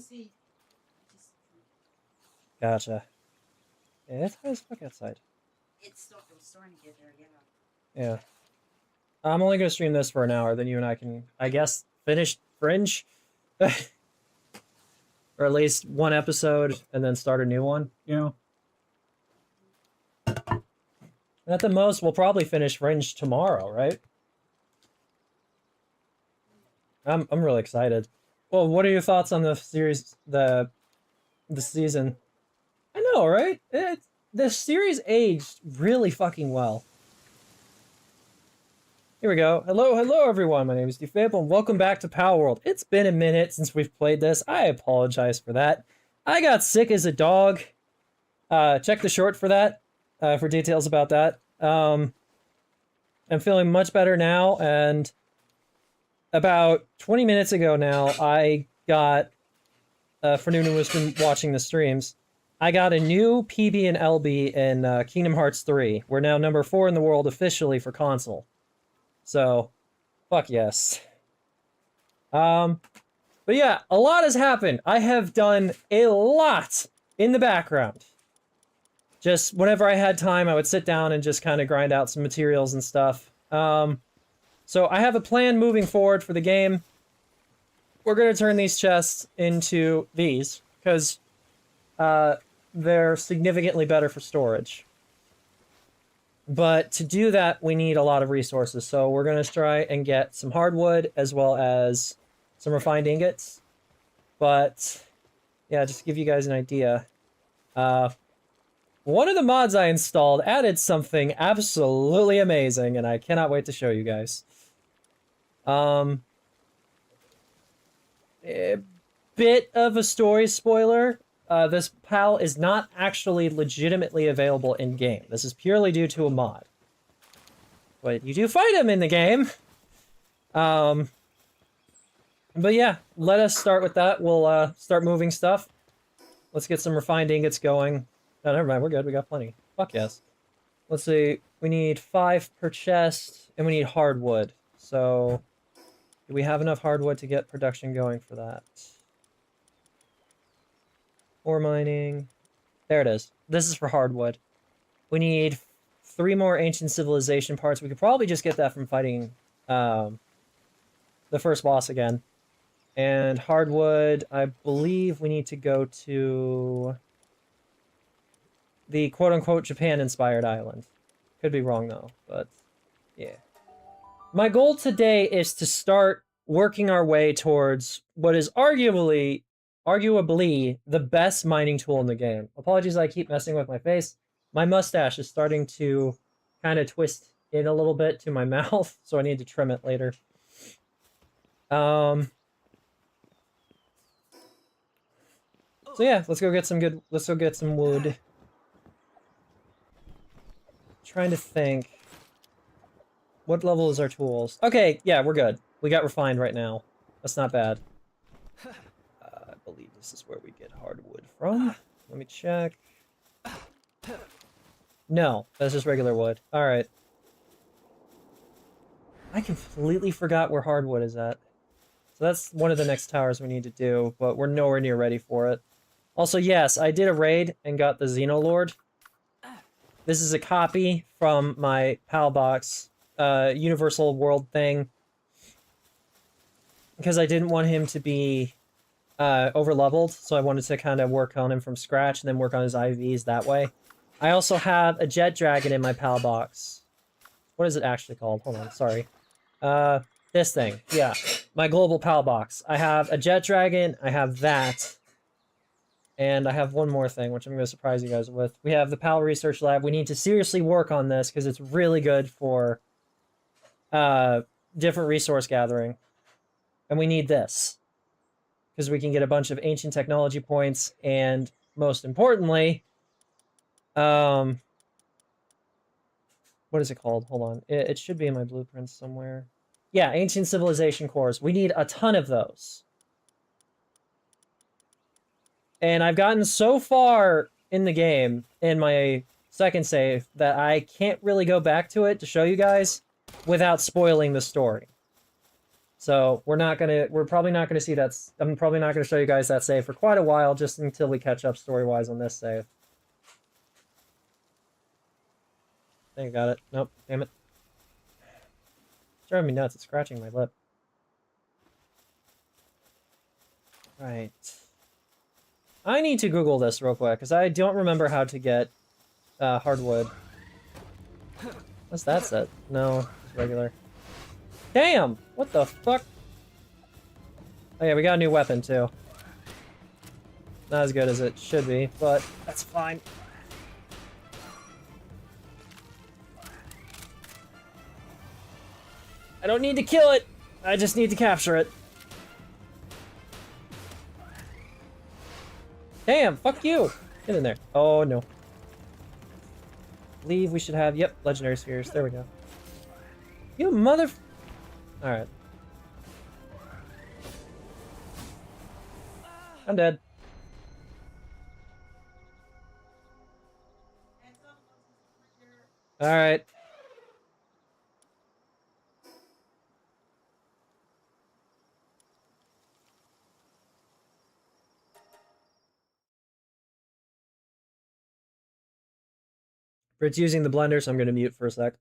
see. Gotcha. Yeah, it's hot as fuck outside. It was starting to get there, yeah. Yeah. I'm only gonna stream this for an hour, then you and I can, I guess, finish Fringe? Or at least one episode, and then start a new one, you know? At the most, we'll probably finish Fringe tomorrow, right? I'm really excited. Well, what are your thoughts on the series, the season? I know, right? The series aged really fucking well. Here we go. Hello everyone. My name is Ep.5 and welcome back to Power World. It's been a minute since we've played this. I apologize for that. I got sick as a dog. Check the short for that, for details about that. I'm feeling much better now, and about 20 minutes ago now, I got, for anyone who's been watching the streams, I got a new PB and LB in Kingdom Hearts 3. We're now number 4 in the world officially for console. So, fuck yes. But yeah, a lot has happened. I have done a lot in the background. Just whenever I had time, I would sit down and just kind of grind out some materials and stuff. So I have a plan moving forward for the game. We're going to turn these chests into these, because they're significantly better for storage. But to do that, we need a lot of resources. So we're going to try and get some hardwood as well as some refined ingots. But yeah, just to give you guys an idea. One of the mods I installed added something absolutely amazing, and I cannot wait to show you guys. A bit of a story spoiler. This PAL is not actually legitimately available in-game. This is purely due to a mod. But you do fight him in the game. But yeah, let us start with that. We'll start moving stuff. Let's get some refined ingots going. Oh, never mind, we're good. We got plenty. Fuck yes. Let's see. We need 5 per chest, and we need hardwood. So, do we have enough hardwood to get production going for that? Ore mining. There it is. This is for hardwood. We need 3 more ancient civilization parts. We could probably just get that from fighting the first boss again. And hardwood, I believe we need to go to the quote-unquote Japan-inspired island. Could be wrong, though, but yeah. My goal today is to start working our way towards what is arguably the best mining tool in the game. Apologies, I keep messing with my face. My mustache is starting to kind of twist in a little bit to my mouth, so I need to trim it later. So yeah, let's go get some wood. Trying to think. What level is our tools? Okay, yeah, we're good. We got refined right now. That's not bad. I believe this is where we get hardwood from. Let me check. No, that's just regular wood. Alright. I completely forgot where hardwood is at. So that's one of the next towers we need to do, but we're nowhere near ready for it. Also, yes, I did a raid and got the Xenolord. This is a copy from my PAL box, Universal World thing. Because I didn't want him to be over-leveled, so I wanted to kind of work on him from scratch and then work on his IVs that way. I also have a Jet Dragon in my PAL box. What is it actually called? Hold on, sorry. This thing, yeah. My global PAL box. I have a Jet Dragon, I have that. And I have one more thing, which I'm going to surprise you guys with. We have the PAL Research Lab. We need to seriously work on this, because it's really good for different resource gathering. And we need this. Because we can get a bunch of ancient technology points, and most importantly, what is it called? Hold on. It should be in my blueprints somewhere. Yeah, ancient civilization cores. We need a ton of those. And I've gotten so far in the game, in my second save, that I can't really go back to it to show you guys without spoiling the story. So we're probably not gonna see that. I'm probably not gonna show you guys that save for quite a while, just until we catch up story-wise on this save. I think I got it. Nope, damn it. It's driving me nuts. It's scratching my lip. Right. I need to Google this real quick, because I don't remember how to get hardwood. What's that set? No, it's regular. Damn! What the fuck? Oh yeah, we got a new weapon, too. Not as good as it should be, but that's fine. I don't need to kill it! I just need to capture it. Damn, fuck you! Get in there. Oh, no. Believe we should have, yep, legendary spheres. There we go. You mother... Alright. I'm dead. Alright. It's using the blender, so I'm gonna mute for a sec.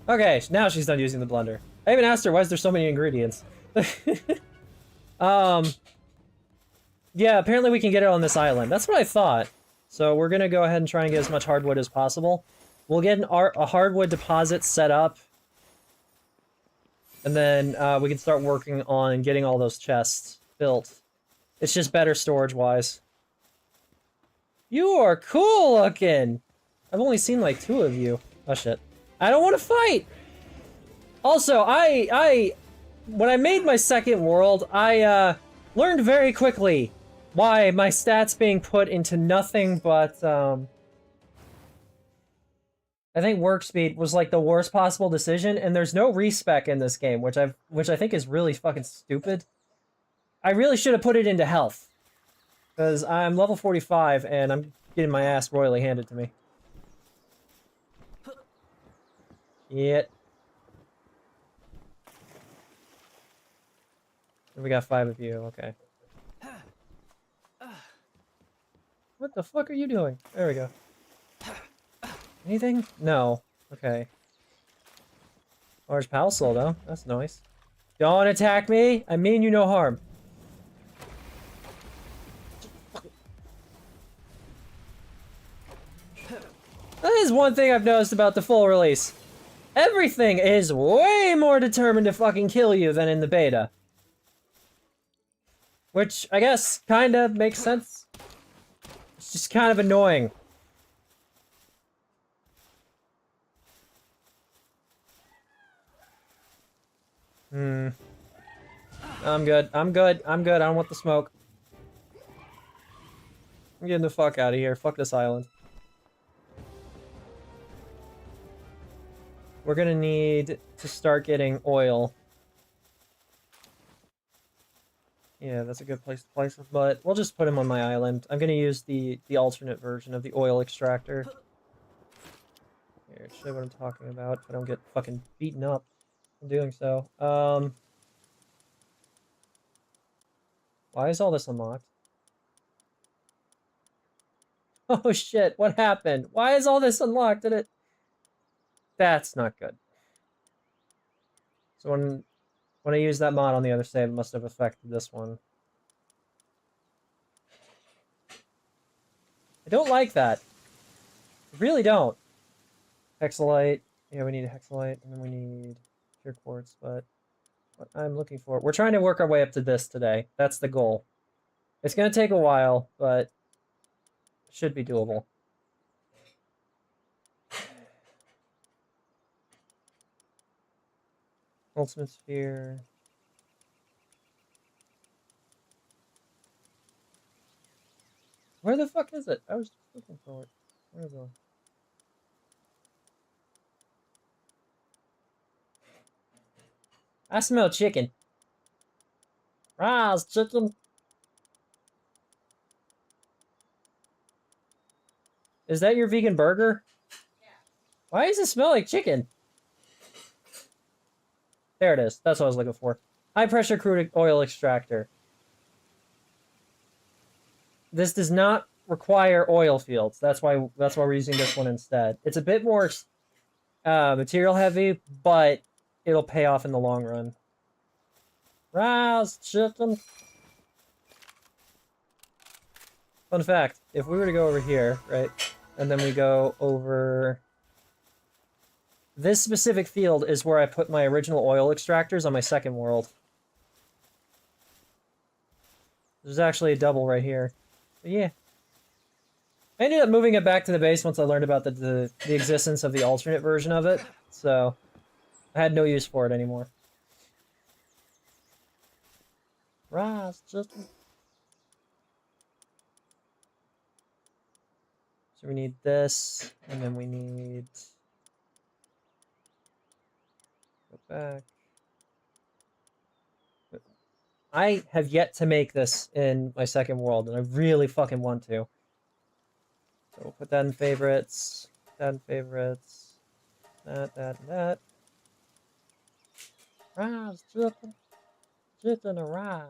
Okay, now she's done using the blender. I even asked her, why is there so many ingredients? um, yeah, apparently we can get it on this island. That's what I thought. So we're gonna go ahead and try and get as much hardwood as possible. We'll get a hardwood deposit set up. And then we can start working on getting all those chests built. It's just better storage-wise. You are cool looking! I've only seen like 2 of you. Oh shit. I don't want to fight! Also, when I made my second world, I learned very quickly why my stats being put into nothing but I think work speed was like the worst possible decision, and there's no respec in this game, which I think is really fucking stupid. I really should have put it into health, because I'm level 45 and I'm getting my ass royally handed to me. Yet. We got 5 of you, okay. What the fuck are you doing? There we go. Anything? No. Okay. Large pal soul though. That's nice. Don't attack me! I mean you no harm. That is one thing I've noticed about the full release. Everything is way more determined to fucking kill you than in the beta. Which, I guess, kinda makes sense. It's just kind of annoying. I'm good. I'm good. I'm good. I don't want the smoke. I'm getting the fuck out of here. Fuck this island. We're gonna need to start getting oil. Yeah, that's a good place to place him, but we'll just put him on my island. I'm gonna use the alternate version of the oil extractor. Here, show what I'm talking about if I don't get fucking beaten up in doing so. Why is all this unlocked? Oh shit, what happened? Why is all this unlocked? Did it? That's not good. So when I use that mod on the other save, it must have affected this one. I don't like that. I really don't. Hexalite. Yeah, we need a hexalite, and then we need pure quartz, but what I'm looking for... We're trying to work our way up to this today. That's the goal. It's going to take a while, but it should be doable. Ultimate Sphere. Where the fuck is it? I was looking for it. Where is it? I smell chicken. Rise, chicken. Is that your vegan burger? Yeah. Why does it smell like chicken? There it is. That's what I was looking for. High pressure crude oil extractor. This does not require oil fields. That's why we're using this one instead. It's a bit more material heavy, but it'll pay off in the long run. Rise, chicken. Fun fact, if we were to go over here, right, and then we go over... This specific field is where I put my original oil extractors on my second world. There's actually a double right here. But yeah. I ended up moving it back to the base once I learned about the existence of the alternate version of it, so I had no use for it anymore. Rise, Justin. So we need this, and then we need... Go back. I have yet to make this in my second world, and I really fucking want to. So we'll put that in favorites, that in favorites, that, and that. Rise, chicken, chicken and rice.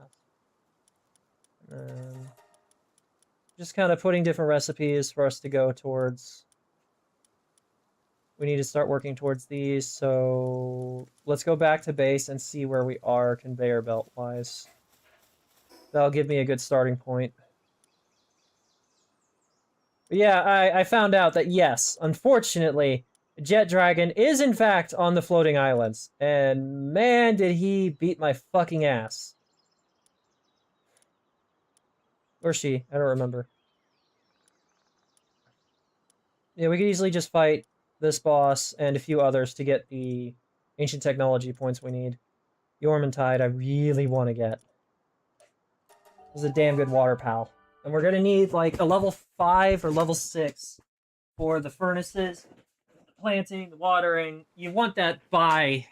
Just kind of putting different recipes for us to go towards. We need to start working towards these, so let's go back to base and see where we are conveyor belt wise. That'll give me a good starting point. But yeah, I found out that yes, unfortunately, Jet Dragon is in fact on the floating islands, and man, did he beat my fucking ass. Or she, I don't remember. Yeah, we could easily just fight this boss and a few others to get the ancient technology points we need. Tide, I really want to get. This is a damn good water pal. And we're gonna need like a level 5 or level 6 for the furnaces, the planting, the watering. You want that by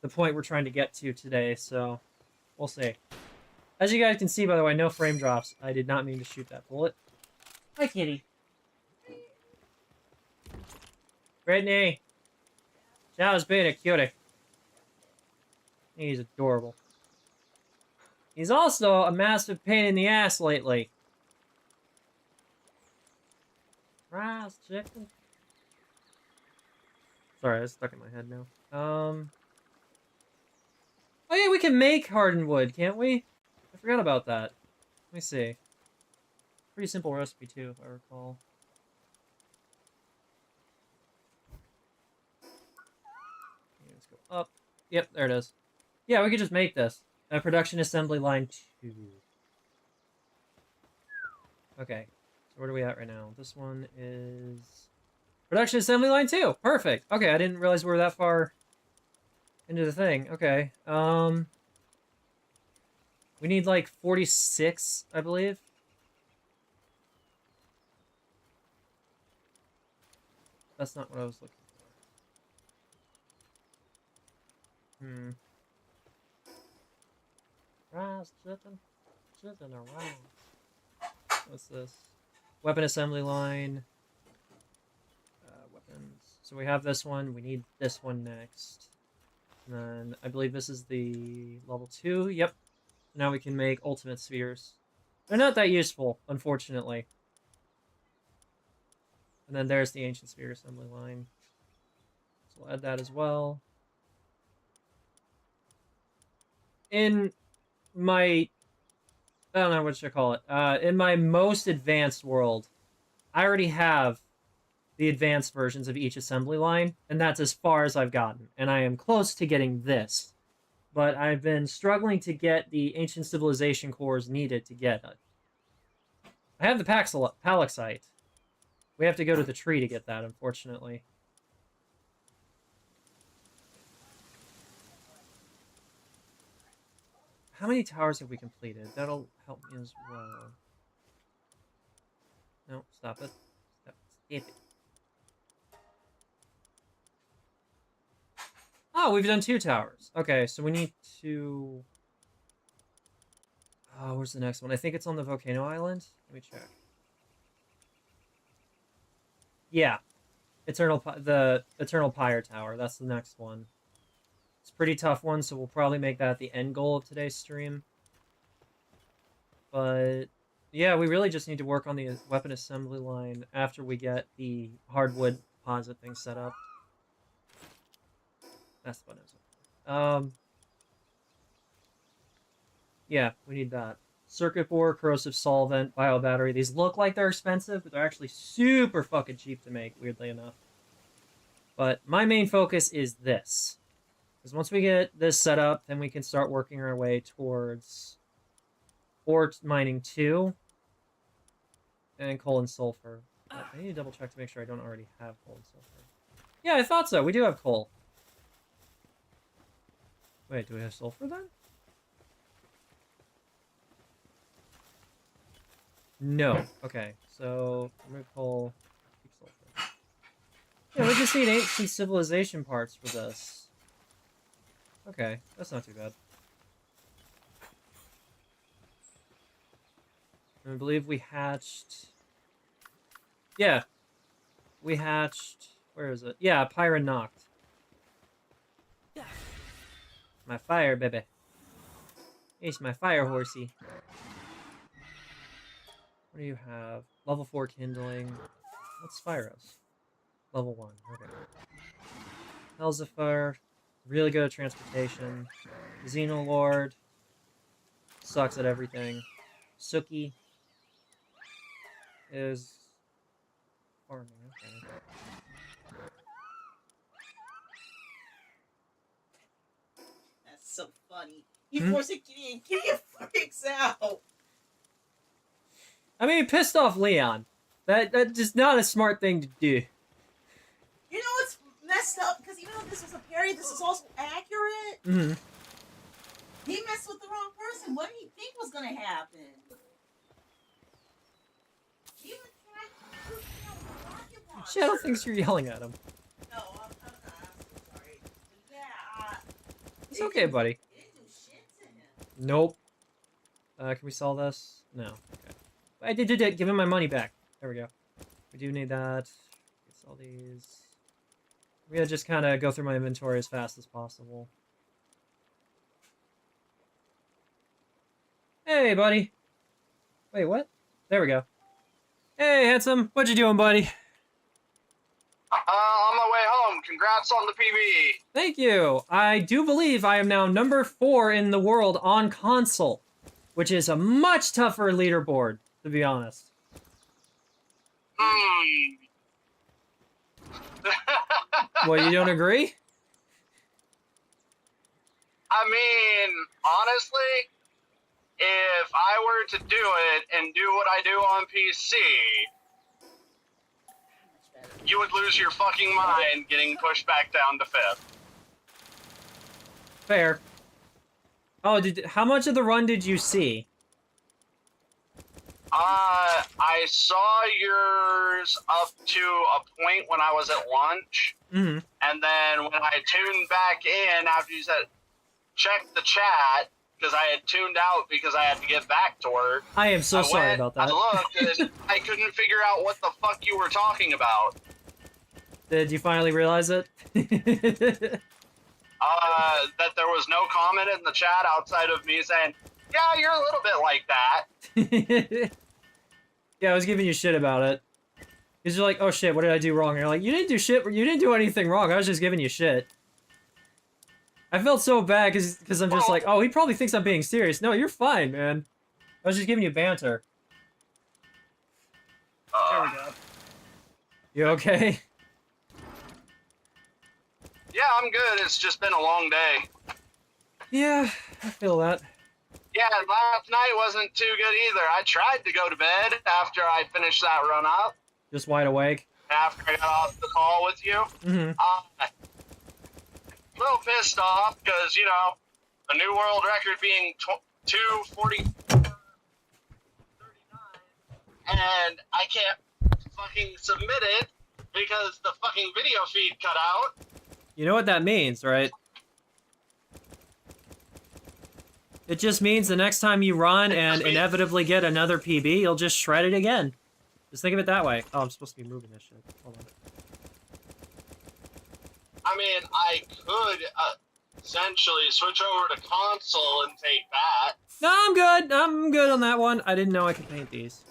the point we're trying to get to today, so we'll see. As you guys can see, by the way, no frame drops. I did not mean to shoot that bullet. Hi, kitty. Brittany! Chow's being a cutie. He's adorable. He's also a massive pain in the ass lately. Rice, chicken. Sorry, it's stuck in my head now. Oh yeah, we can make hardened wood, can't we? I forgot about that. Let me see. Pretty simple recipe too, if I recall. Okay, let's go up. Yep, there it is. Yeah, we could just make this. Production assembly line 2. Okay, so where are we at right now? This one is production assembly line 2. Perfect. Okay, I didn't realize we were that far into the thing. Okay. We need like 46, I believe. That's not what I was looking for. Rice, chicken around. What's this? Weapon assembly line. Weapons. So we have this one. We need this one next. And then I believe this is the level 2. Yep. Now we can make ultimate spheres. They're not that useful, unfortunately. And then there's the ancient sphere assembly line. So we'll add that as well. In my... I don't know what should I call it. In my most advanced world, I already have the advanced versions of each assembly line, and that's as far as I've gotten. And I am close to getting this. But I've been struggling to get the ancient civilization cores needed to get it. I have the Palaxite. We have to go to the tree to get that, unfortunately. How many towers have we completed? That'll help me as well. No, stop it. Stop it. Oh, we've done 2 towers. Okay, so we need to... Oh, where's the next one? I think it's on the volcano island. Let me check. Yeah. The Eternal Pyre Tower. That's the next one. It's a pretty tough one, so we'll probably make that the end goal of today's stream. But yeah, we really just need to work on the weapon assembly line after we get the hardwood deposit thing set up. That's what it was. Yeah, we need that. Circuit board, corrosive solvent, bio battery. These look like they're expensive, but they're actually super fucking cheap to make, weirdly enough. But my main focus is this. Because once we get this set up, then we can start working our way towards ore mining 2 and coal and sulfur. I need to double check to make sure I don't already have coal and sulfur. Yeah, I thought so. We do have coal. Wait, do we have sulfur then? No. Okay, so remove coal, keep sulfur. Yeah, we just need ancient civilization parts for this. Okay, that's not too bad. And I believe we hatched... Yeah. We hatched... Where is it? Yeah, Pyra Noct. My fire, baby. Here's my fire horsey. What do you have? Level 4 kindling. What's Spyros? Level 1. Okay. Elzifar. Really good at transportation. Xenolord. Sucks at everything. Suki is farming. Okay. That's so funny. You force a kitty and kitty freaks out. I mean, pissed off Leon. That's just not a smart thing to do. You know what's messed up? Because even though this was a parry, this is also accurate. Mm-hmm. He messed with the wrong person. What did he think was going to happen? He was trying to rocket launcher. Shadow thinks you're yelling at him. No, I'm not. I'm so sorry. But yeah, It's okay, buddy. it didn't do shit to him. Nope. Can we sell this? No. Okay. I did it. Give him my money back. There we go. We do need that. Let's sell these. I'm gonna just kind of go through my inventory as fast as possible. Hey, buddy. Wait, what? There we go. Hey, handsome. What you doing, buddy? On my way home. Congrats on the PB. Thank you. I do believe I am now number 4 in the world on console, which is a much tougher leaderboard, to be honest. Well, you don't agree? I mean, honestly, if I were to do it and do what I do on PC, you would lose your fucking mind getting pushed back down to 5th. Fair. Oh, how much of the run did you see? I saw yours up to a point when I was at lunch, Mm-hmm. and then when I tuned back in after you said, check the chat, because I had tuned out because I had to get back to work. I am so sorry about that. I looked, and I couldn't figure out what the fuck you were talking about. Did you finally realize it? That there was no comment in the chat outside of me saying, yeah, you're a little bit like that. Yeah, I was giving you shit about it. Because you're like, oh shit, what did I do wrong? And you're like, you didn't do shit, you didn't do anything wrong, I was just giving you shit. I felt so bad because I'm just like, oh, he probably thinks I'm being serious. No, you're fine, man. I was just giving you banter. There we go. You okay? Yeah, I'm good. It's just been a long day. Yeah, I feel that. Yeah, last night wasn't too good either. I tried to go to bed after I finished that run up. Just wide awake. After I got off the call with you. Mm-hmm. A little pissed off because, you know, a new world record being 2:40:39, and I can't fucking submit it because the fucking video feed cut out. You know what that means, right? It just means the next time you run and inevitably get another PB, you'll just shred it again. Just think of it that way. Oh, I'm supposed to be moving this shit. Hold on. I mean, I could essentially switch over to console and take that. No, I'm good. I'm good on that one. I didn't know I could paint these.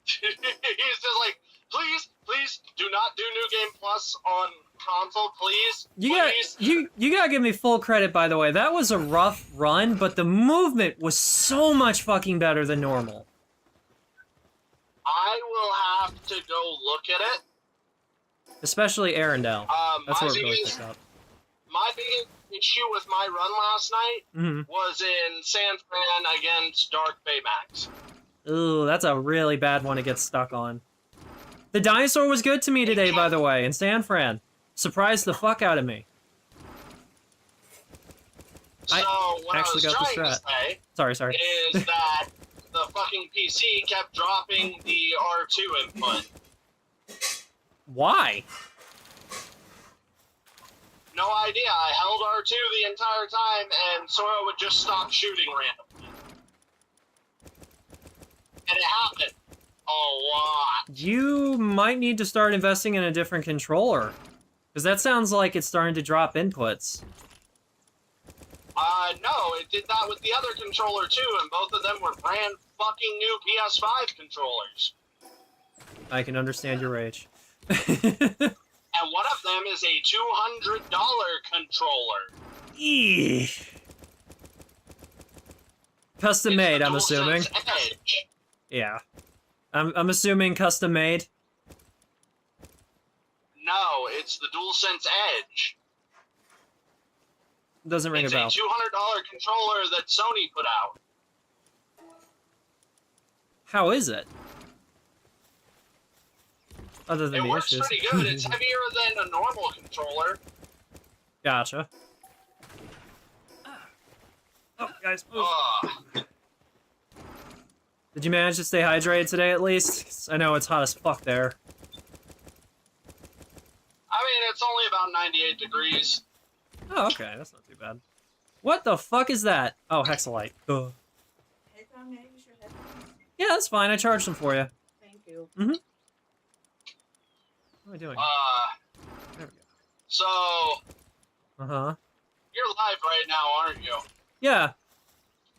He's just like, please do not do New Game Plus on console, please. You gotta give me full credit, by the way. That was a rough run, but the movement was so much fucking better than normal. I will have to go look at it. Especially Arendelle. That's where it really biggest, picked up. my biggest issue with my run last night was in San Fran against Dark Baymax. Ooh, that's a really bad one to get stuck on. The dinosaur was good to me today, by the way, in San Fran. Surprised the fuck out of me. So what I was trying to say Sorry. is that the fucking PC kept dropping the R2 input. Why? No idea. I held R2 the entire time, and Sora would just stop shooting randomly. And it happened a lot. You might need to start investing in a different controller. Because that sounds like it's starting to drop inputs. No, it did that with the other controller too, and both of them were brand fucking new PS5 controllers. I can understand your rage. And one of them is a $200 controller. Eesh. Custom made, I'm assuming. Edge. Yeah. I'm assuming custom made. No, it's the DualSense Edge. Doesn't ring a bell. It's a $200 controller that Sony put out. How is it? Other than It the works issues. pretty good. It's heavier than a normal controller. Gotcha. Oh, guys, move. Did you manage to stay hydrated today at least? 'Cause I know it's hot as fuck there. I mean, it's only about 98 degrees. Oh, okay, that's not too bad. What the fuck is that? Oh, Hexalite. Ugh. Headphone, may I use your headphones? Yeah, that's fine. I charged them for you. Thank you. Mm-hmm. What am I doing? There we So, go. Uh-huh. you're live right now, aren't you? Yeah.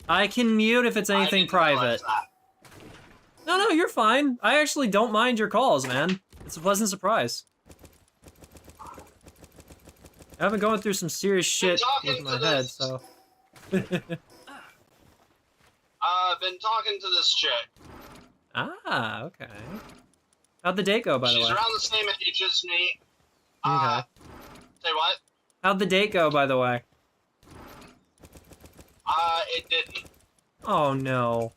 I can mute if it's I anything didn't realize private. that. No, you're fine. I actually don't mind your calls, man. It's a pleasant surprise. I've been going through some serious shit with my head, so... I've been talking to this chick. Ah, okay. How'd the date go, by the She's way? around the same age as me. Okay. Say what? How'd the date go, by the way? It didn't. Oh, no.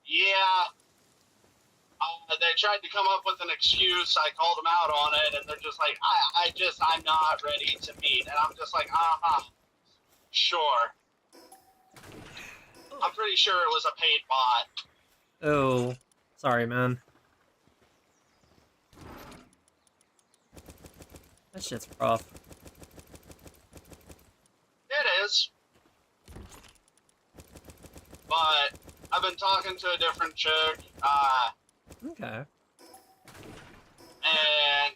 Yeah. They tried to come up with an excuse. I called them out on it, and they're just like, I'm not ready to meet. And I'm just like, sure. I'm pretty sure it was a paid bot. Oh. Sorry, man. That shit's rough. It is. But I've been talking to a different chick, Okay. and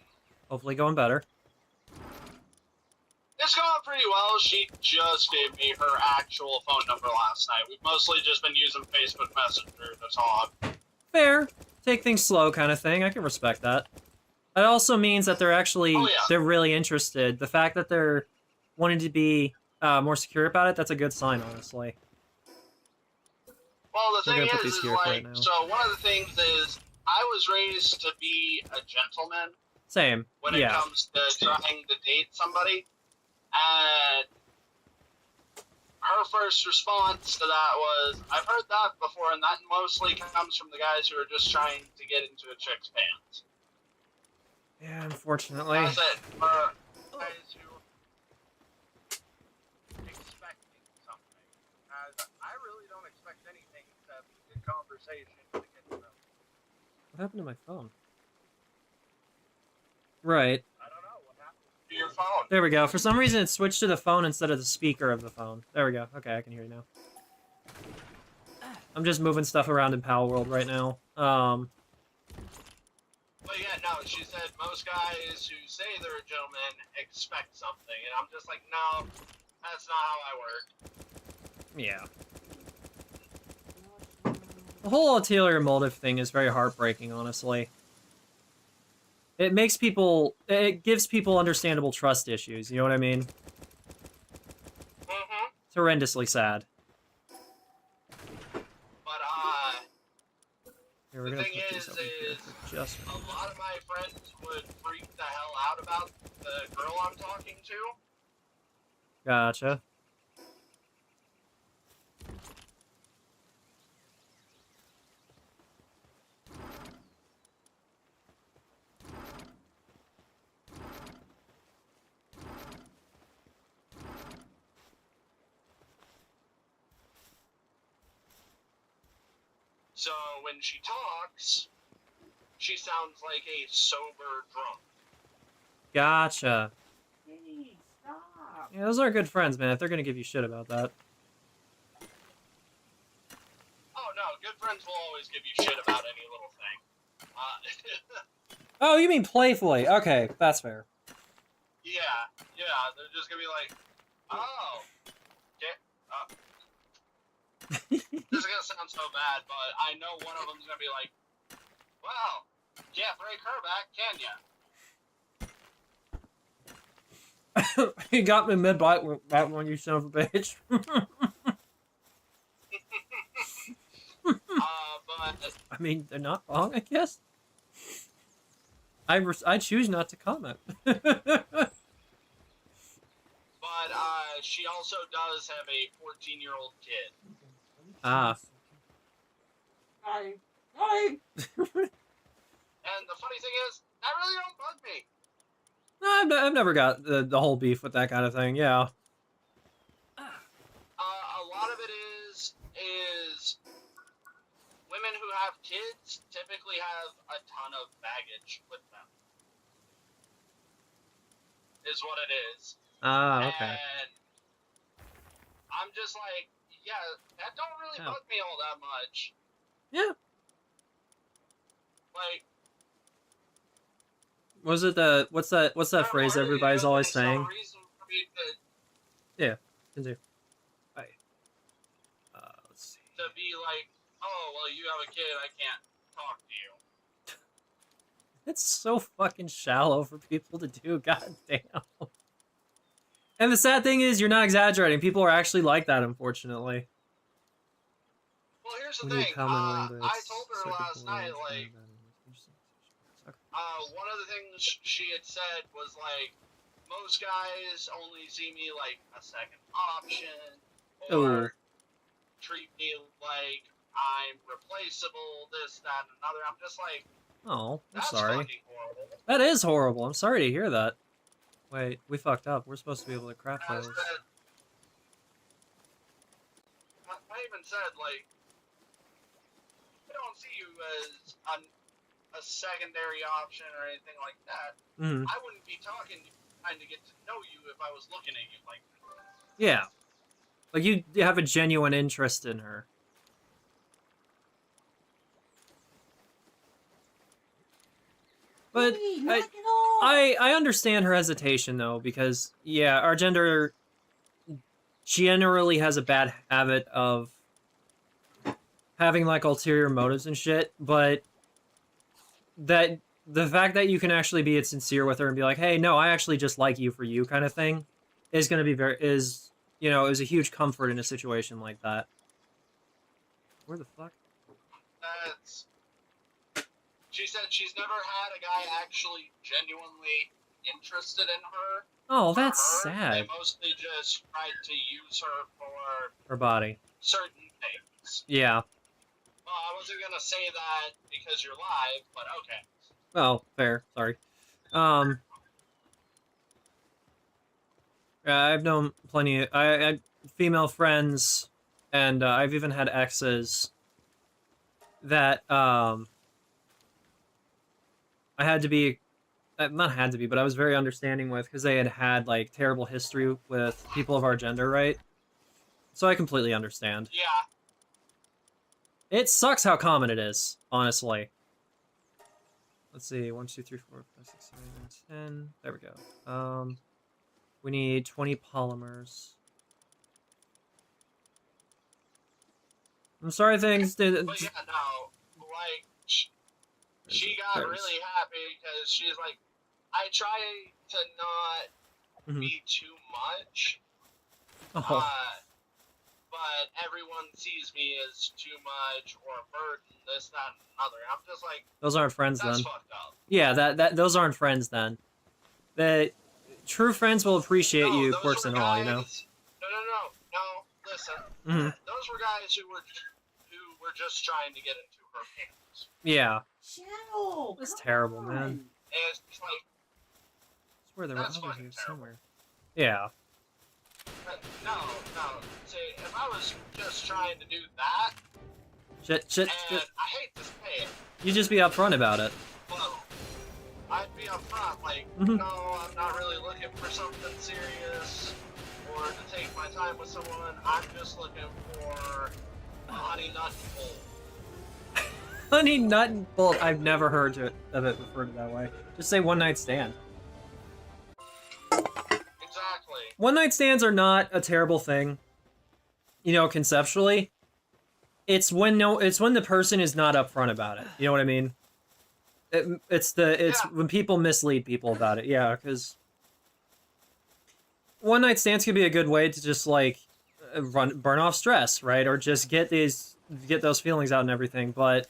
Hopefully going better. it's going pretty well. She just gave me her actual phone number last night. We've mostly just been using Facebook Messenger to talk. Fair. Take things slow kind of thing. I can respect that. It also means that they're actually, Oh, yeah. they're really interested. The fact that they're wanting to be more secure about it, that's a good sign, honestly. Well, the We're thing gonna put is these here right like, now. so one of the things is, I was raised to be a gentleman Same. when it Yeah. comes to trying to date somebody. And her first response to that was, I've heard that before, and that mostly comes from the guys who are just trying to get into a chick's pants. Yeah, unfortunately. That's it. For guys who expecting something. As I really don't expect anything except a good conversation to get to know. What happened to my phone? Right. I don't know what happened to your phone. There we go. For some reason, it switched to the phone instead of the speaker of the phone. There we go. Okay, I can hear you now. I'm just moving stuff around in Pal World right now. But yeah, no, she said most guys who say they're a gentleman expect something, and I'm just like, no, that's not how I work. Yeah. The whole ulterior motive thing is very heartbreaking, honestly. It makes people... It gives people understandable trust issues, you know what I mean? Mm-hmm. It's horrendously sad. But, Here, we're the gonna thing put these is over here for just... a lot of my friends would freak the hell out about the girl I'm talking to. Gotcha. So when she talks, she sounds like a sober drunk. Gotcha. Hey, stop. Yeah, those aren't good friends, man, if they're gonna give you shit about that. Oh no, good friends will always give you shit about any little thing. Oh, you mean playfully. Okay, that's fair. Yeah, they're just gonna be like, Oh. Okay. This is gonna sound so bad, but I know one of them's gonna be like, "Well, can't break her back, can ya?" You got me mid-bite with that one, you son of a bitch. But I mean, they're not wrong, I guess. I choose not to comment. But she also does have a 14-year-old kid. Ah. Hi. And the funny thing is, that really don't bug me. I've never got the whole beef with that kind of thing, yeah. A lot of it is women who have kids typically have a ton of baggage with them. Is what it is. Ah, okay. And I'm just like, yeah, that don't really bug me all that much. Yeah. Like, Was it the what's that phrase everybody's always saying? No reason for me Yeah, continue. Right. Let's see. to be like, oh well, you have a kid, I can't talk to you. It's so fucking shallow for people to do. God damn. And the sad thing is, you're not exaggerating. People are actually like that, unfortunately. Well, here's the thing. I told her last night, like, one of the things she had said was like, most guys only see me like a second option, or treat me like I'm replaceable, this, that, and another. I'm just like, oh, I'm that's sorry. fucking horrible. That is horrible. I'm sorry to hear that. Wait, we fucked up. We're supposed to be able to craft those. I even said, like, I don't see you as a secondary option or anything like that. Mm-hmm. I wouldn't be talking trying to get to know you if I was looking at you like that. Yeah. Like, you have a genuine interest in her. But I understand her hesitation, though, because, yeah, our gender generally has a bad habit of having, like, ulterior motives and shit, but that the fact that you can actually be sincere with her and be like, hey, no, I actually just like you for you kind of thing is going to be is a huge comfort in a situation like that. Where the fuck? She said she's never had a guy actually genuinely interested in her. Oh, that's sad. They mostly just tried to use her for her body. Certain things. Yeah. Well, I wasn't gonna say that because you're live, but okay. Oh, fair. Sorry. I've known plenty of I female friends, and I've even had exes that I had to be, not had to be, but I was very understanding with, because they had like terrible history with people of our gender, right? So I completely understand. Yeah. It sucks how common it is, honestly. Let's see, 1, 2, 3, 4, 5, 6, 7, 8, 9, 10. There we go. We need 20 polymers. I'm sorry things did. But yeah, no, like, she got really happy because she's like, I try to not be too much. Oh. But everyone sees me as too much or a burden, this, that, and another. I'm just like, those aren't friends that's then. Fucked up. Yeah, those aren't friends then. The true friends will appreciate you, quirks and all, you know. No. Listen, those were guys who were just trying to get into her pants. Yeah. Shadow, that's terrible, man. And it's just like, I swear there were others here terrible. somewhere. Yeah. No. See, if I was just trying to do that, Shit. I hate to say it. You just be upfront about it. Well, I'd be upfront, like, no, I'm not really looking for something serious or to take my time with someone. I'm just looking for a honey nut bowl. Honey nut and bolt. I've never heard of it referred to that way. Just say one night stand. Exactly. Exactly. One night stands are not a terrible thing, you know, conceptually. It's when the person is not upfront about it. You know what I mean? It's Yeah. when people mislead people about it. Yeah, because one night stands can be a good way to just like burn off stress, right? Or just get those feelings out and everything. But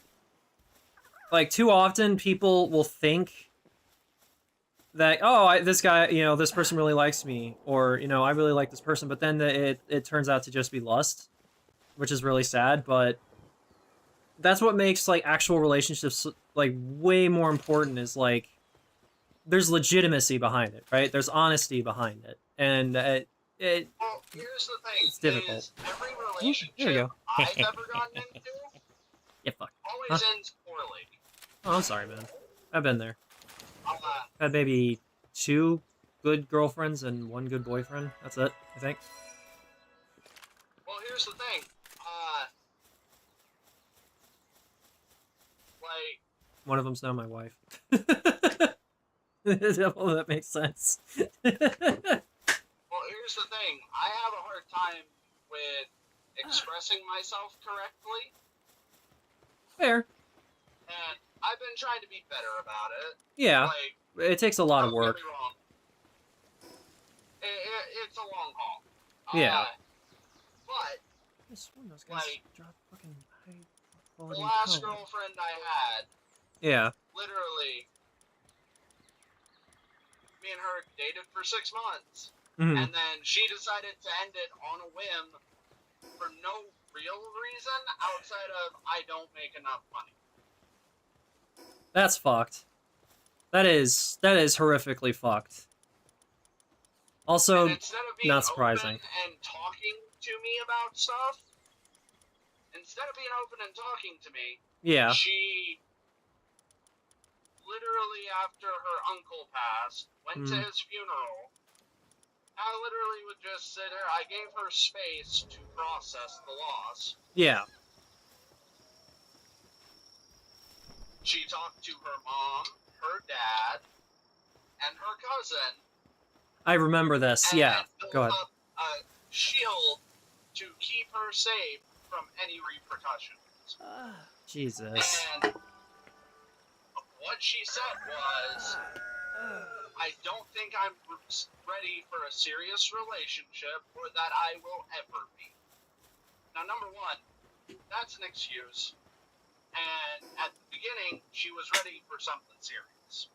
like too often, people will think that this guy, you know, this person really likes me, or you know, I really like this person, but then it turns out to just be lust, which is really sad. But that's what makes like actual relationships like way more important. Is like there's legitimacy behind it, right? There's honesty behind it, and Well, here's the thing: it's difficult. is every There we relationship go. I've ever gotten into Yeah, fuck. always ends poorly. Oh, I'm sorry, man. I've been there. Uh, Had maybe 2 good girlfriends and 1 good boyfriend. That's it, I think. well, here's the thing. Like, One of them's now my wife. Well, that makes sense. well, here's the thing. I have a hard time with expressing myself correctly, Fair. and I've been trying to be better about it. Yeah, Like, it takes a lot of don't get work. me wrong. It's a long haul. Yeah. But This one, those guys like, drop fucking high the quality last girlfriend I had, Yeah. literally, me and her dated for 6 months. Mhm. And then she decided to end it on a whim for no real reason outside of I don't make enough money. That's fucked. That is horrifically fucked. Also, and instead of being not surprising. open and talking to me about stuff, instead of being open and talking to me, yeah. she literally after her uncle passed, went to his funeral. I literally would just sit there. I gave her space to process the loss. Yeah. She talked to her mom, her dad, and her cousin. I remember this. And Yeah. Go ahead. Up a shield to keep her safe from any repercussions. Jesus. And what she said was, I don't think I'm ready for a serious relationship or that I will ever be. Now, number one, that's an excuse. And at the beginning, she was ready for something serious.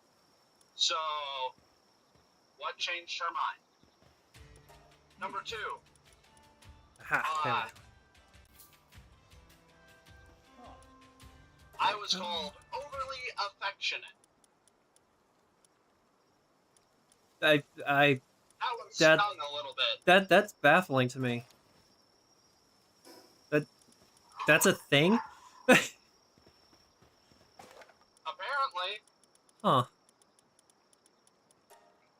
So, what changed her mind? Number two, I was called overly affectionate. I That one stung a little bit. that's baffling to me. That's a thing? Apparently. Huh.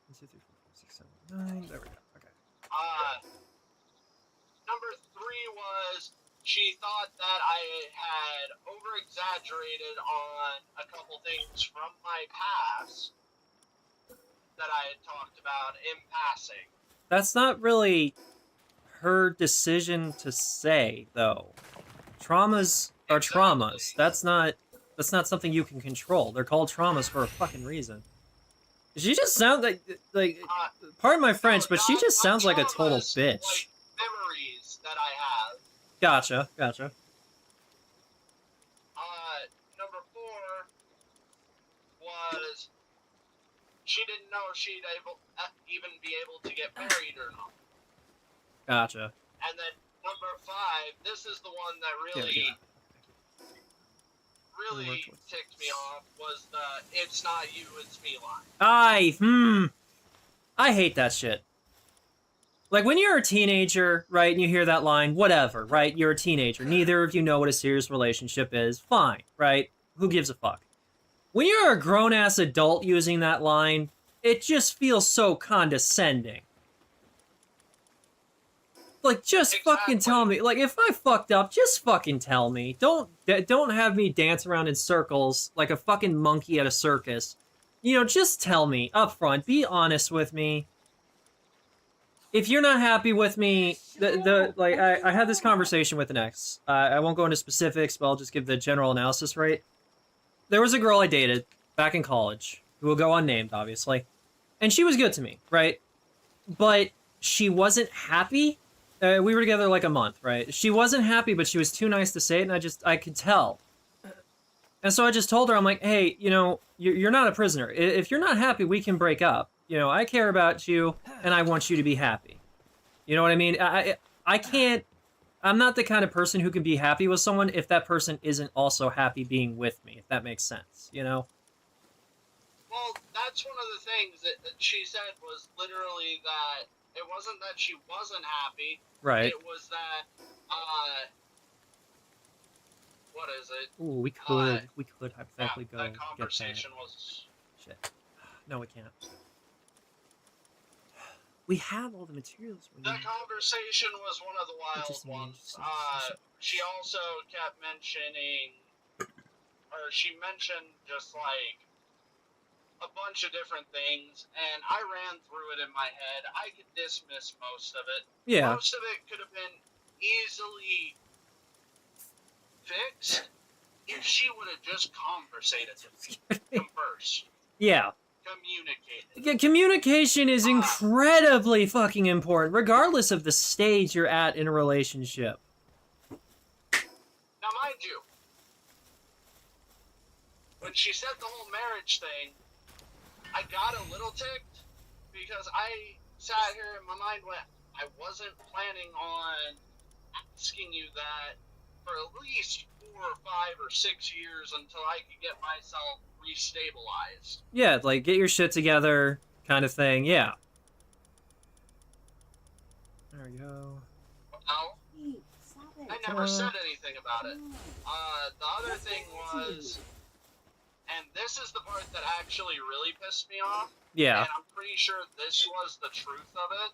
1, 2, 3, 4, 5, 6, 7, 9. There we go. Okay. Number three was she thought that I had over-exaggerated on a couple things from my past that I had talked about in passing. That's not really her decision to say, though. Traumas are traumas. That's not something you can control. They're called traumas for a fucking reason. She just sounds like pardon my French, but she just sounds like a total bitch. Like memories that I have. Gotcha. Number four was she didn't know she'd even be able to get married or not. Gotcha. And then number five, this is the one that really ticked me off, was the "it's not you, it's me" line. I hate that shit. Like, when you're a teenager, right, and you hear that line, whatever, right, you're a teenager, neither of you know what a serious relationship is, fine, right, who gives a fuck? When you're a grown-ass adult using that line, it just feels so condescending. Like, just fucking tell me. Like, if I fucked up, just fucking tell me. Don't have me dance around in circles like a fucking monkey at a circus. You know, just tell me up front. Be honest with me. if you're not happy with me, like I had this conversation with an ex. I won't go into specifics, but I'll just give the general analysis, right? There was a girl I dated back in college, who will go unnamed, obviously, and she was good to me, right? But she wasn't happy. We were together like a month, right? She wasn't happy, but she was too nice to say it, and I could tell. And so I just told her, I'm like, hey, you know, you're not a prisoner. If you're not happy, we can break up. You know, I care about you, and I want you to be happy. You know what I mean? I can't, I'm not the kind of person who can be happy with someone if that person isn't also happy being with me, if that makes sense, you know? Well, that's one of the things that she said was literally that it wasn't that she wasn't happy. Right. It was that, what is it? Ooh, we could hypothetically go that get conversation that. was... Shit. No, we can't. We have all the materials. That conversation was one of the wild ones. She also kept mentioning, or she mentioned just like a bunch of different things, and I ran through it in my head. I could dismiss most of it. Yeah. Most of it could have been easily fixed if she would have just conversed. Yeah. Communicated. Communication is incredibly fucking important, regardless of the stage you're at in a relationship. Now, mind you, when she said the whole marriage thing, I got a little ticked because I sat here and my mind went, I wasn't planning on asking you that for at least 4 or 5 or 6 years until I could get myself restabilized. Yeah, like get your shit together kind of thing, yeah. There we go. Well, I never said anything about it. The other thing was, and this is the part that actually really pissed me off. Yeah. And I'm pretty sure this was the truth of it.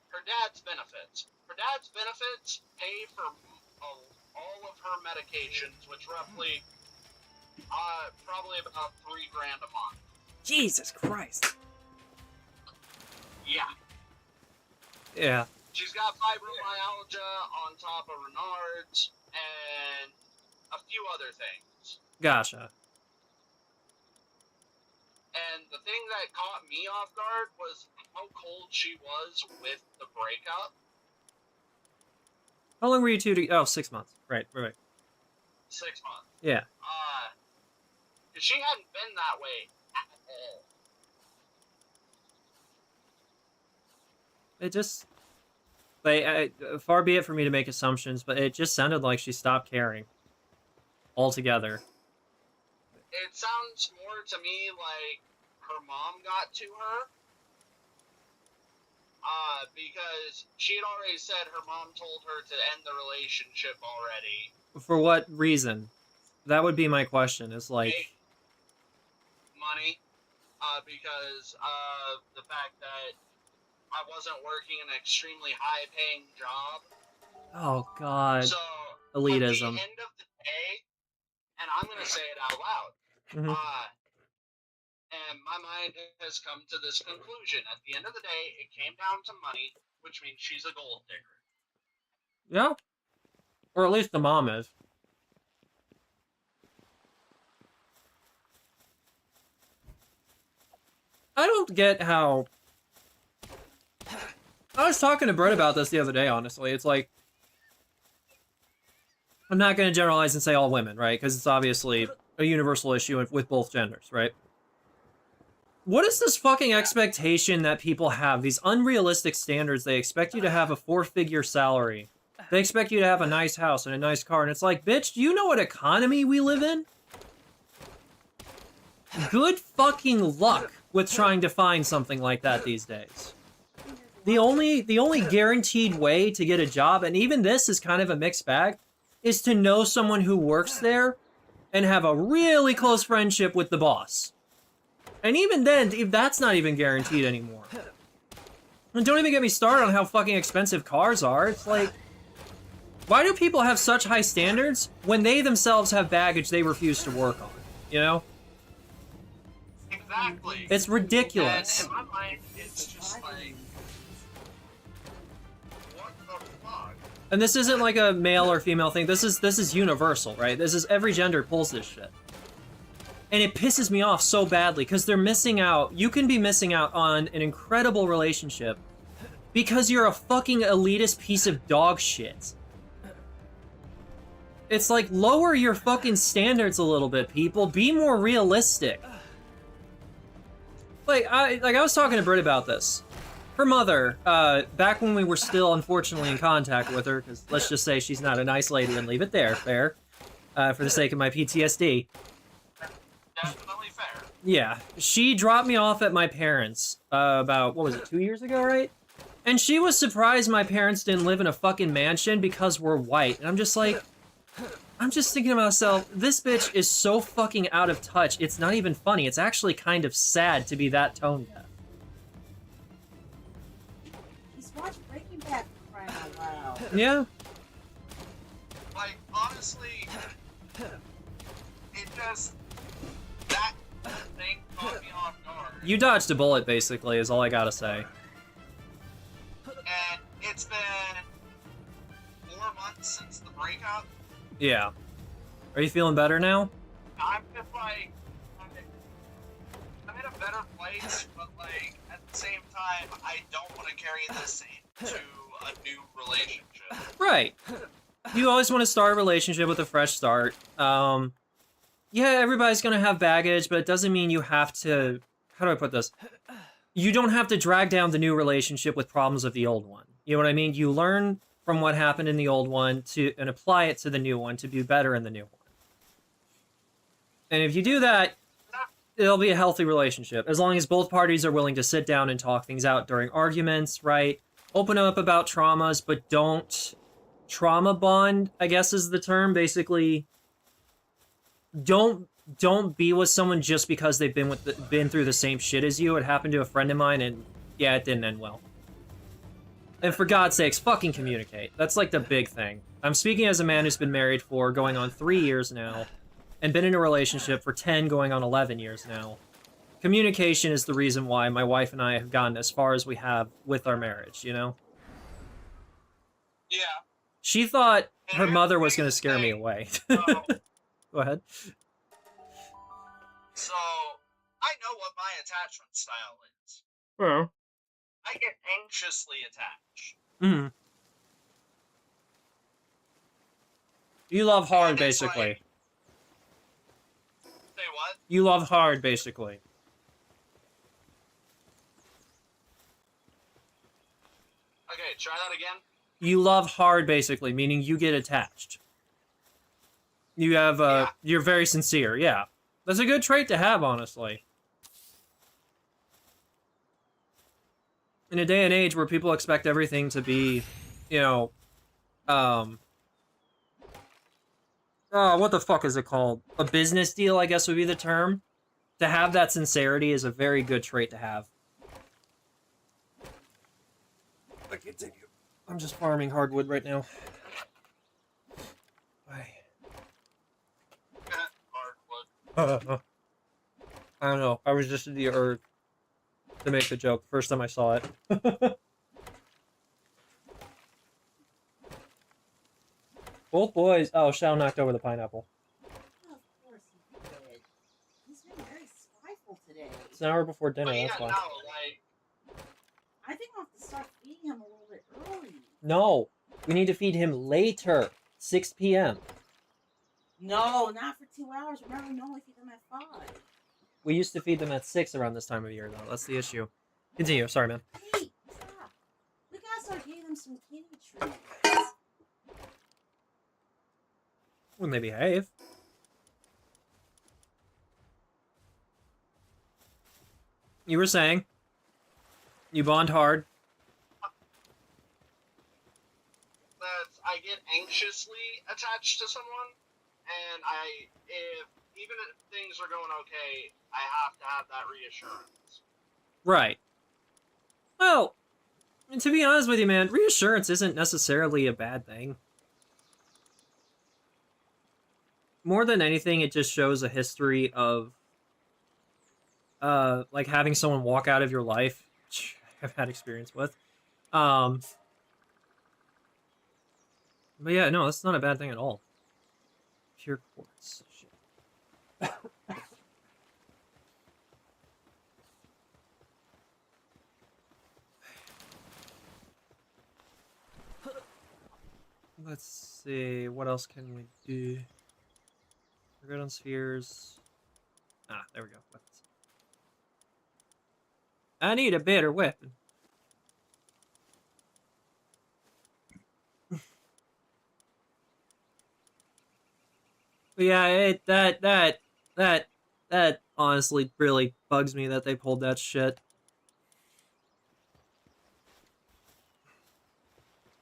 Her dad's benefits. Her dad's benefits pay for all of her medications, which roughly, probably about $3,000 a month. Jesus Christ. Yeah. Yeah. She's got fibromyalgia on top of Raynaud's and a few other things. Gotcha. And the thing that caught me off guard was how cold she was with the breakup. How long were you two to... Oh, 6 months. Right. 6 months. Yeah. Because she hadn't been that way at all. It just... Like, far be it for me to make assumptions, but it just sounded like she stopped caring. Altogether. It sounds more to me like her mom got to her. Because she had already said her mom told her to end the relationship already. For what reason? That would be my question. Is like... Money. Because of the fact that I wasn't working an extremely high-paying job. Oh, God. So, elitism. At the end of the day, and I'm going to say it out loud, Mm-hmm. and my mind has come to this conclusion. At the end of the day, it came down to money, which means she's a gold digger. Yeah. Or at least the mom is. I don't get how... I was talking to Brett about this the other day, honestly. It's like... I'm not going to generalize and say all women, right? Because it's obviously a universal issue with both genders, right? What is this fucking expectation that people have? These unrealistic standards. They expect you to have a 4-figure salary. They expect you to have a nice house and a nice car. And it's like, bitch, do you know what economy we live in? Good fucking luck with trying to find something like that these days. The only guaranteed way to get a job, and even this is kind of a mixed bag, is to know someone who works there and have a really close friendship with the boss. And even then, that's not even guaranteed anymore. And don't even get me started on how fucking expensive cars are. It's like, why do people have such high standards when they themselves have baggage they refuse to work on? You know? Exactly. Exactly. It's ridiculous. And in my mind, it's just like, what the fuck? And this isn't like a male or female thing. This is universal, right? This is every gender pulls this shit. And it pisses me off so badly because they're missing out. You can be missing out on an incredible relationship because you're a fucking elitist piece of dog shit. It's like, lower your fucking standards a little bit, people. Be more realistic. Like I was talking to Britt about this. Her mother, back when we were still unfortunately in contact with her, because let's just say she's not a nice lady and leave it there, fair, for the sake of my PTSD. Definitely fair. Yeah, she dropped me off at my parents about, what was it, 2 years ago, right? And she was surprised my parents didn't live in a fucking mansion because we're white. And I'm just like, I'm just thinking to myself, this bitch is so fucking out of touch. It's not even funny. It's actually kind of sad to be that tone deaf. He's watching Breaking Bad for crying out loud. Yeah. Like, honestly, it just, that thing caught me off guard. You dodged a bullet, basically, is all I gotta say. And it's been 4 months since the breakup. Yeah. Are you feeling better now? I'm just like, I'm in a better place, but like, at the same time, I don't want to carry this into a new relationship. Right. You always want to start a relationship with a fresh start. Yeah, everybody's gonna have baggage, but it doesn't mean you have to... How do I put this? You don't have to drag down the new relationship with problems of the old one. You know what I mean? You learn from what happened in the old one and apply it to the new one to be better in the new one. And if you do that, it'll be a healthy relationship. As long as both parties are willing to sit down and talk things out during arguments, right? Open up about traumas, but don't trauma bond, I guess is the term. Basically, don't be with someone just because they've been through the same shit as you. It happened to a friend of mine, and yeah, it didn't end well. And for God's sakes, fucking communicate. That's like the big thing. I'm speaking as a man who's been married for going on 3 years now, and been in a relationship for 10 going on 11 years now. Communication is the reason why my wife and I have gotten as far as we have with our marriage, you know? Yeah. She thought her mother was going to scare me away. Go ahead. So, I know what my attachment style is. Oh. I get anxiously attached. Mm-hmm. You love hard, And it's basically. like- Say what? You love hard, basically. Okay, try that again. You love hard, basically, meaning you get attached. You have, Yeah. You're very sincere, yeah. That's a good trait to have, honestly. In a day and age where people expect everything to be, you know, what the fuck is it called? A business deal, I guess would be the term. To have that sincerity is a very good trait to have. I continue. I'm just farming hardwood right now. Bye. Hardwood. I don't know. I was just in the earth to make the joke the first time I saw it. Both boys. Oh, Shao knocked over the pineapple. Of course he did. He's been very spiteful today. It's an hour before dinner. But yeah, That's no, why. like, I think I'll have to start feeding him a little bit early. No, we need to feed him later. 6 p.m. No, not for 2 hours. Remember, we only feed them at 5. We used to feed them at 6 around this time of year, though. That's the issue. Continue. Sorry, man. Hey, stop. We gotta start getting them some kitty treats. When they behave. You were saying? You bond hard. that I get anxiously attached to someone, and even if things are going okay, I have to have that reassurance. Right. Well, to be honest with you, man, reassurance isn't necessarily a bad thing. More than anything, it just shows a history of like having someone walk out of your life, which I've had experience with. But yeah, no, that's not a bad thing at all. Pure quartz. Shit. Let's see, what else can we do? We're good on spheres. Ah, there we go. Weapons. I need a better weapon. But yeah, that honestly really bugs me that they pulled that shit.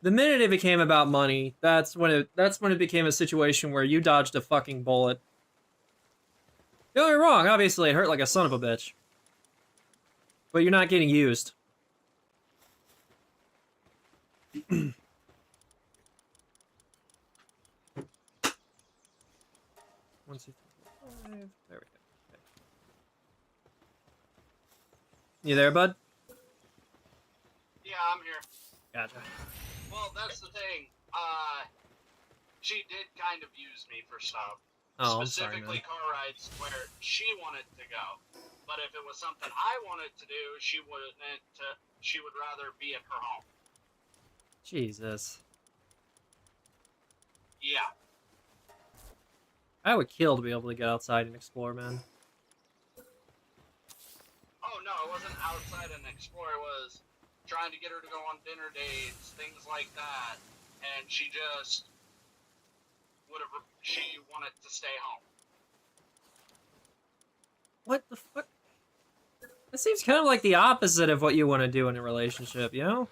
The minute it became about money, that's when it became a situation where you dodged a fucking bullet. Don't get me wrong, obviously it hurt like a son of a bitch. But you're not getting used. One, two, three, four, five. There we go. Okay. You there, bud? Yeah, I'm here. Gotcha. Well, that's the thing. She did kind of use me for stuff. Oh, I'm sorry, Specifically man. car rides where she wanted to go. But if it was something I wanted to do, she would rather be at her home. Jesus. Yeah. I would kill to be able to get outside and explore, man. Oh no, it wasn't outside and explore. It was trying to get her to go on dinner dates, things like that, and she just she wanted to stay home. What the fuck? That seems kind of like the opposite of what you want to do in a relationship, you know?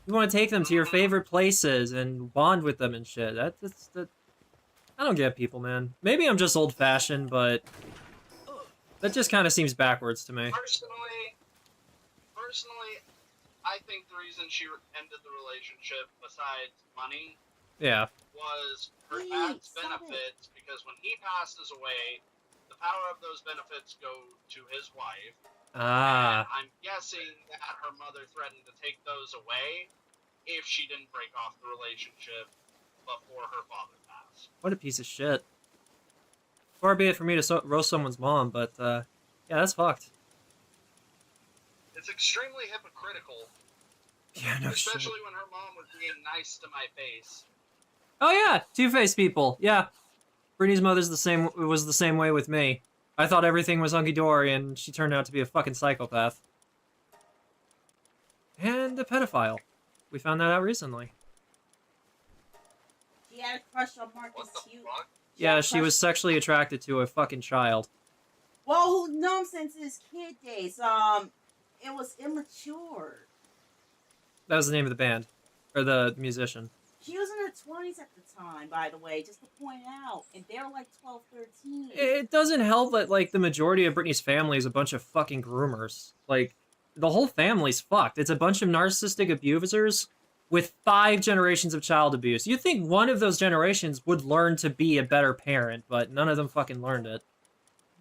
You want to take them to your favorite places and bond with them and shit. That's I don't get people, man. Maybe I'm just old-fashioned, but that just kind of seems backwards to me. Personally, I think the reason she ended the relationship, besides money, was her dad's benefits, because when he passes away, the power of those benefits go to his wife. Ah. And I'm guessing that her mother threatened to take those away if she didn't break off the relationship before her father passed. What a piece of shit. Far be it for me to roast someone's mom, but yeah, that's fucked. It's extremely hypocritical. Yeah, no shit. Especially when her mom was being nice to my face. Oh yeah, two-faced people. Yeah, Brittany's mother's was the same way with me. I thought everything was hunky-dory, and she turned out to be a fucking psychopath. And a pedophile. We found that out recently. She had a crush on Marcus Hughes. Yeah, she was sexually attracted to a fucking child. Well, who knows him since his kid days? It was immature. That was the name of the band. Or the musician. She was in her 20s at the time, by the way, just to point out. And they were like 12, 13. It doesn't help that, like, the majority of Britney's family is a bunch of fucking groomers. Like, the whole family's fucked. It's a bunch of narcissistic abusers with 5 generations of child abuse. You'd think one of those generations would learn to be a better parent, but none of them fucking learned it.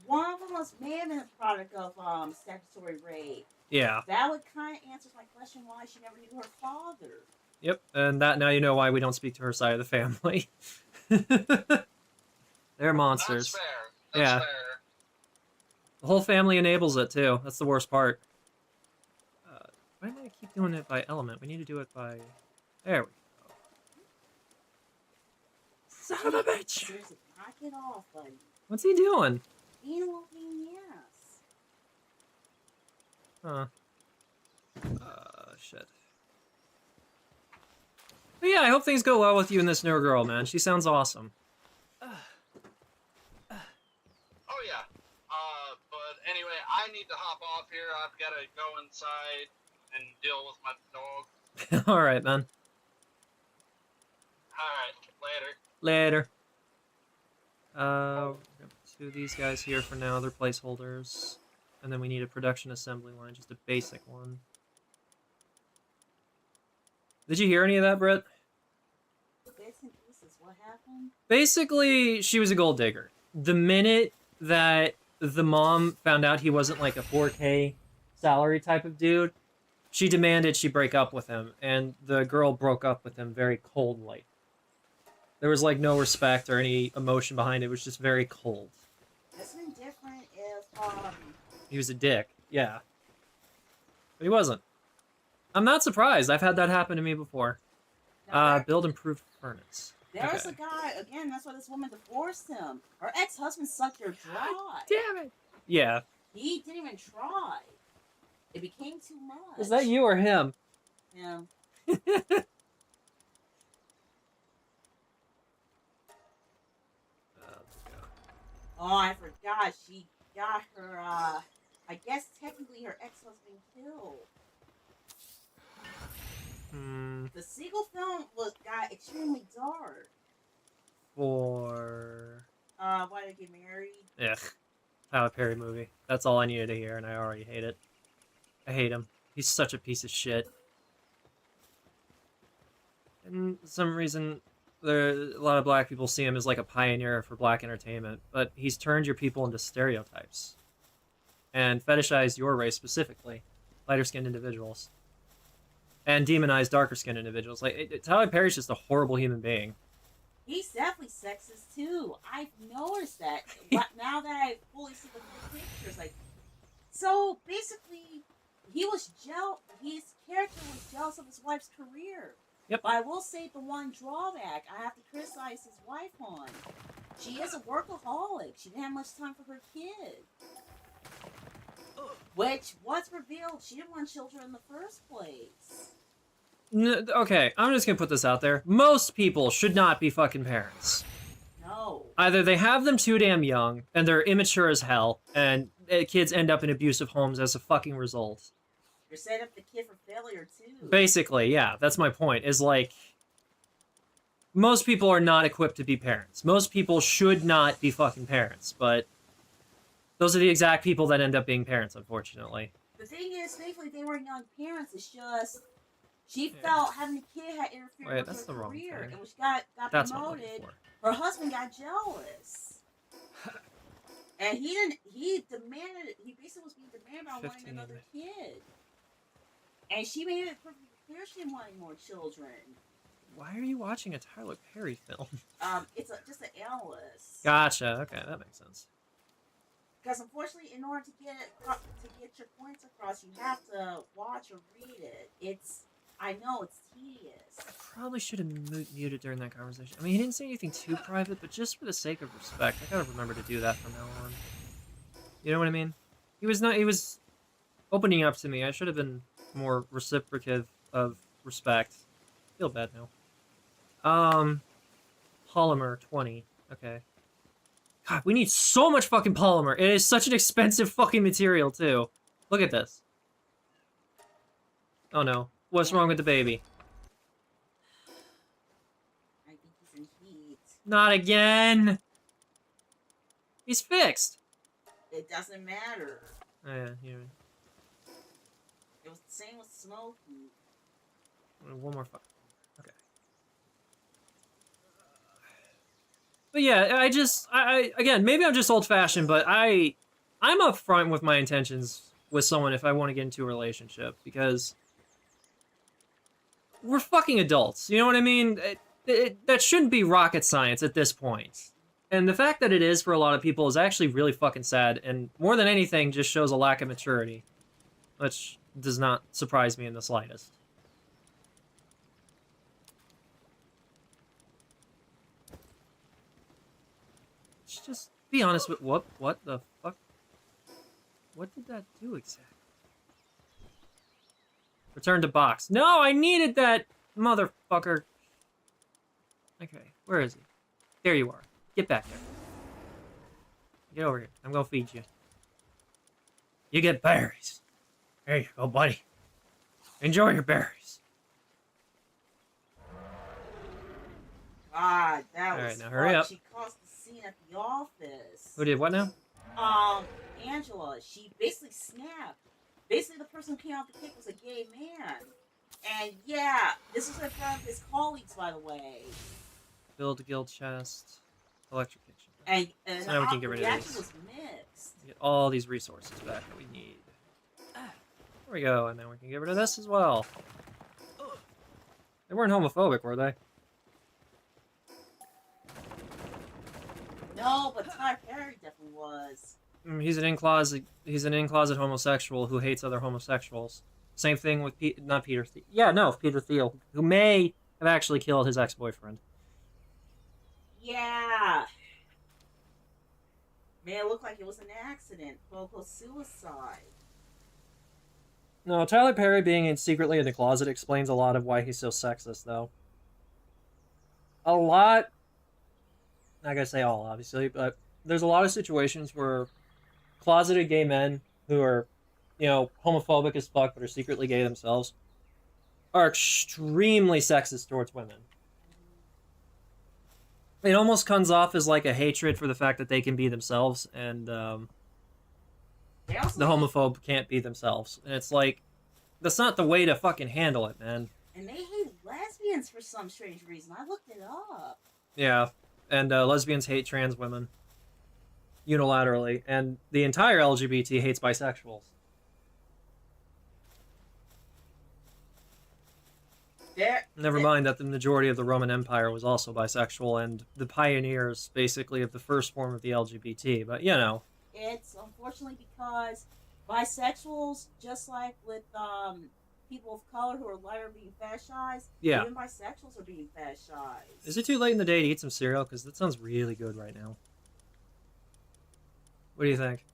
One of them was may have been a product of statutory rape. Yeah. That would kind of answer my question why she never knew her father. Yep, and that now you know why we don't speak to her side of the family. They're monsters. That's fair. That's fair. The whole family enables it too. That's the worst part. Why do I keep doing it by element? We need to do it by... There we go. Son of a bitch! Seriously, knock it off, buddy. What's he doing? Being a little pain in the ass. Huh. Shit. But yeah, I hope things go well with you and this new girl, man. She sounds awesome. Oh yeah. But anyway, I need to hop off here. I've got to go inside and deal with my dog. Alright, man. Alright, Later. later. Two of these guys here for now. They're placeholders. And then we need a production assembly line, just a basic one. Did you hear any of that, Brett? Bits and pieces. What happened? Basically, she was a gold digger. The minute that the mom found out he wasn't like a 4K salary type of dude, she demanded she break up with him, and the girl broke up with him very coldly. There was like no respect or any emotion behind it. It was just very cold. That's been different if He was a dick, yeah. But he wasn't. I'm not surprised. I've had that happen to me before. Build improved furnace. There was a guy, again, that's why this woman divorced him. Her ex-husband sucked her dry. Damn it. Yeah. He didn't even try. It became too much. Is that you or him? Yeah. Oh, I forgot. She got her, I guess technically her ex-husband killed. The sequel film got extremely dark. For... Why did they get married? Yeah. Tyler Perry movie. That's all I needed to hear, and I already hate it. I hate him. He's such a piece of shit. And for some reason, a lot of black people see him as like a pioneer for black entertainment, but he's turned your people into stereotypes. And fetishized your race specifically. Lighter-skinned individuals. And demonized darker-skinned individuals. Like, Tyler Perry's just a horrible human being. He's definitely sexist too. I've noticed that. Now that I fully see the full pictures, like, so basically, he was his character was jealous of his wife's career. Yep. But I will say the one drawback I have to criticize his wife on. She is a workaholic. She didn't have much time for her kid. Which was revealed. She didn't want children in the first place. Okay, I'm just gonna put this out there. Most people should not be fucking parents. No. Either they have them too damn young, and they're immature as hell, and kids end up in abusive homes as a fucking result. You're setting up the kid for failure, too. Basically, yeah, that's my point, is like... Most people are not equipped to be parents. Most people should not be fucking parents, but... Those are the exact people that end up being parents, unfortunately. The thing is, thankfully, they were young parents. It's just... She felt having a kid had interfered with her career. And when she got promoted, her husband got jealous. And he basically was being demanded on wanting another kid. And she made it perfectly clear she didn't want any more children. Why are you watching a Tyler Perry film? It's just an analyst. Gotcha, okay, that makes sense. Because unfortunately, in order to get your points across, you have to watch or read it. I know it's tedious. I probably should have muted during that conversation. I mean, he didn't say anything too private, but just for the sake of respect, I gotta remember to do that from now on. You know what I mean? He was opening up to me. I should have been more reciprocative of respect. I feel bad now. Polymer 20. Okay. God, we need so much fucking polymer. It is such an expensive fucking material, too. Look at this. Oh no. What's wrong with the baby? I think he's in heat. Not again! He's fixed! It doesn't matter. Oh yeah, yeah. It was the same with Smokey. One more fuck. Okay. But yeah, I again, maybe I'm just old-fashioned, but I'm upfront with my intentions with someone if I want to get into a relationship, because we're fucking adults, you know what I mean? That shouldn't be rocket science at this point. And the fact that it is for a lot of people is actually really fucking sad, and more than anything, just shows a lack of maturity. Which does not surprise me in the slightest. Let's just be honest with what the fuck? What did that do exactly? Return to box. No, I needed that motherfucker. Okay, where is he? There you are. Get back there. Get over here. I'm gonna feed you. You get berries. There you go, buddy. Enjoy your berries. God, that was Alright, now hurry up. She caused the scene at the office. Who did what now? Angela. She basically snapped. Basically, the person who came out the kick was a gay man. And yeah, this was in front of his colleagues, by the way. Build a guild chest. Electric kitchen. And so now we can get rid of reaction these. was mixed. Get all these resources back that we need. There we go, and then we can get rid of this as well. They weren't homophobic, were they? No, but Tyler Perry definitely was. He's an in-closet homosexual who hates other homosexuals. Same thing with Peter Thiel, who may have actually killed his ex-boyfriend. Yeah. Man, it looked like it was an accident. Quote-unquote suicide. No, Tyler Perry being secretly in the closet explains a lot of why he's so sexist, though. A lot. Not gonna say all, obviously, but there's a lot of situations where closeted gay men who are, homophobic as fuck but are secretly gay themselves are extremely sexist towards women. It almost comes off as like a hatred for the fact that they can be themselves, and the homophobe can't be themselves. And it's like, that's not the way to fucking handle it, man. And they hate lesbians for some strange reason. I looked it up. Yeah, and lesbians hate trans women unilaterally, and the entire LGBT hates bisexuals. Never mind that the majority of the Roman Empire was also bisexual, and the pioneers, basically, of the first form of the LGBT, but, It's unfortunately because bisexuals, just like with people of color who are lighter being fetishized, even bisexuals are being fetishized. Is it too late in the day to eat some cereal? Because that sounds really good right now. What do you think?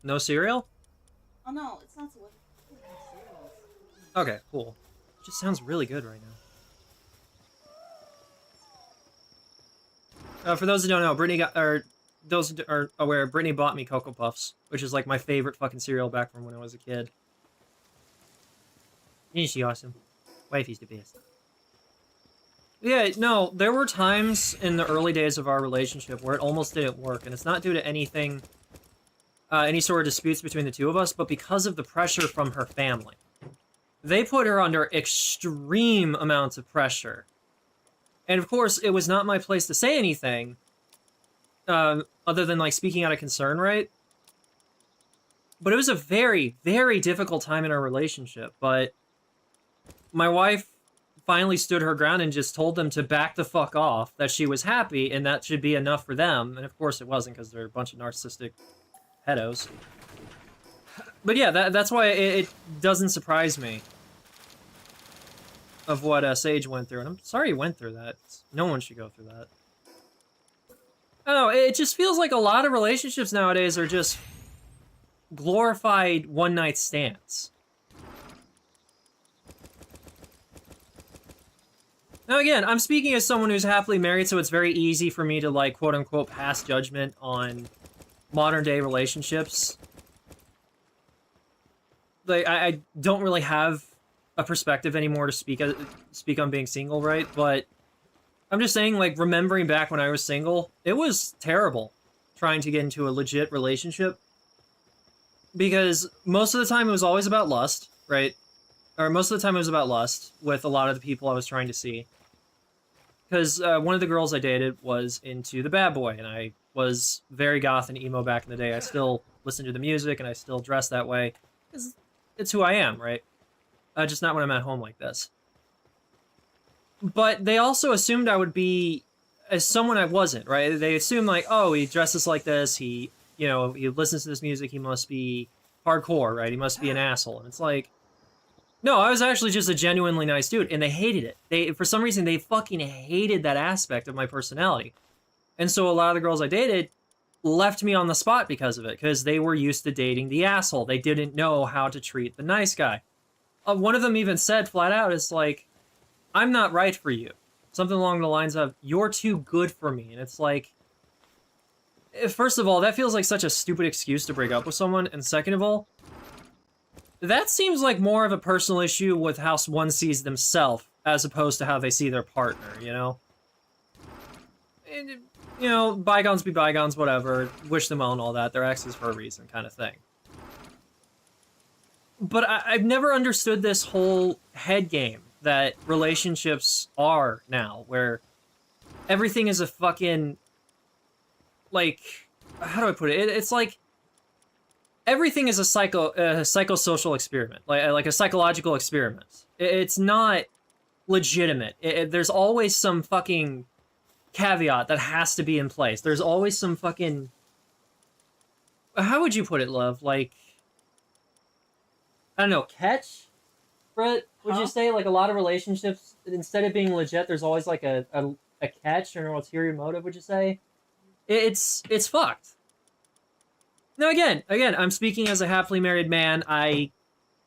No cereal? Oh no, it's not so late. Okay, cool. It just sounds really good right now. For those who don't know, those who are aware, Brittany bought me Cocoa Puffs, which is like my favorite fucking cereal back from when I was a kid. Isn't she awesome? Wifey's the best. Yeah, no, there were times in the early days of our relationship where it almost didn't work, and it's not due to anything, any sort of disputes between the two of us, but because of the pressure from her family. They put her under extreme amounts of pressure. And of course, it was not my place to say anything, other than, like, speaking out of concern, right? But it was a very, very difficult time in our relationship, but my wife finally stood her ground and just told them to back the fuck off, that she was happy, and that should be enough for them. And of course it wasn't, because they're a bunch of narcissistic pedos. But yeah, that's why it doesn't surprise me of what Sage went through. And I'm sorry he went through that. No one should go through that. I don't know, it just feels like a lot of relationships nowadays are just glorified one-night stands. Now again, I'm speaking as someone who's happily married, so it's very easy for me to, like, quote-unquote pass judgment on modern-day relationships. Like, I don't really have a perspective anymore to speak on being single, right? But I'm just saying, like, remembering back when I was single, it was terrible trying to get into a legit relationship. Because most of the time it was always about lust, right? Or most of the time it was about lust with a lot of the people I was trying to see. Because one of the girls I dated was into the bad boy, and I was very goth and emo back in the day. I still listen to the music, and I still dress that way. It's who I am, right? Just not when I'm at home like this. But they also assumed I would be as someone I wasn't, right? They assumed, like, oh, he dresses like this, he listens to this music, he must be hardcore, right? He must be an asshole. And it's like, no, I was actually just a genuinely nice dude, and they hated it. For some reason, they fucking hated that aspect of my personality. And so a lot of the girls I dated left me on the spot because of it, because they were used to dating the asshole. They didn't know how to treat the nice guy. One of them even said flat out, it's like, I'm not right for you. Something along the lines of, you're too good for me. And it's like, first of all, that feels like such a stupid excuse to break up with someone. And second of all, that seems like more of a personal issue with how one sees themselves as opposed to how they see their partner, you know? And, bygones be bygones, whatever. Wish them well and all that. They're exes for a reason, kind of thing. But I've never understood this whole head game that relationships are now, where everything is a fucking, like, how do I put it? It's like everything is a psychosocial experiment, like a psychological experiment. It's not legitimate. There's always some fucking caveat that has to be in place. There's always some fucking, how would you put it, love? Like, I don't know, catch? Brett, would you say, like, a lot of relationships, instead of being legit, there's always like a catch or an ulterior motive, would you say? It's fucked. Now again, I'm speaking as a happily married man. I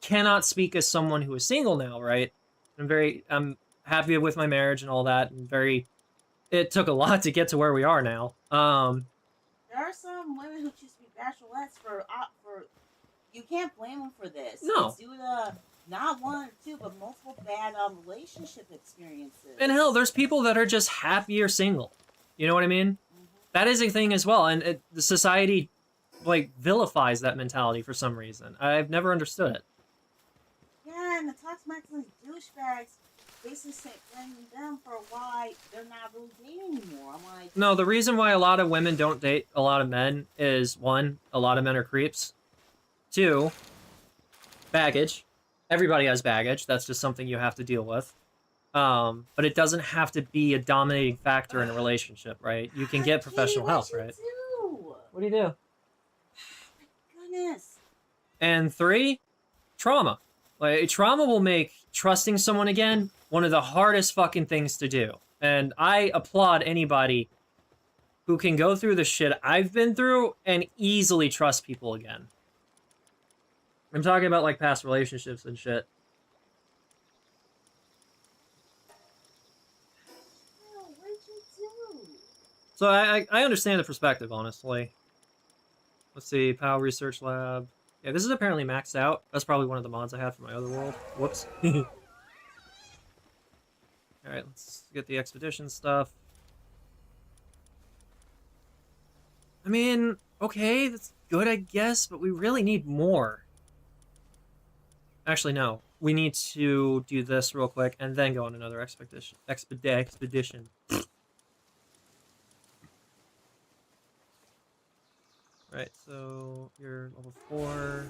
cannot speak as someone who is single now, right? I'm happy with my marriage and all that, and it took a lot to get to where we are now. There are some women who choose to be bachelorettes for you can't blame them for this. No. It's due to not one or two, but multiple bad relationship experiences. And hell, there's people that are just happier single. You know what I mean? Mm-hmm. That is a thing as well, and the society, like, vilifies that mentality for some reason. I've never understood it. Yeah, and the toxic masculine douchebags basically blaming them for why they're not really dating anymore. I'm like, no, the reason why a lot of women don't date a lot of men is, one, a lot of men are creeps. Two, baggage. Everybody has baggage. That's just something you have to deal with. But it doesn't have to be a dominating factor in a relationship, right? You can get professional help, right? What do you do? Oh my goodness. And three, trauma. Like, trauma will make trusting someone again one of the hardest fucking things to do. And I applaud anybody who can go through the shit I've been through and easily trust people again. I'm talking about, like, past relationships and shit. What did you do? So I understand the perspective, honestly. Let's see, POW Research Lab. Yeah, this is apparently maxed out. That's probably one of the mods I have for my other world. Whoops. Alright, let's get the expedition stuff. I mean, okay, that's good, I guess, but we really need more. Actually, no. We need to do this real quick and then go on another expedition. Right, so you're level 4.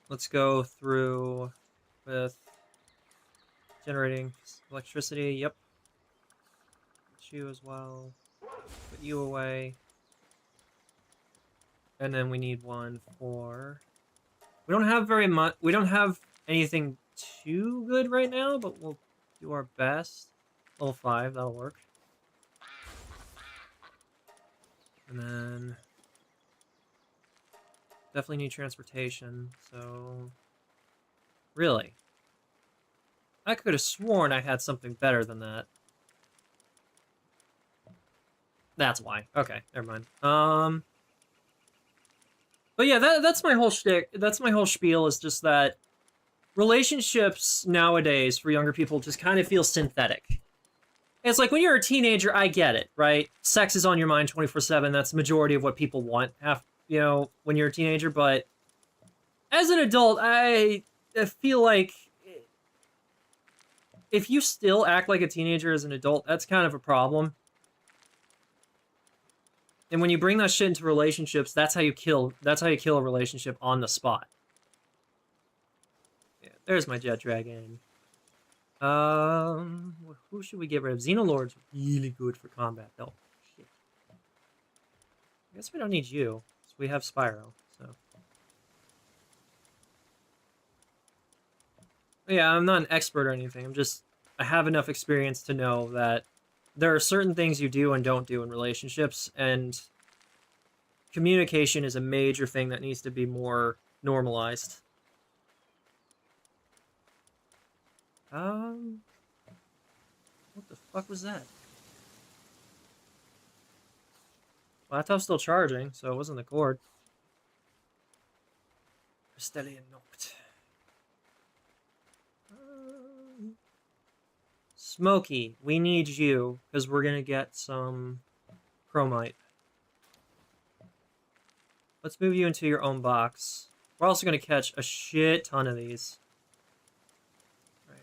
Let's go through with generating electricity. Yep. Put you as well. Put you away. And then we need one for... We don't have very much... We don't have anything too good right now, but we'll do our best. Level 5, that'll work. And then... Definitely need transportation, so... Really? I could have sworn I had something better than that. That's why. Okay, never mind. But yeah, that's my whole shtick. That's my whole spiel, is just that relationships nowadays for younger people just kind of feel synthetic. It's like when you're a teenager, I get it, right? Sex is on your mind 24/7. That's the majority of what people want, when you're a teenager. But as an adult, I feel like if you still act like a teenager as an adult, that's kind of a problem. And when you bring that shit into relationships, that's how you kill a relationship on the spot. Yeah, there's my jet dragon. Who should we get rid of? Xenolord's really good for combat, though. Shit. I guess we don't need you. So we have Spyro, so. Yeah, I'm not an expert or anything. I have enough experience to know that there are certain things you do and don't do in relationships, and communication is a major thing that needs to be more normalized. What the fuck was that? Laptop's still charging, so it wasn't the cord. Crystallian Noct. Smokey, we need you, because we're gonna get some chromite. Let's move you into your own box. We're also gonna catch a shit ton of these. Right.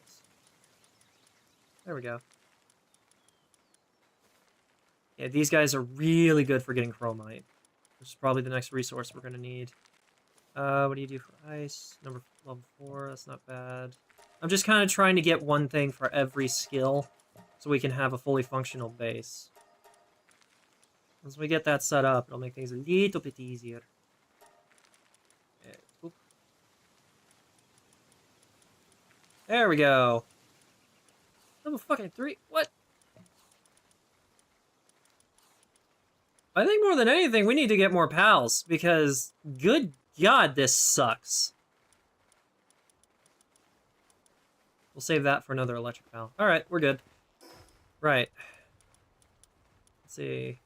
There we go. Yeah, these guys are really good for getting chromite, which is probably the next resource we're gonna need. What do you do for ice? Level 4, that's not bad. I'm just kind of trying to get one thing for every skill, so we can have a fully functional base. Once we get that set up, it'll make things a little bit easier. Oop. There we go. Level fucking 3. What? I think more than anything, we need to get more pals, because good God, this sucks. We'll save that for another electric pal. Alright, we're good. Right. Let's see.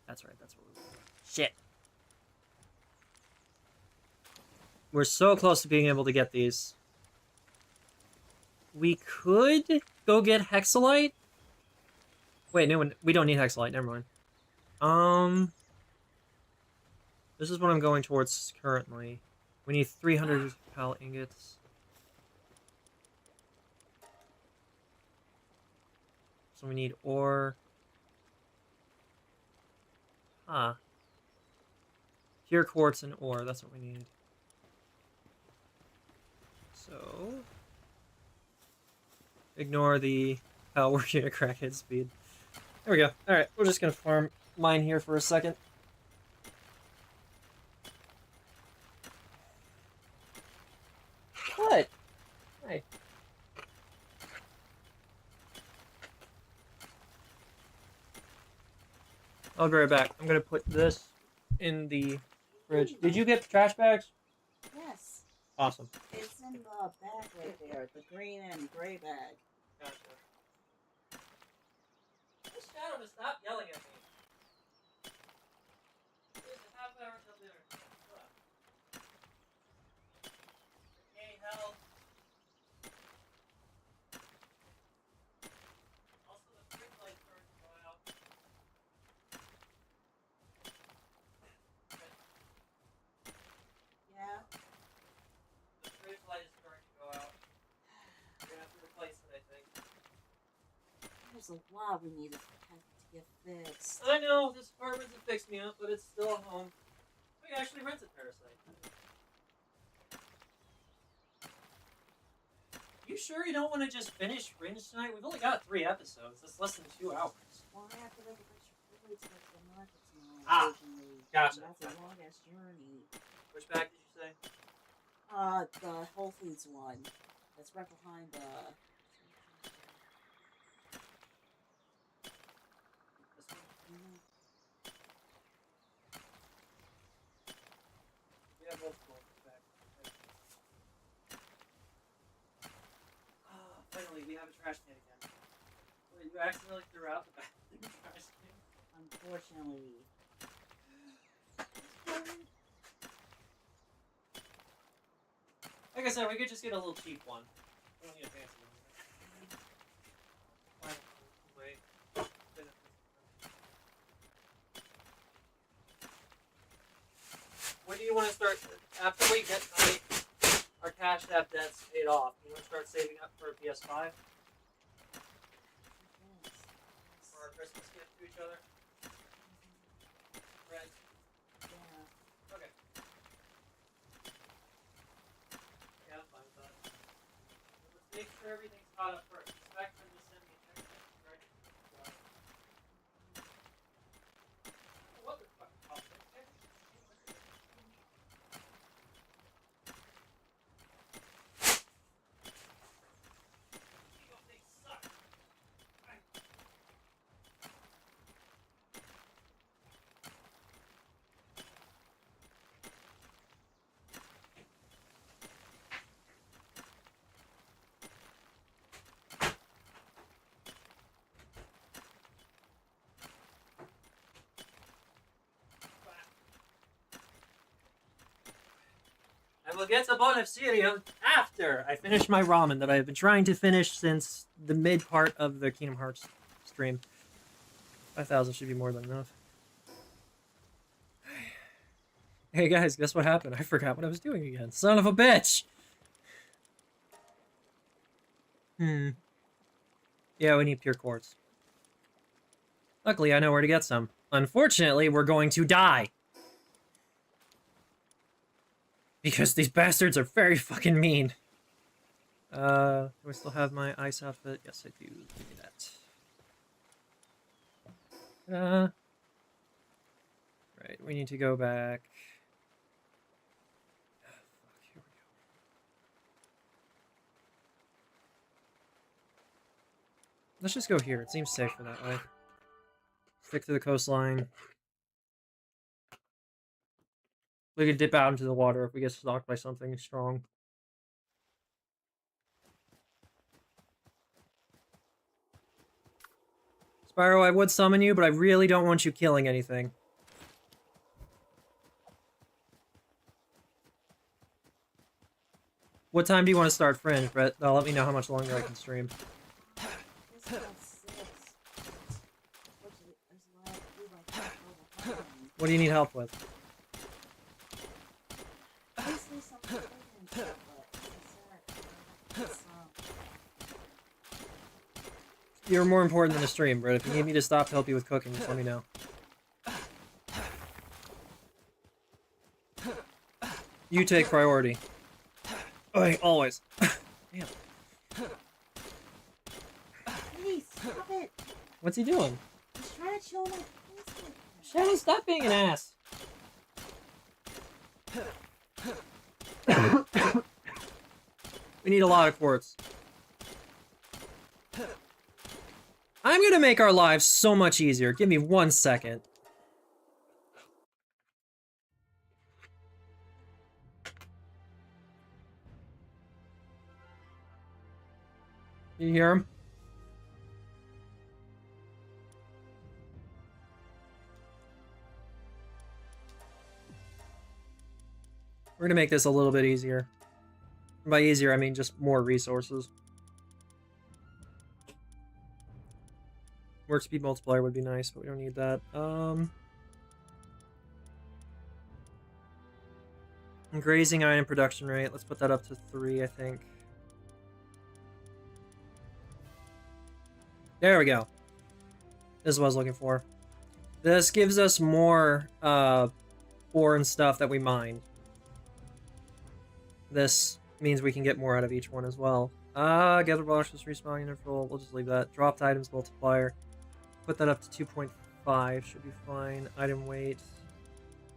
That's right, that's what we're doing. Shit. We're so close to being able to get these. We could go get Hexalite. Wait, no, we don't need Hexalite, never mind. This is what I'm going towards currently. We need 300 pal ingots. So we need ore. Huh. Pure quartz and ore, that's what we need. So... ignore the working at crackhead speed. There we go. Alright, we're just gonna farm mine here for a second. What? Hey. I'll be right back. I'm gonna put this in the fridge. Did you get the trash bags? Yes. Awesome. It's in the bag right there, the green and gray bag. Gotcha. This shadow to stop yelling at me. There's a half hour till dinner. Hey, help. Also, the fridge light started to go out. Yeah. The fridge light is starting to go out. We're gonna have to replace it, I think. There's a lot we need to get fixed. I know, this apartment's a fix me up, but it's still a home. We actually rented Parasite. You sure you don't want to just finish Fringe tonight? We've only got 3 episodes. That's less than 2 hours. Well, I have to make a bunch of food to the market tonight. Ah, gotcha. That's a long ass journey. Which bag did you say? The Whole Foods one. That's right behind the. This one? Mm-hmm. We have multiple bags. Finally, we have a trash can again. Wait, you accidentally threw out the bathroom trash can? Unfortunately. Like I said, we could just get a little cheap one. We don't need a fancy one. Wait. When do you want to start? After we get our cash app debts paid off, you want to start saving up for a PS5? For our Christmas gift to each other? Right. Yeah. Okay. Yeah, I'm fine with that. Let's make sure everything's caught up first. Expect them to send me a text message, right? What the fuck? I will get a bowl of cereal after I finish my ramen that I have been trying to finish since the mid part of the Kingdom Hearts stream. 5,000 should be more than enough. Hey guys, guess what happened? I forgot what I was doing again. Son of a bitch! Yeah, we need pure quartz. Luckily, I know where to get some. Unfortunately, we're going to die. Because these bastards are very fucking mean. Do I still have my ice outfit? Yes, I do. Give me that. Right, we need to go back. Fuck, here we go. Let's just go here. It seems safer that way. Stick to the coastline. We can dip out into the water if we get stalked by something strong. Spyro, I would summon you, but I really don't want you killing anything. What time do you want to start Fringe, Brett? That'll let me know how much longer I can stream. What do you need help with? You're more important than a stream, Brett. If you need me to stop to help you with cooking, just let me know. You take priority. Oh, always. Damn. Please, stop it. What's he doing? He's trying to chill my face. Shadow, stop being an ass. We need a lot of quartz. I'm gonna make our lives so much easier. Give me 1 second. You hear him? We're gonna make this a little bit easier. And by easier, I mean just more resources. Work speed multiplier would be nice, but we don't need that. Grazing iron production rate. Let's put that up to 3, I think. There we go. This is what I was looking for. This gives us more ore and stuff that we mine. This means we can get more out of each one as well. Gather blocks with respawn interval. We'll just leave that. Dropped items multiplier. Put that up to 2.5. Should be fine. Item weight.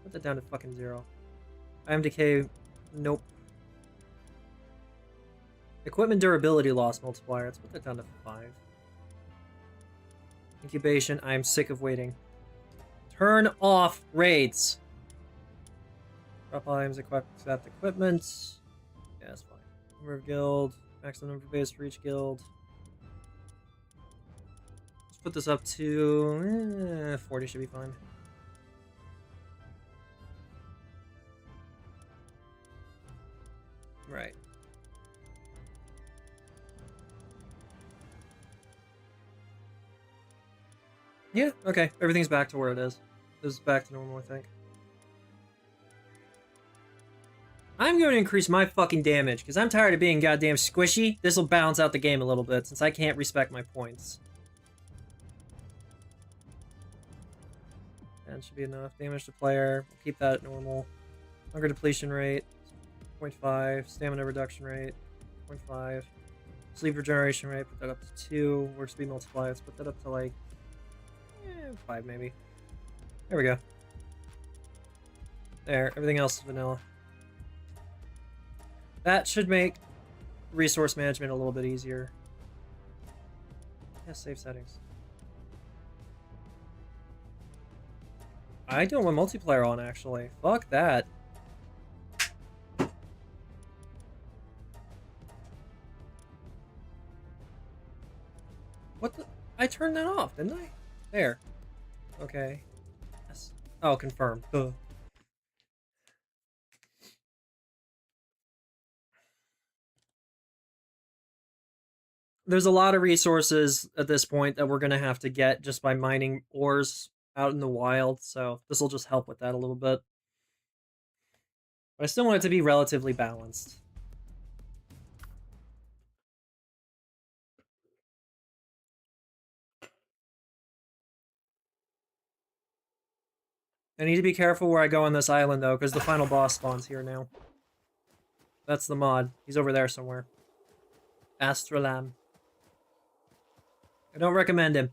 Put that down to fucking 0. Item decay. Nope. Equipment durability loss multiplier. Let's put that down to 5. Incubation. I'm sick of waiting. Turn off raids. Drop items, accept equipment. Yeah, that's fine. Number of guild. Maximum number of base for each guild. Let's put this up to 40 should be fine. Right. Yeah, okay. Everything's back to where it is. This is back to normal, I think. I'm going to increase my fucking damage, because I'm tired of being goddamn squishy. This will balance out the game a little bit, since I can't respect my points. That should be enough. Damage to player. We'll keep that at normal. Hunger depletion rate. 0.5. Stamina reduction rate. 0.5. Sleep regeneration rate. Put that up to 2. Work speed multiplier. Let's put that up to like 5 maybe. There we go. There. Everything else is vanilla. That should make resource management a little bit easier. Yeah, save settings. I don't want multiplayer on, actually. Fuck that. What the? I turned that off, didn't I? There. Okay. Yes. Oh, confirm. Ugh. There's a lot of resources at this point that we're going to have to get just by mining ores out in the wild, so this will just help with that a little bit. But I still want it to be relatively balanced. I need to be careful where I go on this island, though, because the final boss spawns here now. That's the mod. He's over there somewhere. Astralam. I don't recommend him.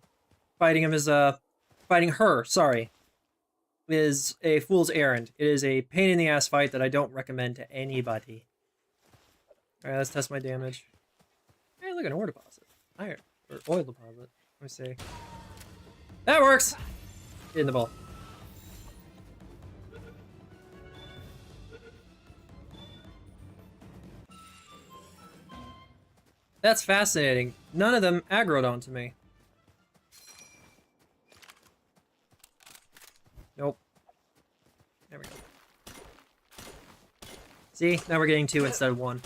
Fighting him is, fighting her, sorry, is a fool's errand. It is a pain-in-the-ass fight that I don't recommend to anybody. Alright, let's test my damage. Hey, look, an ore deposit. Iron. Or oil deposit. Let me see. That works! Get in the ball. That's fascinating. None of them aggroed onto me. Nope. There we go. See? Now we're getting 2 instead of 1.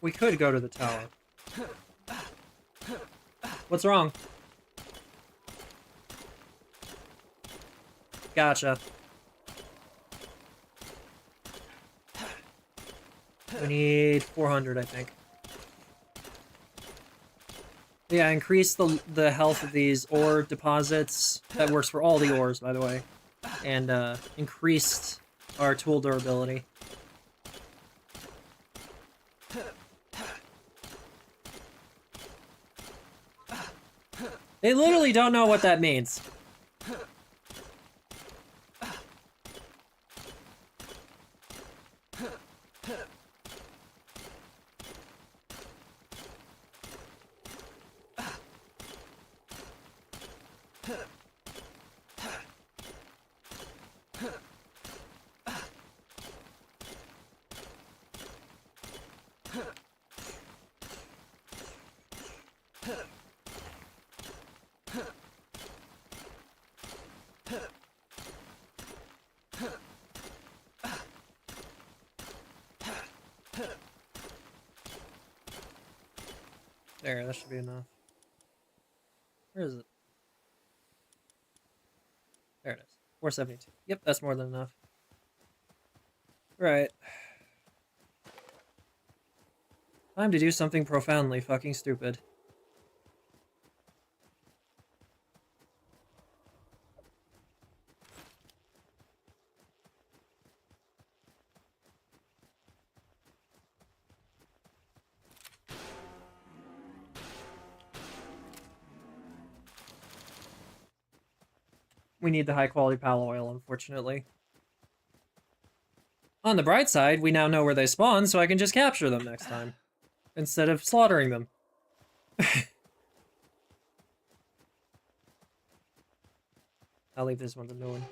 We could go to the tower. What's wrong? Gotcha. We need 400, I think. Yeah, increase the health of these ore deposits. That works for all the ores, by the way. And increased our tool durability. They literally don't know what that means. There, that should be enough. Where is it? There it is. 472. Yep, that's more than enough. Right. Time to do something profoundly fucking stupid. We need the high-quality palo oil, unfortunately. On the bright side, we now know where they spawn, so I can just capture them next time. Instead of slaughtering them. I'll leave this one to no one.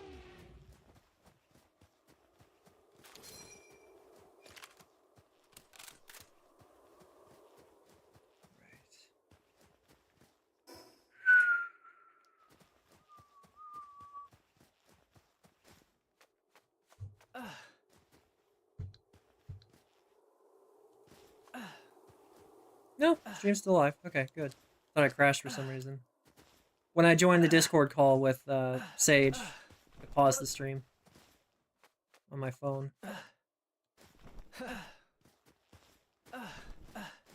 No, stream's still alive. Okay, good. Thought I crashed for some reason. When I joined the Discord call with Sage, I paused the stream on my phone.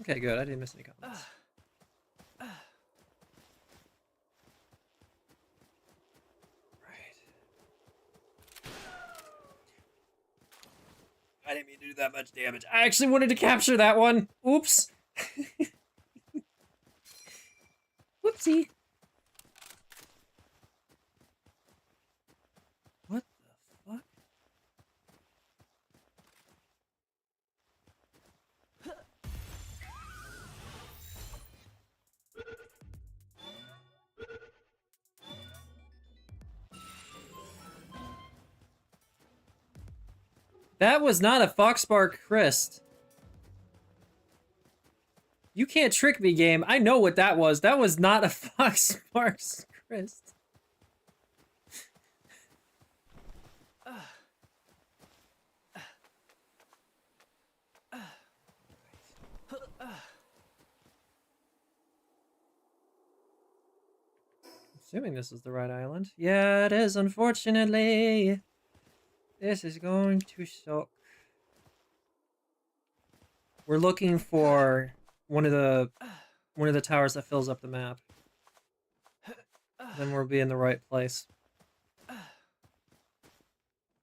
Okay, good. I didn't miss any comments. Right. I didn't mean to do that much damage. I actually wanted to capture that one. Oops. Whoopsie. What the fuck? That was not a Foxbark Crest. You can't trick me, game. I know what that was. That was not a Foxbark Crest. Assuming this is the right island. Yeah, it is, unfortunately. This is going to suck. We're looking for one of the towers that fills up the map. Then we'll be in the right place.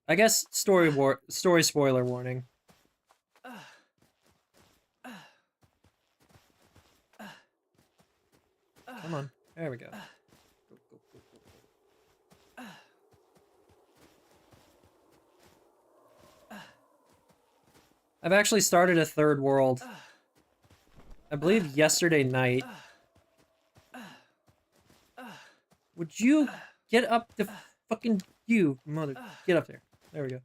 I guess story spoiler warning. Come on, there we go. I've actually started a third world. I believe yesterday night. Would you get up the fucking you mother? Get up there. There we go.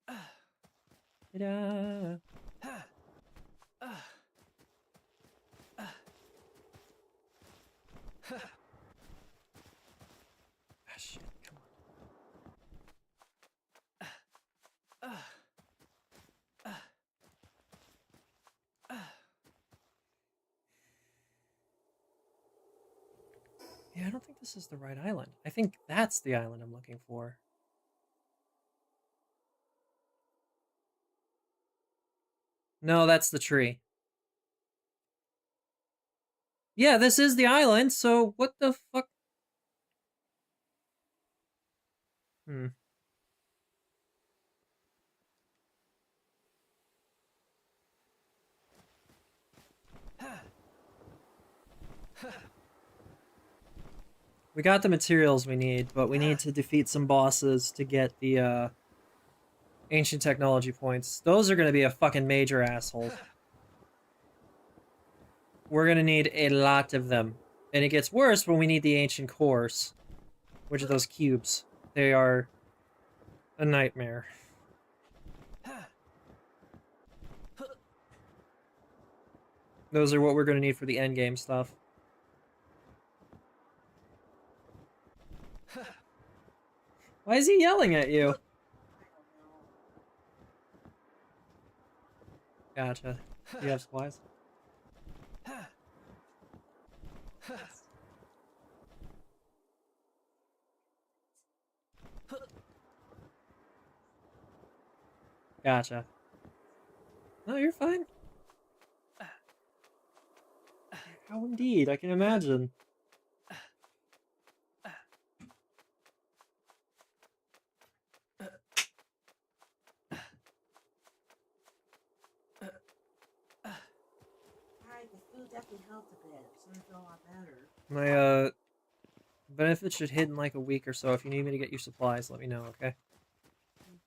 Ta-da. Ah, shit, come on. Yeah, I don't think this is the right island. I think that's the island I'm looking for. No, that's the tree. Yeah, this is the island, so what the fuck? Hmm. We got the materials we need, but we need to defeat some bosses to get the, ancient technology points. Those are gonna be a fucking major asshole. We're gonna need a lot of them. And it gets worse when we need the ancient cores. Which are those cubes. They are a nightmare. Those are what we're gonna need for the endgame stuff. Why is he yelling at you? Gotcha. Do you have supplies? Gotcha. No, you're fine. How indeed, I can imagine. Alright, the food definitely helped a bit. It's gonna feel a lot better. My, benefits should hit in like a week or so. If you need me to get you supplies, let me know, okay? Thank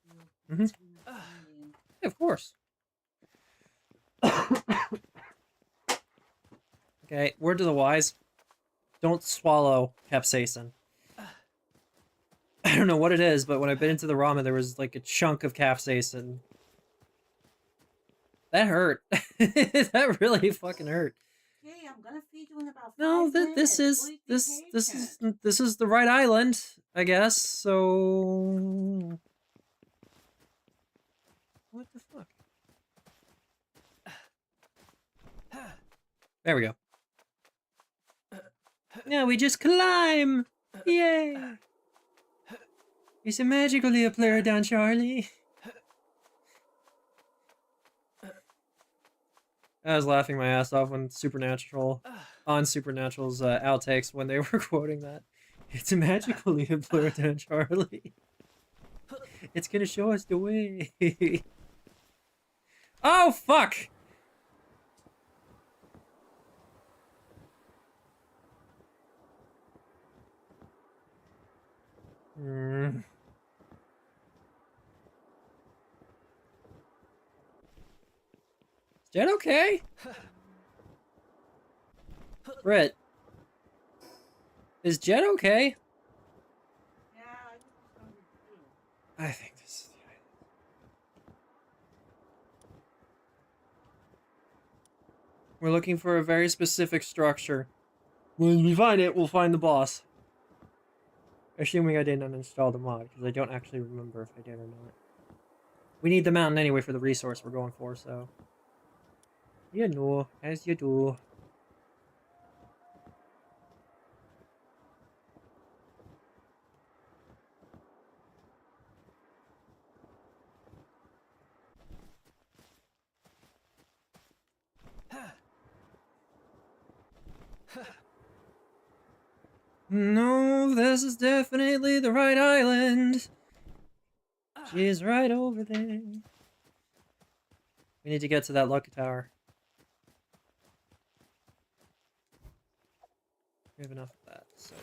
you. Mm-hmm. Yeah, of course. Okay, word to the wise. Don't swallow capsaicin. I don't know what it is, but when I bit into the ramen, there was like a chunk of capsaicin. That hurt. That really fucking hurt. Okay, I'm gonna feed you in about 5 No, minutes. this is the right island, I guess. So what the fuck? There we go. Now we just climb. Yay! It's a magically a player down, Charlie. I was laughing my ass off when Supernatural's outtakes when they were quoting that. It's a magical Leah player down, Charlie. It's gonna show us the way. Oh, fuck! Is Jet okay? Britt. Is Jet okay? Yeah, I think he's hungry too. I think this is the island. We're looking for a very specific structure. When we find it, we'll find the boss. Assuming I didn't uninstall the mod, because I don't actually remember if I did or not. We need the mountain anyway for the resource we're going for, so... You know, as you do. No, this is definitely the right island. She's right over there. We need to get to that lucky tower. We have enough of that, so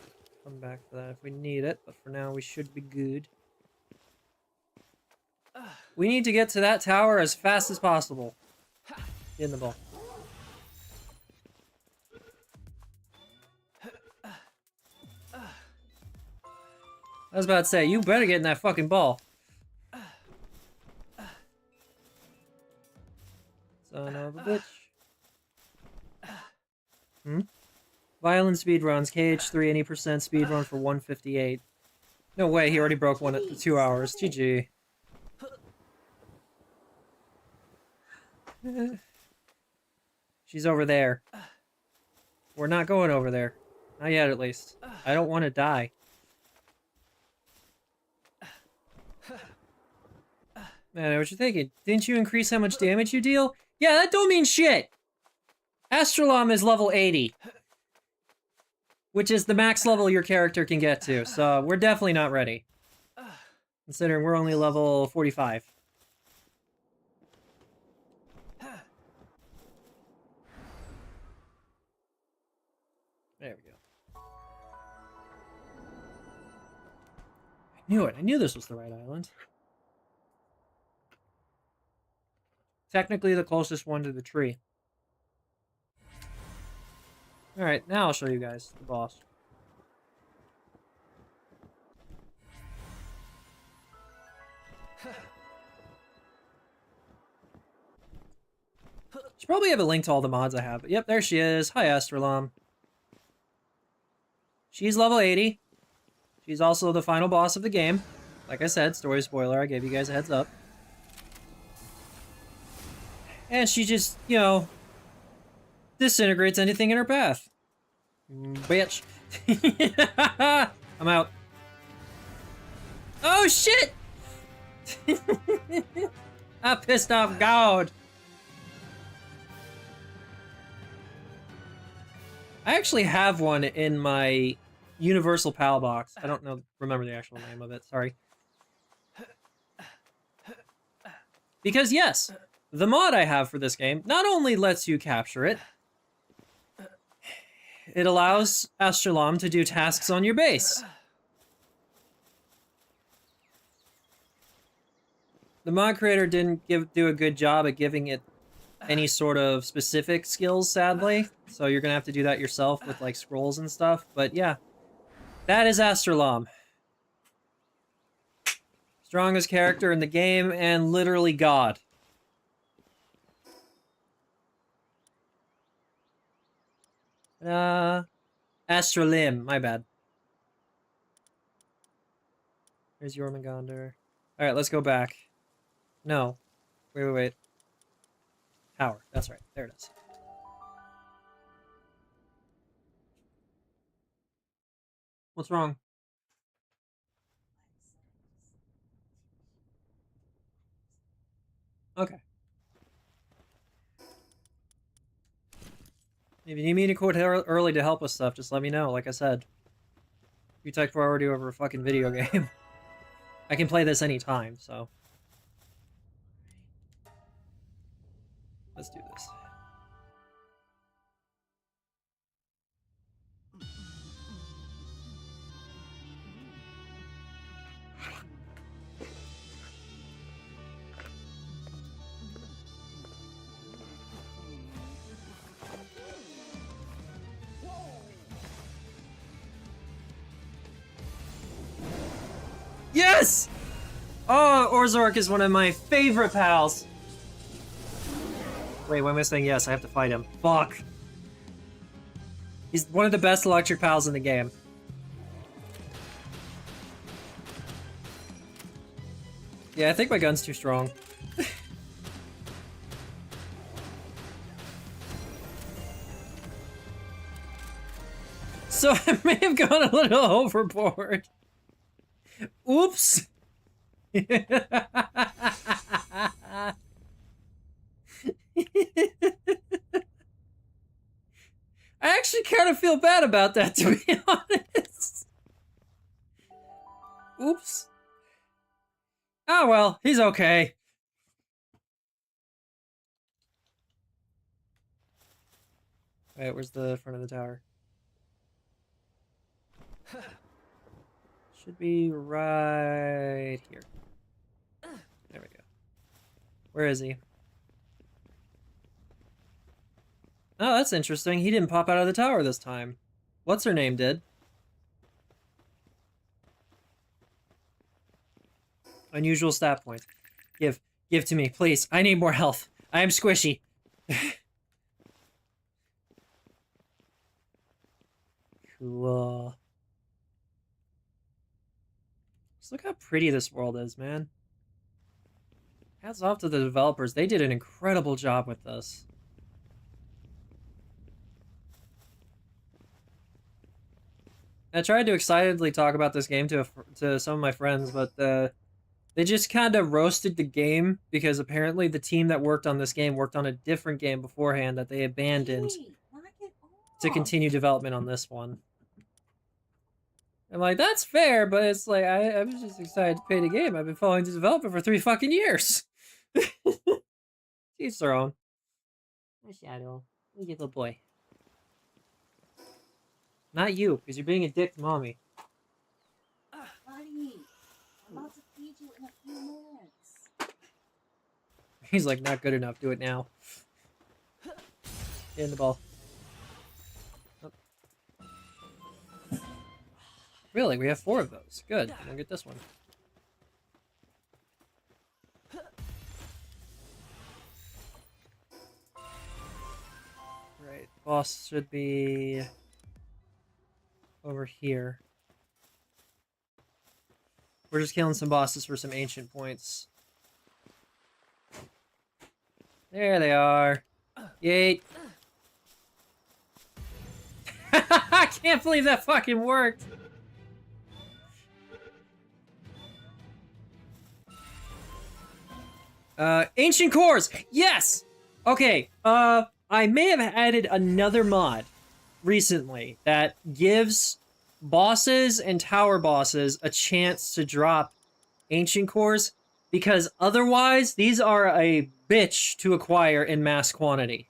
come back for that if we need it, but for now we should be good. We need to get to that tower as fast as possible. Get in the ball. I was about to say, you better get in that fucking ball. Son of a bitch. Violent speedruns, KH3, any percent speedrun for 158. No way, he already broke one at the 2 hours. GG. She's over there. We're not going over there. Not yet, at least. I don't want to die. Man, what you thinking? Didn't you increase how much damage you deal? Yeah, that don't mean shit! Astrolom is level 80. Which is the max level your character can get to, so we're definitely not ready. Considering we're only level 45. There we go. I knew it. I knew this was the right island. Technically the closest one to the tree. Alright, now I'll show you guys the boss. Should probably have a link to all the mods I have. But yep, there she is. Hi, Astrolom. She's level 80. She's also the final boss of the game. Like I said, story spoiler, I gave you guys a heads up. And she just, you know, disintegrates anything in her path. Bitch. I'm out. Oh, shit! I pissed off God. I actually have one in my Universal PAL box. I don't remember the actual name of it, sorry. Because yes, the mod I have for this game not only lets you capture it, it allows Astrolom to do tasks on your base. The mod creator didn't do a good job at giving it any sort of specific skills, sadly. So you're gonna have to do that yourself with like scrolls and stuff. But yeah, that is Astrolom. Strongest character in the game and literally God. Astrolim, my bad. There's Jormungandr. Alright, let's go back. No. Wait. Tower. That's right. There it is. What's wrong? Okay. If you need me to quit early to help with stuff, just let me know, like I said. You take priority over a fucking video game. I can play this anytime, so. Let's do this. Yes! Oh, Orzork is one of my favorite pals. Wait, when am I saying yes? I have to fight him. Fuck. He's one of the best electric pals in the game. Yeah, I think my gun's too strong. So I may have gone a little overboard. Oops. I actually kind of feel bad about that, to be honest. Oops. Oh well, he's okay. Alright, where's the front of the tower? Should be right here. There we go. Where is he? Oh, that's interesting. He didn't pop out of the tower this time. What's her name did? Unusual stat point. Give to me, please. I need more health. I am squishy. Cool. Just look how pretty this world is, man. Hats off to the developers. They did an incredible job with this. I tried to excitedly talk about this game to some of my friends, but they just kind of roasted the game because apparently the team that worked on this game worked on a different game beforehand that they abandoned to continue development on this one. I'm like, that's fair, but it's like, I was just excited to play the game. I've been following the developer for 3 fucking years. Each their own. My Shadow. You little boy. Not you, because you're being a dick to mommy. Buddy, I'm about to feed you in a few minutes. He's like, not good enough. Do it now. Get in the ball. Oh. Really? We have 4 of those. Good. We'll get this one. Right. Boss should be over here. We're just killing some bosses for some ancient points. There they are. Yeet. I can't believe that fucking worked. Ancient cores! Yes! Okay, I may have added another mod recently that gives bosses and tower bosses a chance to drop ancient cores, because otherwise these are a bitch to acquire in mass quantity,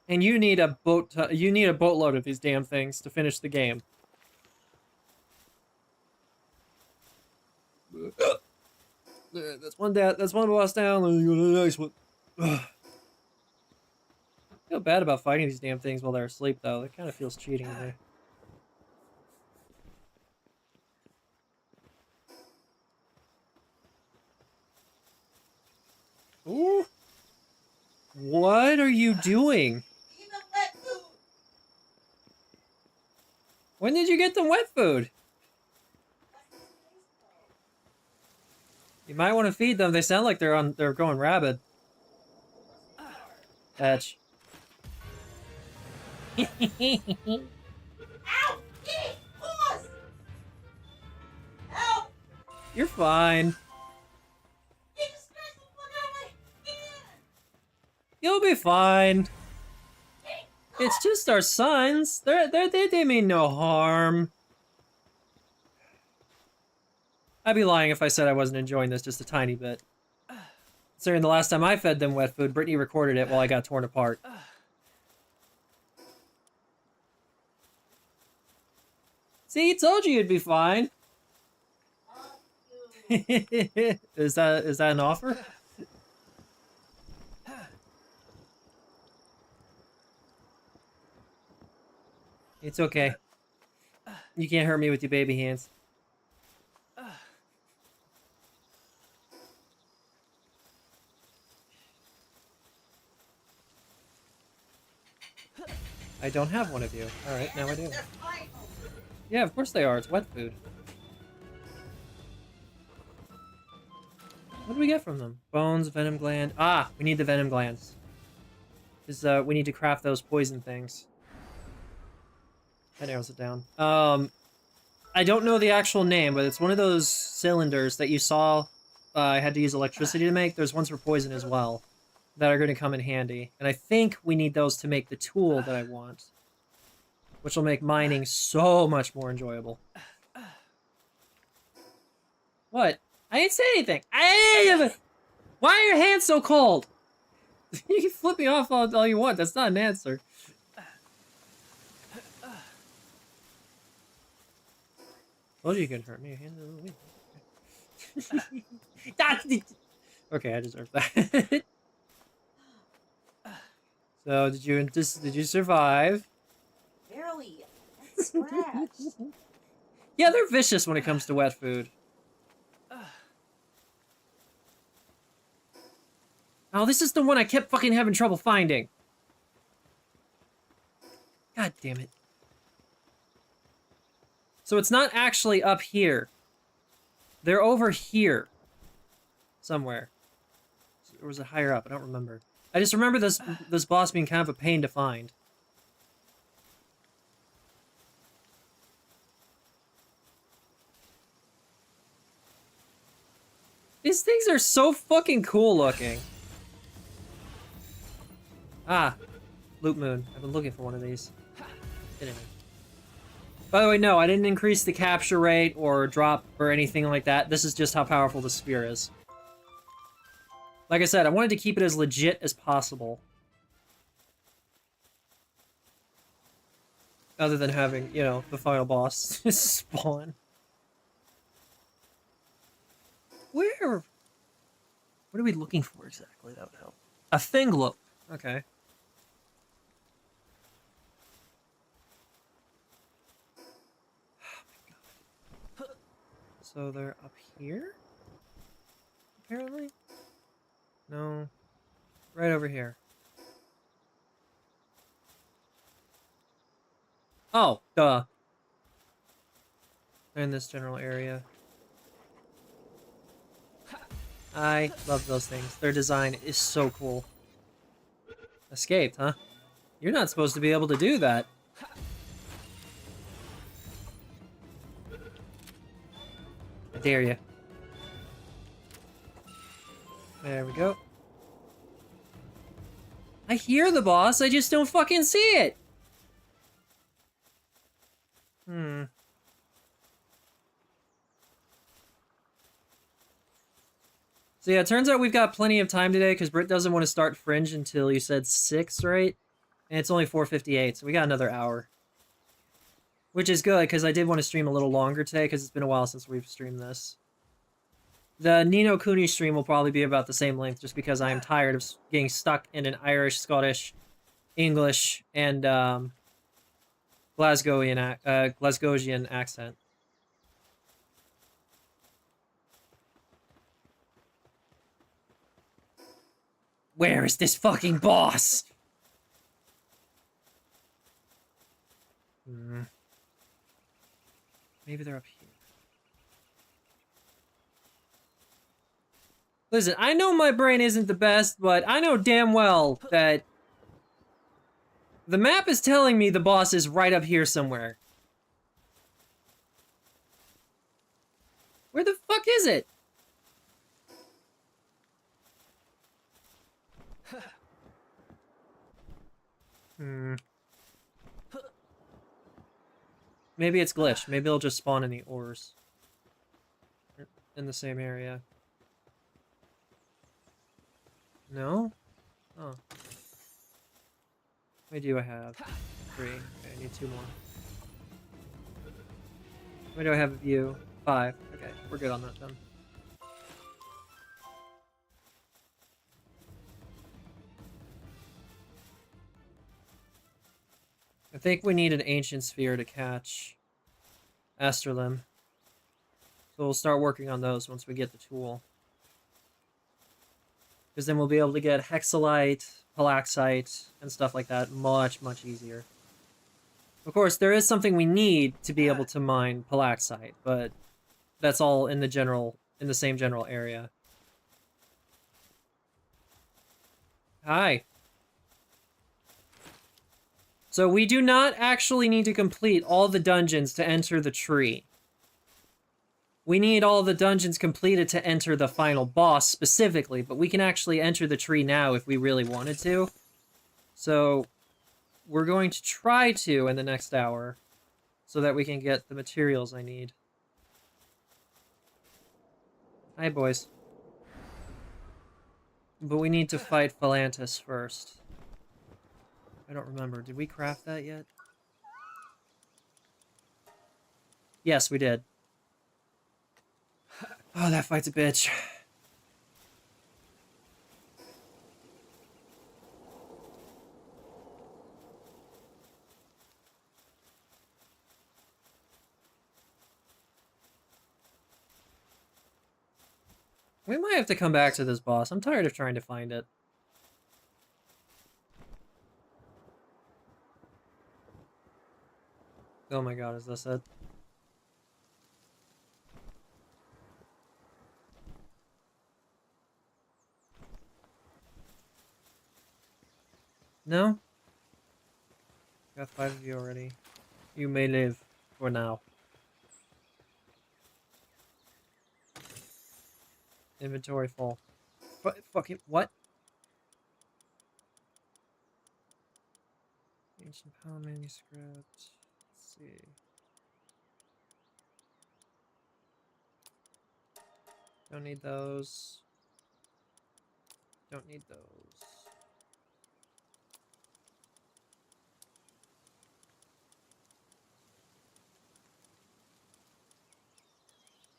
and you need a boatload of these damn things to finish the game. That's one boss down. Let me go to the next one. I feel bad about fighting these damn things while they're asleep, though. It kind of feels cheating to me. Ooh. What are you doing? When did you get them wet food? You might want to feed them. They sound like they're going rabid. Edge. Ow! Pause! Help! You're fine. You'll be fine. It's just our sons. They mean no harm. I'd be lying if I said I wasn't enjoying this just a tiny bit. Considering the last time I fed them wet food, Brittany recorded it while I got torn apart. See, told you you'd be fine. Is that an offer? It's okay. You can't hurt me with your baby hands. I don't have one of you. Alright, now I do. Yeah, of course they are. It's wet food. What do we get from them? Bones, venom gland. Ah, we need the venom glands. Because we need to craft those poison things. That narrows it down. I don't know the actual name, but it's one of those cylinders that you saw I had to use electricity to make. There's ones for poison as well that are going to come in handy. And I think we need those to make the tool that I want. which will make mining so much more enjoyable. What? I didn't say anything. Why are your hands so cold? You can flip me off all you want. That's not an answer. Told you couldn't hurt me. Your hands are weak. Okay, I deserve that. So, did you survive? Barely. That's scratched. Yeah, they're vicious when it comes to wet food. Oh, this is the one I kept fucking having trouble finding. God damn it. So it's not actually up here. They're over here. Somewhere. Or was it higher up? I don't remember. I just remember this boss being kind of a pain to find. These things are so fucking cool looking. Ah, Loop Moon. I've been looking for one of these. By the way, no, I didn't increase the capture rate or drop or anything like that. This is just how powerful the spear is. Like I said, I wanted to keep it as legit as possible. Other than having, you know, the final boss spawn. Where? What are we looking for exactly? That would help. A thing look. Okay. So they're up here? Apparently? No. Right over here. Oh, duh. They're in this general area. I love those things. Their design is so cool. Escaped, huh? You're not supposed to be able to do that. I dare you. There we go. I hear the boss, I just don't fucking see it! So yeah, it turns out we've got plenty of time today, because Britt doesn't want to start Fringe until you said 6, right? And it's only 4:58, so we got another hour. Which is good, because I did want to stream a little longer today, because it's been a while since we've streamed this. The Ni no Kuni stream will probably be about the same length, just because I am tired of getting stuck in an Irish, Scottish, English, and Glasgowian accent. Where is this fucking boss? Maybe they're up here. Listen, I know my brain isn't the best, but I know damn well that the map is telling me the boss is right up here somewhere. Where the fuck is it? Maybe it's glitched. Maybe it'll just spawn in the ores. In the same area. No? Oh. How many do I have? 3. Okay, I need 2 more. How many do I have of you? 5. Okay, we're good on that then. I think we need an ancient sphere to catch Asterlim. So we'll start working on those once we get the tool. Because then we'll be able to get hexalite, palaxite, and stuff like that much, much easier. Of course, there is something we need to be able to mine palaxite, but that's all in the same general area. Hi. So we do not actually need to complete all the dungeons to enter the tree. We need all the dungeons completed to enter the final boss specifically, but we can actually enter the tree now if we really wanted to. So we're going to try to in the next hour so that we can get the materials I need. Hi, boys. But we need to fight Phalantus first. I don't remember. Did we craft that yet? Yes, we did. Oh, that fight's a bitch. We might have to come back to this boss. I'm tired of trying to find it. Oh my god, is this it? No? Got 5 of you already. You may live for now. Inventory full. Fucking what? Ancient Power Manuscript. Let's see. Don't need those. Don't need those.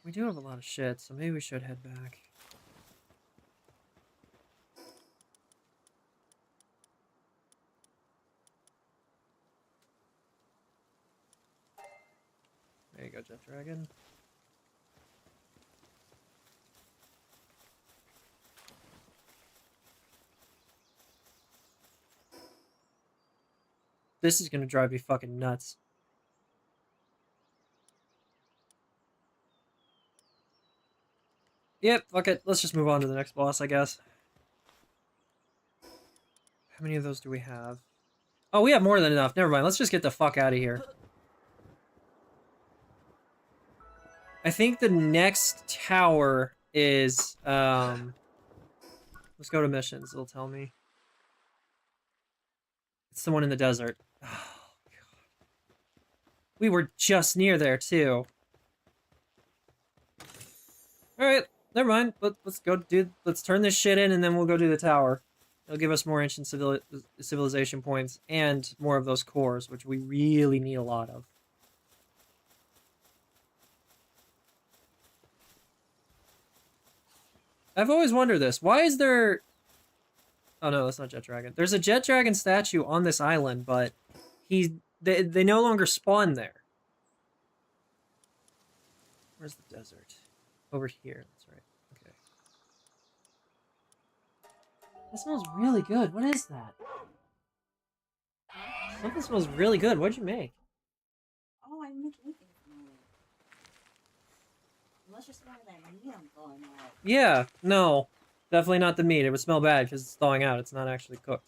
We do have a lot of shit, so maybe we should head back. There you go, Jet Dragon. This is gonna drive me fucking nuts. Yep, fuck it. Let's just move on to the next boss, I guess. How many of those do we have? Oh, we have more than enough. Never mind. Let's just get the fuck out of here. I think the next tower is, let's go to missions. It'll tell me. It's the one in the desert. Oh, God. We were just near there, too. Alright, never mind. Let's go do... Let's turn this shit in, and then we'll go do the tower. It'll give us more ancient civilization points, and more of those cores, which we really need a lot of. I've always wondered this. Why is there... Oh no, that's not Jet Dragon. There's a Jet Dragon statue on this island, but they no longer spawn there. Where's the desert? Over here, that's right. Okay. That smells really good. What is that? Something smells really good. What'd you make? Oh, I didn't make anything from it. Unless you're smelling that meat I'm throwing out. Yeah, no. Definitely not the meat. It would smell bad because it's thawing out. It's not actually cooked.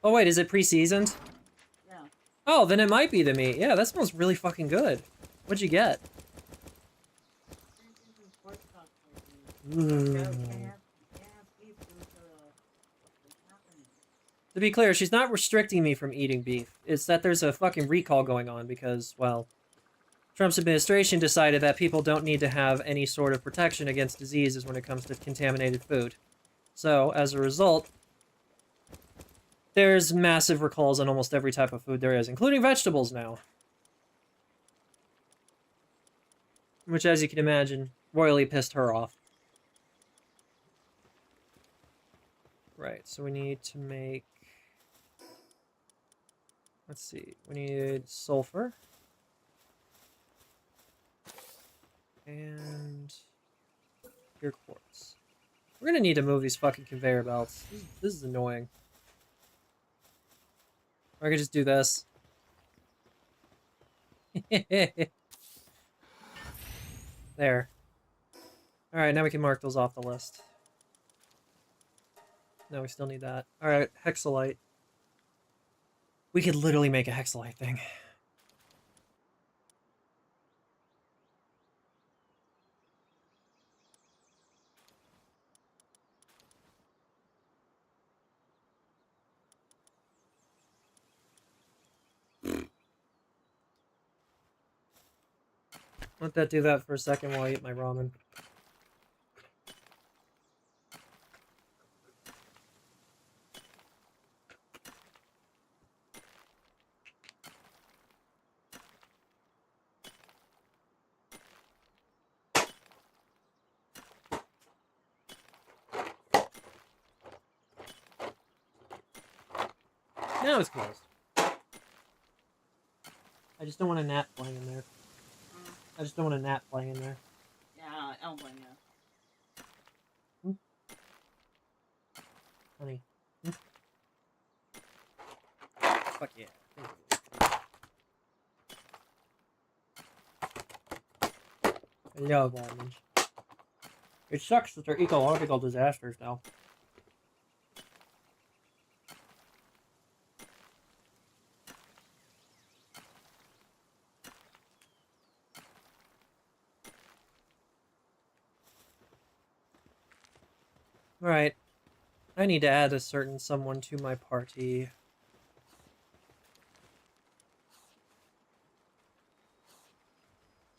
Oh wait, is it pre-seasoned? Yeah. Oh, then it might be the meat. Yeah, that smells really fucking good. What'd you get? To be clear, she's not restricting me from eating beef. It's that there's a fucking recall going on because, well, Trump's administration decided that people don't need to have any sort of protection against diseases when it comes to contaminated food. So, as a result, there's massive recalls on almost every type of food there is, including vegetables now. Which, as you can imagine, royally pissed her off. Right, so we need to make... Let's see, we need sulfur. And... pure quartz. We're gonna need to move these fucking conveyor belts. This is annoying. Or I could just do this. There. Alright, now we can mark those off the list. No, we still need that. Alright, hexalite. We could literally make a hexalite thing. Let that do that for a second while I eat my ramen. Now it's closed. I just don't want a gnat flying in there. I just don't want a gnat flying in there. Yeah, I don't blame you. Honey. Fuck yeah. I love almonds. It sucks that they're ecological disasters now. Alright. I need to add a certain someone to my party.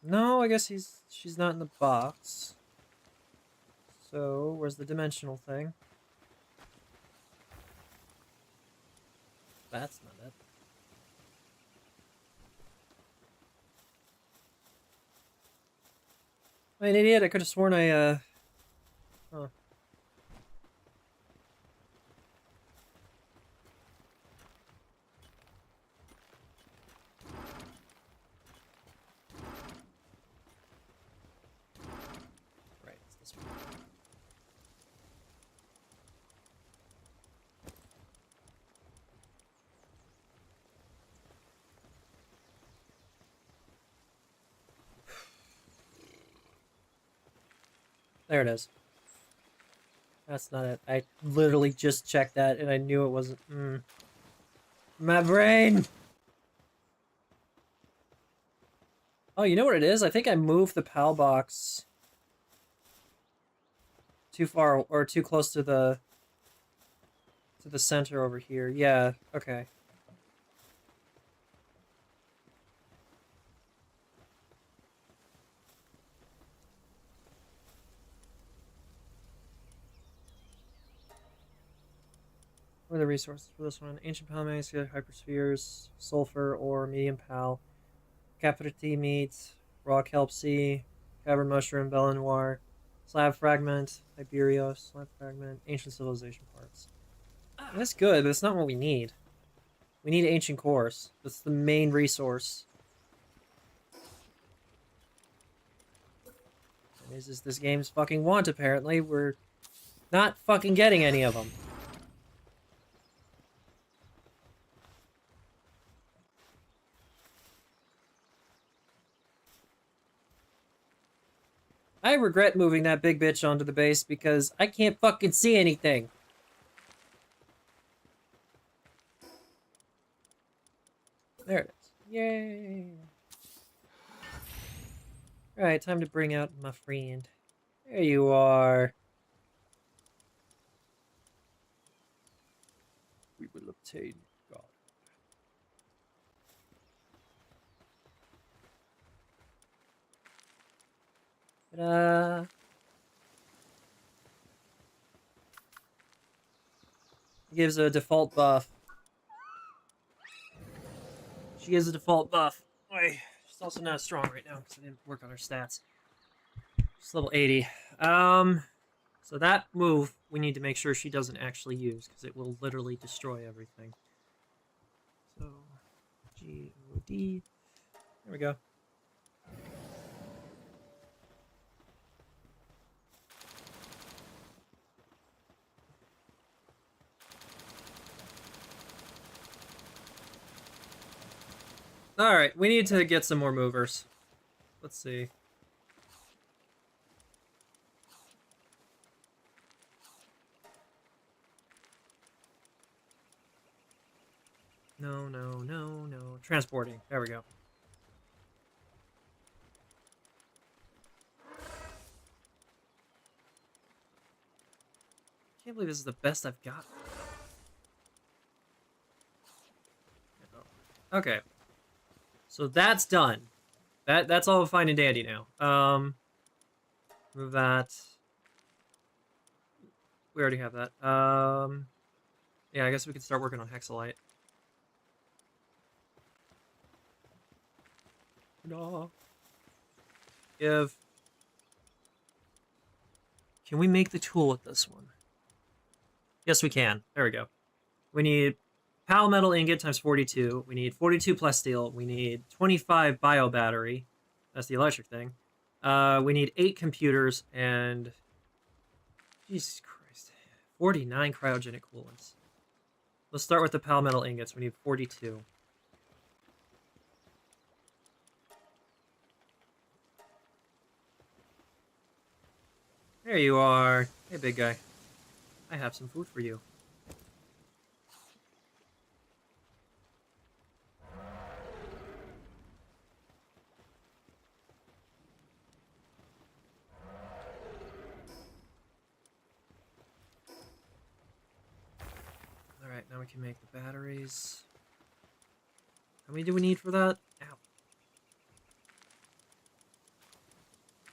No, I guess she's not in the box. So, where's the dimensional thing? That's not it. I'm an idiot, I could have sworn I, Huh. Right, it's this one. There it is. That's not it. I literally just checked that and I knew it wasn't. My brain! Oh, you know what it is? I think I moved the PAL box too far or too close to the center over here. Yeah, okay. What are the resources for this one? Ancient PAL manuscript, hyperspheres, sulfur, ore, medium PAL, capitati meat, raw kelp sea, cavern mushroom, Belenoir, slab fragment, Iberio, slab fragment, ancient civilization parts. That's good, but it's not what we need. We need ancient cores. That's the main resource. And is this game's fucking want, apparently. We're not fucking getting any of them. I regret moving that big bitch onto the base because I can't fucking see anything. There it is. Yay. Alright, time to bring out my friend. There you are. We will obtain God. Ta-da! Gives a default buff. She gives a default buff. Wait, she's also not strong right now because I didn't work on her stats. She's level 80. So that move we need to make sure she doesn't actually use because it will literally destroy everything. So, G-O-D. There we go. Alright, we need to get some more movers. Let's see. No, no, no, no. Transporting. There we go. I can't believe this is the best I've got. Okay. So that's done. That's all fine and dandy now. Move that. We already have that. Yeah, I guess we could start working on Hexalite. No. Give. Can we make the tool with this one? Yes, we can. There we go. We need Pal Metal Ingot times 42. We need 42 plus steel. We need 25 bio battery. That's the electric thing. We need 8 computers and... Jesus Christ. 49 cryogenic coolants. Let's start with the Pal Metal Ingots. We need 42. There you are. Hey, big guy. I have some food for you. Alright, now we can make the batteries. How many do we need for that? Ow.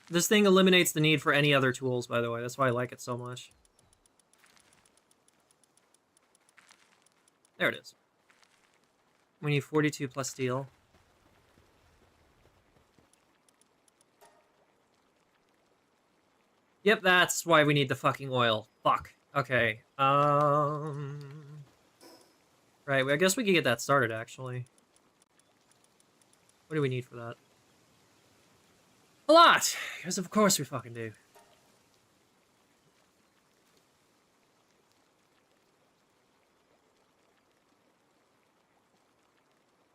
This thing eliminates the need for any other tools, by the way. That's why I like it so much. There it is. We need 42 plus steel. Yep, that's why we need the fucking oil. Fuck. Okay. Right, I guess we could get that started, actually. What do we need for that? A lot! Because of course we fucking do.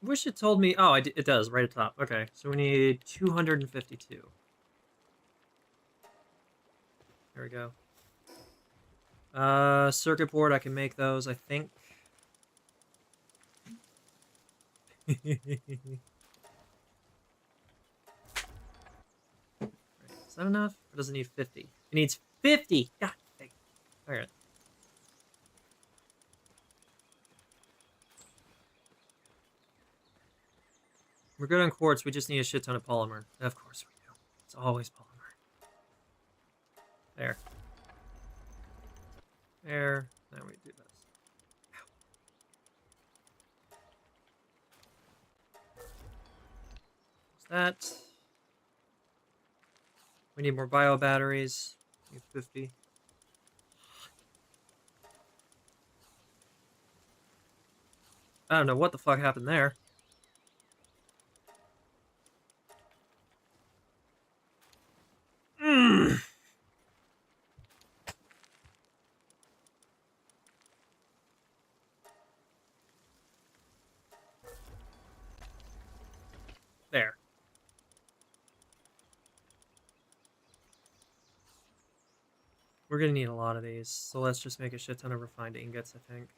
Wish it told me... Oh, it does, right at the top. Okay, so we need 252. There we go. Circuit board, I can make those, I think. Right, is that enough? Or does it need 50? It needs 50! God dang. Alright. We're good on quartz, we just need a shit ton of polymer. Of course we do. It's always polymer. There. There. Now we do this. What's that? We need more bio batteries. Need 50. I don't know what the fuck happened there. There. We're gonna need a lot of these, so let's just make a shit ton of refined ingots, I think.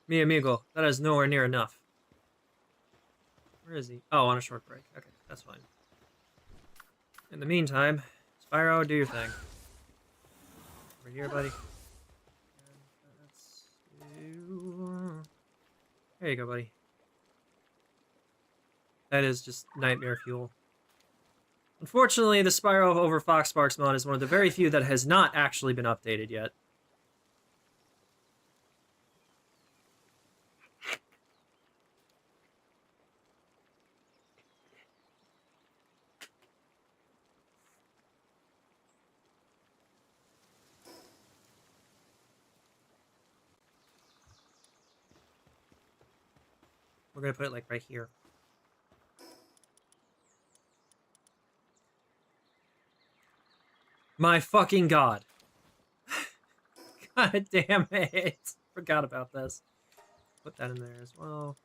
Mi amigo, that is nowhere near enough. Where is he? Oh, on a short break. Okay, that's fine. In the meantime, Spyro, do your thing. Over here, buddy. There you go, buddy. That is just nightmare fuel. Unfortunately, the Spyro over Foxsparks mod is one of the very few that has not actually been updated yet. We're gonna put it like right here. My fucking god. God damn it. Forgot about this. Put that in there as well.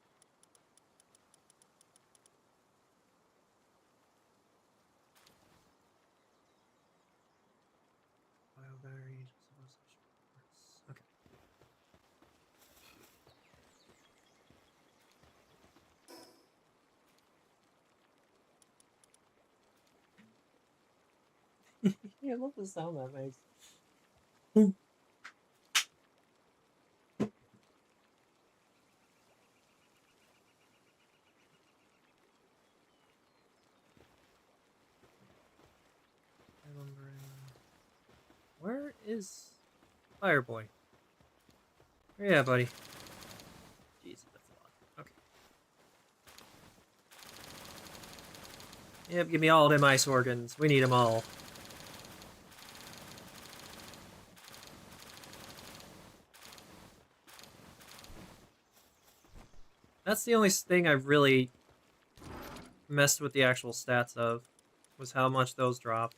Bio battery. Okay. Yeah, I love the sound that makes. is Fireboy? Where you at, buddy? Jesus, that's a lot. Okay. Yep, give me all them ice organs. We need them all. That's the only thing I really messed with the actual stats of, was how much those drop.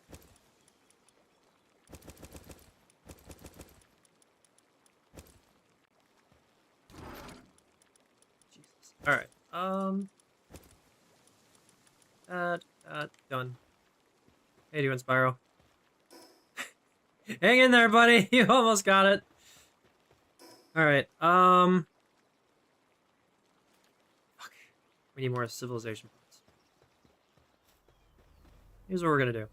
Jesus. Alright, done. How you doing, Spyro? Hang in there, buddy! You almost got it! Alright, fuck. We need more civilization points. Here's what we're gonna do.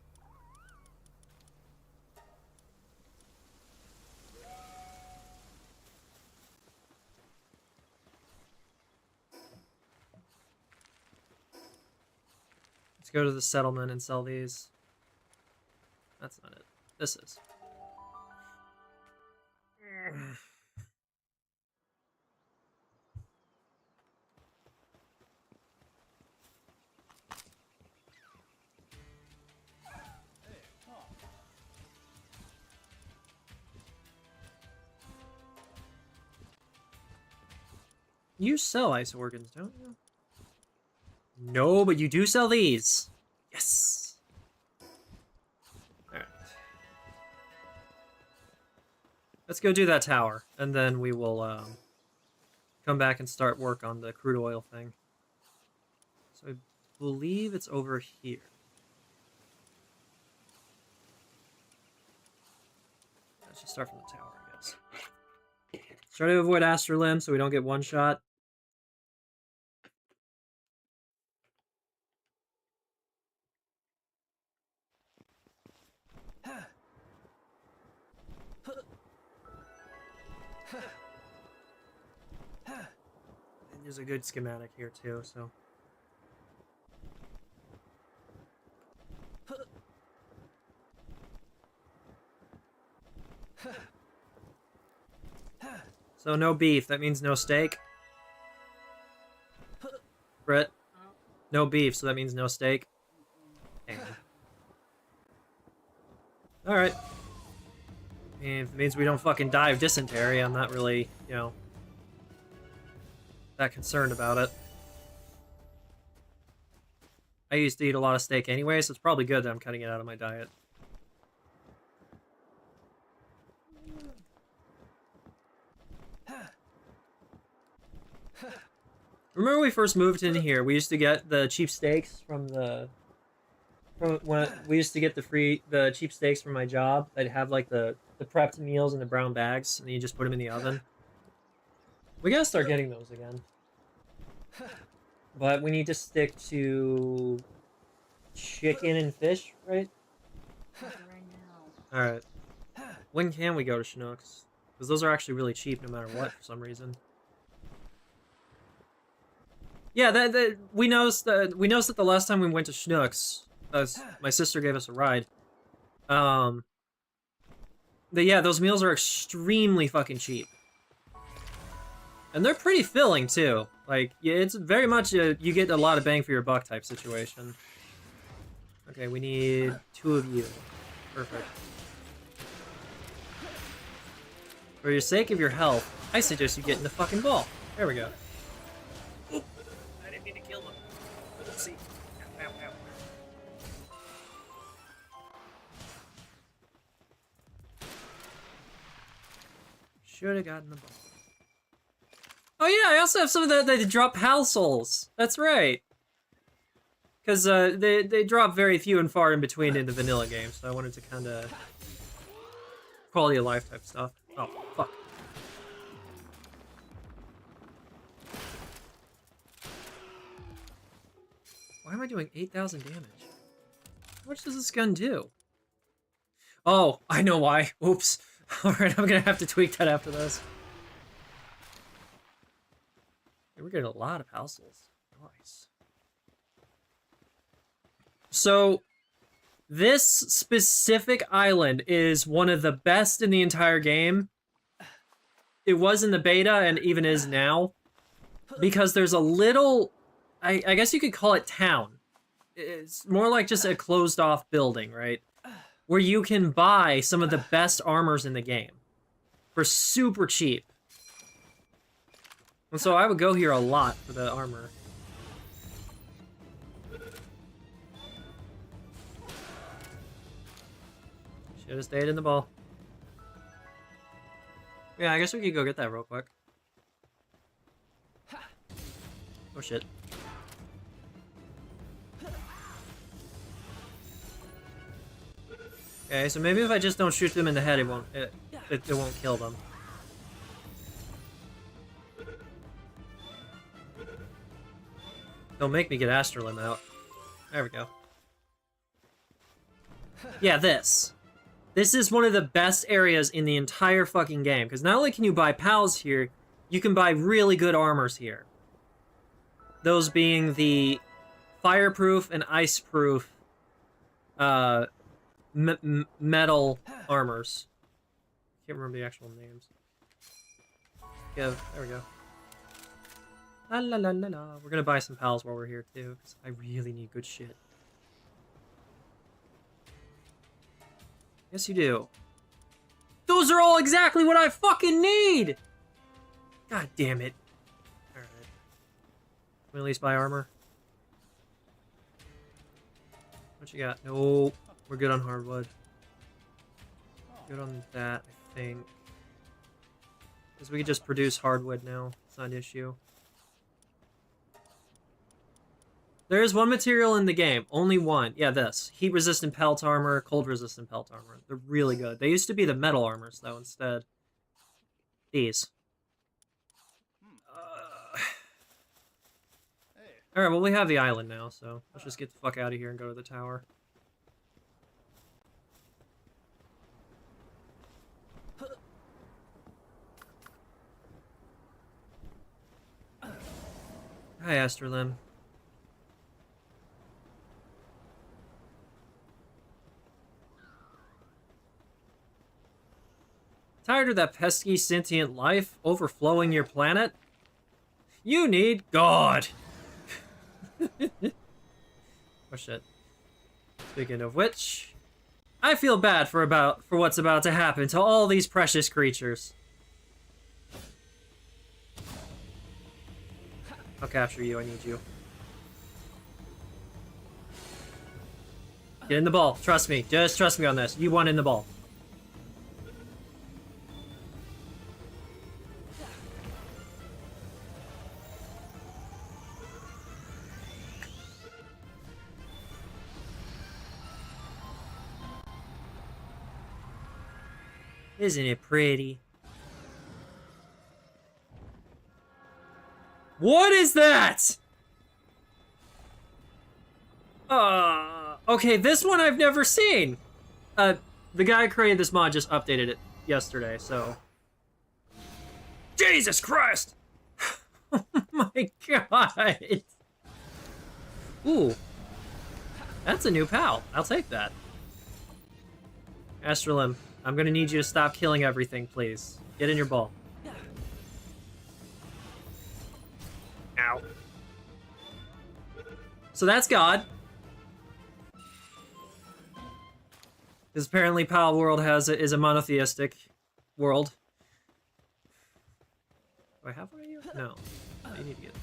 Let's go to the settlement and sell these. That's not it. This is. You sell ice organs, don't you? No, but you do sell these. Yes. Alright. Let's go do that tower, and then we will come back and start work on the crude oil thing. So I believe it's over here. Let's just start from the tower, I guess. Try to avoid Astral Limb so we don't get one shot. And there's a good schematic here too, so. So no beef, that means no steak. Brett, no beef, so that means no steak. Alright. And if it means we don't fucking die of dysentery, I'm not really, you know, that concerned about it. I used to eat a lot of steak anyway, so it's probably good that I'm cutting it out of my diet. Remember when we first moved in here, we used to get the cheap steaks from the... when we used to get the cheap steaks from my job. They'd have like the prepped meals in the brown bags, and then you just put them in the oven. We gotta start getting those again. But we need to stick to chicken and fish, right? Right now. Alright. When can we go to Schnucks? Because those are actually really cheap no matter what, for some reason. Yeah, we noticed that the last time we went to Schnucks, my sister gave us a ride. Yeah, those meals are extremely fucking cheap. And they're pretty filling, too. Like, yeah, it's very much a, you get a lot of bang for your buck type situation. Okay, we need 2 of you. Perfect. For your sake of your health, I suggest you get in the fucking ball. There we go. Oop, I didn't mean to kill him. Let's see. Ow, ow, ow. Should have gotten the ball. Oh yeah, I also have some of that they drop PAL souls. That's right. Because they drop very few and far in between in the vanilla game, so I wanted to kind of quality of life type stuff. Oh, fuck. Why am I doing 8,000 damage? How much does this gun do? Oh, I know why. Oops. Alright, I'm gonna have to tweak that after this. Yeah, we're getting a lot of households. Nice. So, This specific island is one of the best in the entire game. It was in the beta and even is now. Because there's a little, I guess you could call it town. It's more like just a closed off building, right? Where you can buy some of the best armors in the game. For super cheap. And so I would go here a lot for the armor. Should have stayed in the ball. Yeah, I guess we could go get that real quick. Oh shit. Okay, so maybe if I just don't shoot them in the head, it won't kill them. Don't make me get Astralim out. There we go. Yeah, this. This is one of the best areas in the entire fucking game, because not only can you buy pals here, you can buy really good armors here. Those being the fireproof and iceproof metal armors. Can't remember the actual names. Yeah, there we go. La la la la la. We're gonna buy some pals while we're here too, because I really need good shit. Yes, you do. Those are all exactly what I fucking need! God damn it. Alright. Can we at least buy armor? What you got? No, we're good on hardwood. Good on that, I think. Because we could just produce hardwood now. It's not an issue. There is one material in the game. Only one. Yeah, this. Heat-resistant pelt armor, cold-resistant pelt armor. They're really good. They used to be the metal armors, though, instead. These. Alright, well, we have the island now, so let's just get the fuck out of here and go to the tower. Hi, Astralim. Tired of that pesky sentient life overflowing your planet? You need God! Oh shit. Speaking of which, I feel bad for what's about to happen to all these precious creatures. I'll capture you, I need you. Get in the ball, trust me. Just trust me on this. You want in the ball. Isn't it pretty? What is that? Okay, this one I've never seen. The guy who created this mod just updated it yesterday, so. Jesus Christ! Oh my god! Ooh. That's a new pal. I'll take that. Astralim, I'm gonna need you to stop killing everything, please. Get in your ball. Ow. So that's God. Because apparently Pal World is a monotheistic world. Do I have one of you? No. You need to get it.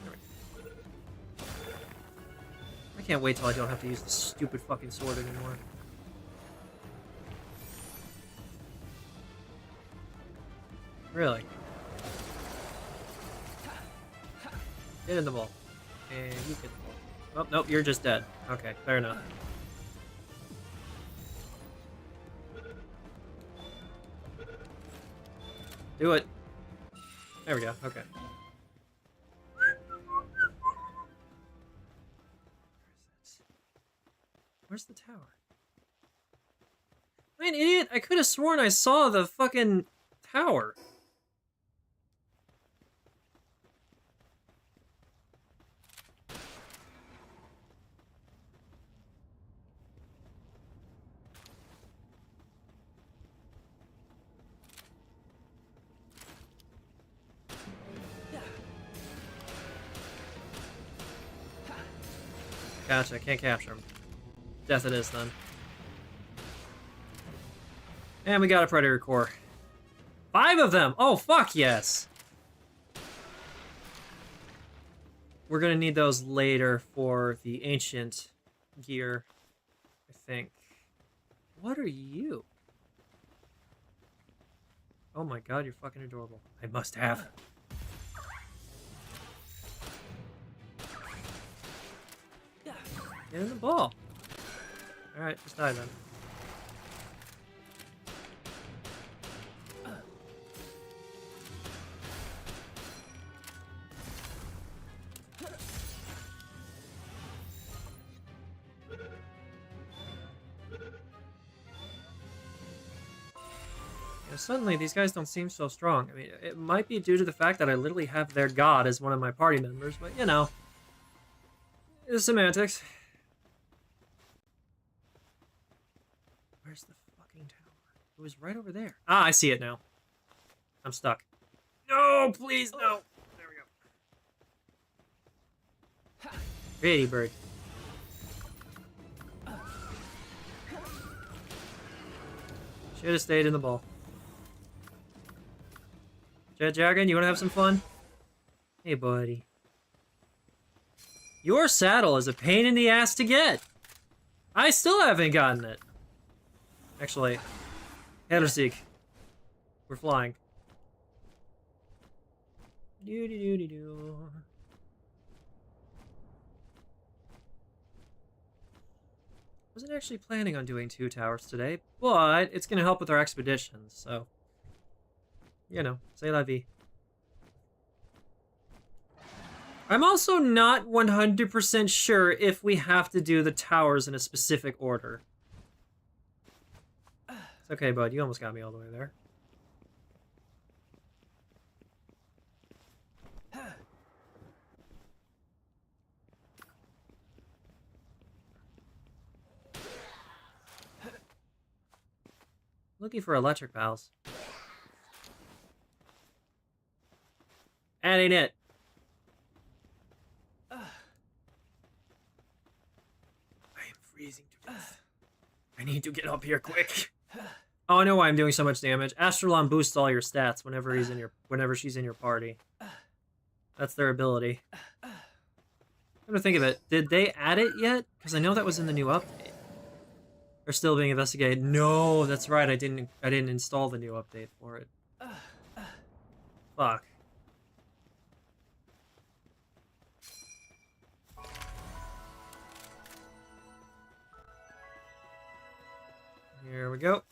There we go. I can't wait till I don't have to use the stupid fucking sword anymore. Really? Get in the ball. And you get the ball. Oh, nope, you're just dead. Okay, fair enough. Do it. There we go, okay. Where's the tower? I'm an idiot! I could have sworn I saw the fucking tower. Gotcha, can't capture him. Death it is, then. And we got a Predator Core. 5 of them! Oh, fuck yes! We're gonna need those later for the ancient gear, I think. What are you? Oh my god, you're fucking adorable. I must have. Get in the ball. Alright, just die then. Suddenly, these guys don't seem so strong. I mean, it might be due to the fact that I literally have their god as one of my party members, but you know. It's semantics. Where's the fucking tower? It was right over there. Ah, I see it now. I'm stuck. No, please, no. There we go. Pretty bird. Should have stayed in the ball. Jet Jargon, you want to have some fun? Hey, buddy. Your saddle is a pain in the ass to get. I still haven't gotten it. Actually, Headerseek. We're flying. Doo-doo-doo-doo-doo. Wasn't actually planning on doing 2 towers today, but it's gonna help with our expeditions, so... You know, c'est la vie. I'm also not 100% sure if we have to do the towers in a specific order. It's okay, bud. You almost got me all the way there. Looking for electric valves. That ain't it. I am freezing to death. I need to get up here quick. Oh, I know why I'm doing so much damage. Astrolon boosts all your stats whenever she's in your party. That's their ability. I'm gonna think of it. Did they add it yet? Because I know that was in the new update. They're still being investigated. No, that's right. I didn't install the new update for it. Fuck. Here we go.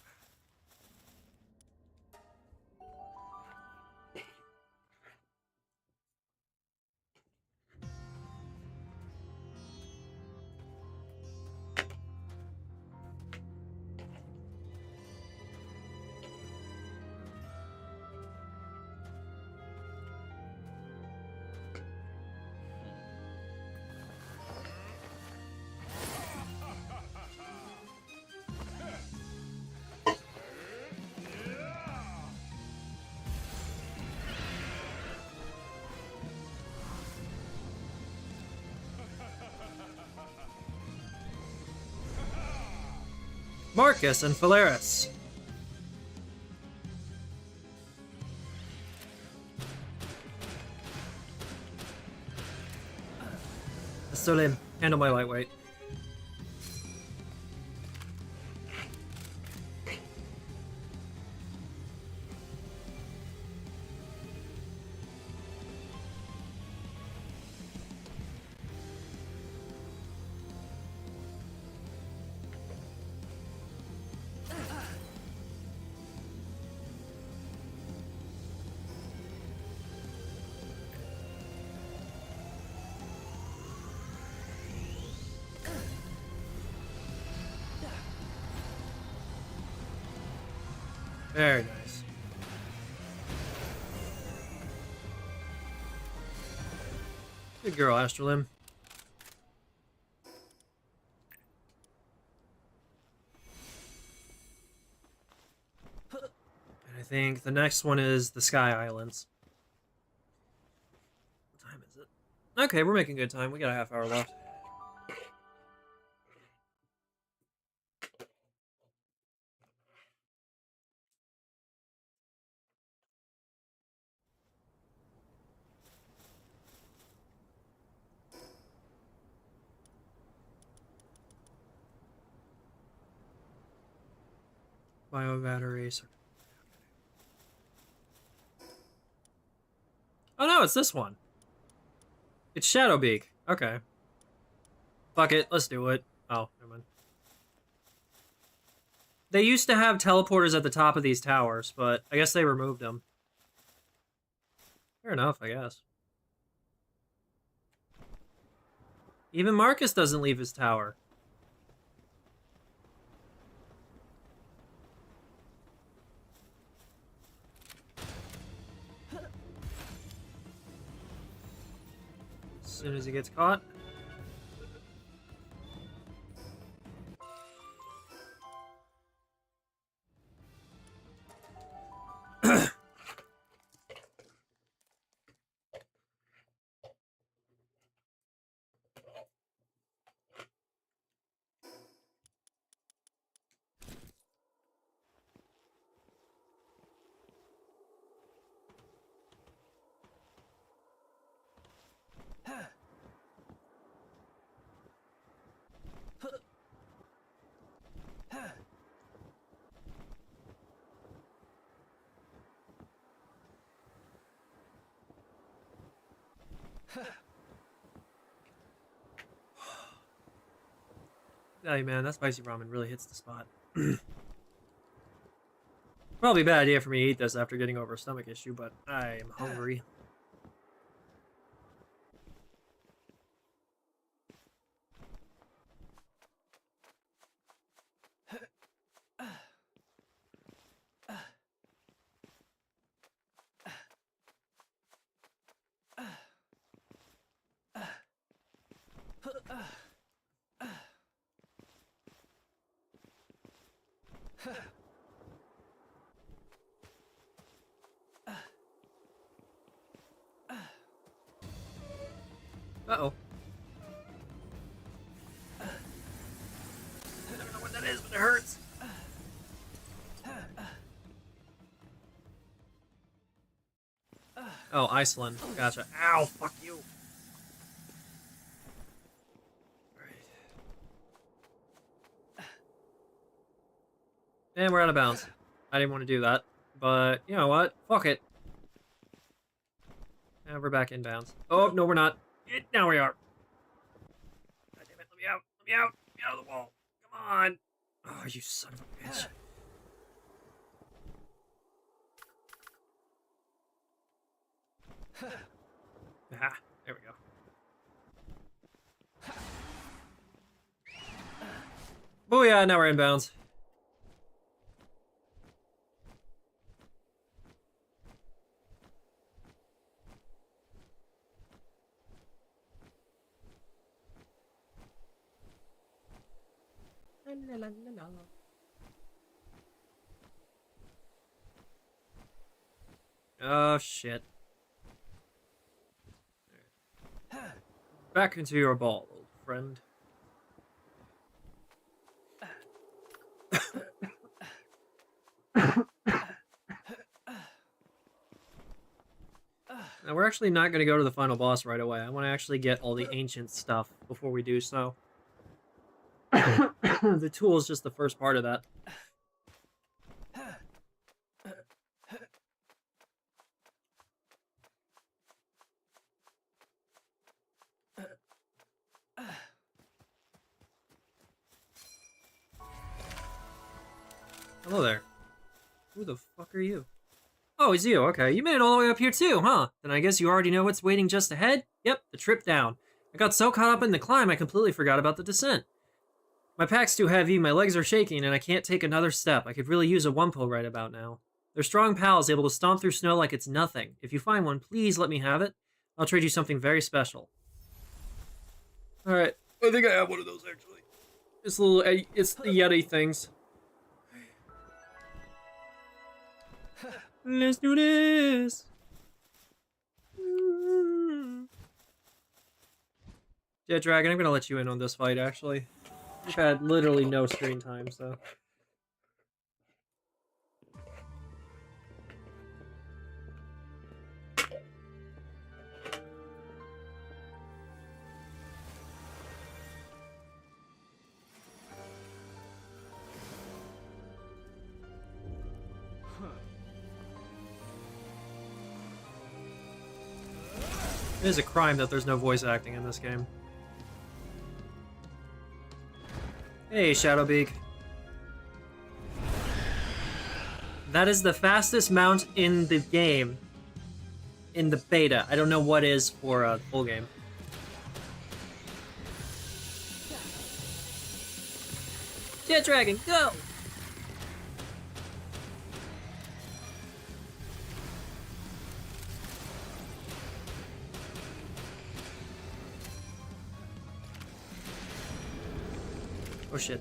Marcus and Phalaris. So lame. Handle my lightweight. Very nice. Good girl, Astralim. And I think the next one is the Sky Islands. What time is it? Okay, we're making good time. We got a half hour left. Bio batteries. Oh no, it's this one. It's Shadowbeak. Okay. Fuck it, let's do it. Oh, never mind. They used to have teleporters at the top of these towers, but I guess they removed them. Fair enough, I guess. Even Marcus doesn't leave his tower. As soon as he gets caught. Hey man, that spicy ramen really hits the spot. Probably a bad idea for me to eat this after getting over a stomach issue, but I am hungry. Uh-oh. I don't know what that is, but it hurts. Oh, Iceland. Gotcha. Ow, fuck you. And we're out of bounds. I didn't want to do that, but you know what? Fuck it. And we're back in bounds. Oh, no, we're not. Now we are. God damn it, let me out. Let me out. Let me out of the wall. Come on. Oh, you son of a bitch. Ah, there we go. Oh yeah, now we're in bounds. Oh shit. Back into your ball, old friend. Now, we're actually not going to go to the final boss right away. I want to actually get all the ancient stuff before we do so. The tool is just the first part of that. Hello there. Who the fuck are you? Oh, it's you. Okay, you made it all the way up here too, huh? Then I guess you already know what's waiting just ahead? Yep, the trip down. I got so caught up in the climb I completely forgot about the descent. My pack's too heavy, my legs are shaking, and I can't take another step. I could really use a Wumpo right about now. They're strong pals, able to stomp through snow like it's nothing. If you find one, please let me have it. I'll trade you something very special. Alright, I think I have one of those, actually. It's the Yeti things. Let's do this! Yeah, Dragon, I'm gonna let you in on this fight, actually. You've had literally no screen time, so... It is a crime that there's no voice acting in this game. Hey, Shadowbeak. That is the fastest mount in the game. In the beta. I don't know what is for the full game. Jet Dragon, go! Oh shit.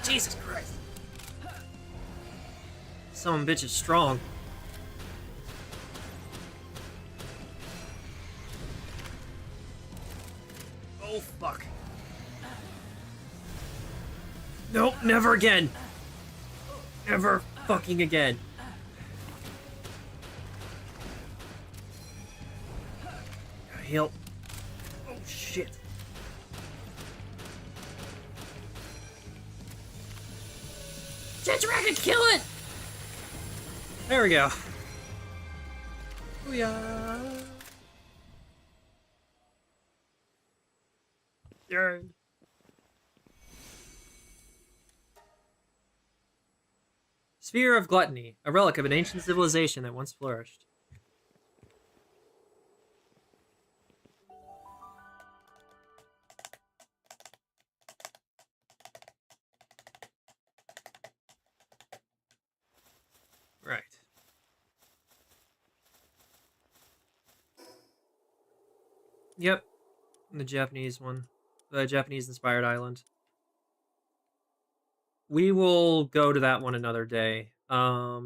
Jesus Christ. Some bitch is strong. Oh fuck. Nope, never again. Never fucking again. Heal. Oh shit. Jet Dragon, kill it! There we go. Booyah! Yarn. Sphere of Gluttony, a relic of an ancient civilization that once flourished. Right. Yep. The Japanese one. The Japanese-inspired island. We will go to that one another day. I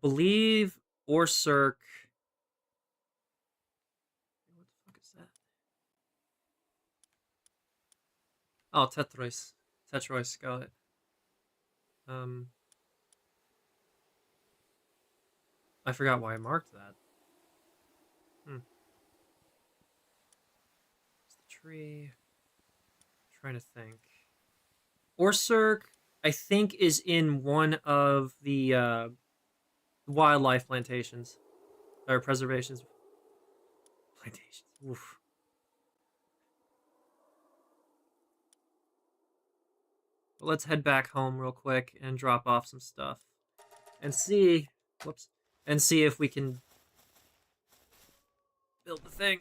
believe Orsurk... What the fuck is that? Oh, Tetrois. Tetrois, got it. I forgot why I marked that. It's the tree. I'm trying to think. Orsurk, I think, is in one of the wildlife plantations. Or preservations. Plantations. Oof. But let's head back home real quick and drop off some stuff. And see... Whoops. And see if we can build the thing.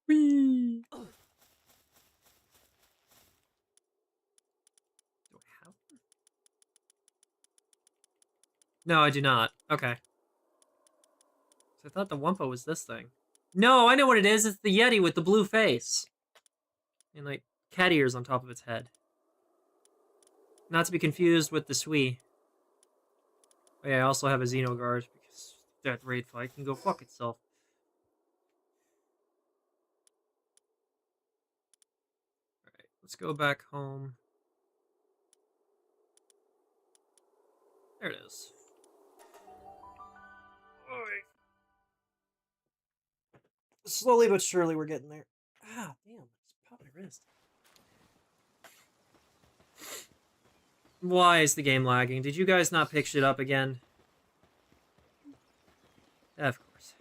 Whee! Do I have one? No, I do not. Okay. So I thought the Wumpa was this thing. No, I know what it is. It's the Yeti with the blue face. And, like, cat ears on top of its head. Not to be confused with the Sui. Oh, yeah, I also have a Xenoguard, because that raid fight can go fuck itself. Alright, let's go back home. There it is. Slowly but surely we're getting there. Ah, damn, it's popped my wrist. Why is the game lagging? Did you guys not pick shit up again? Of course.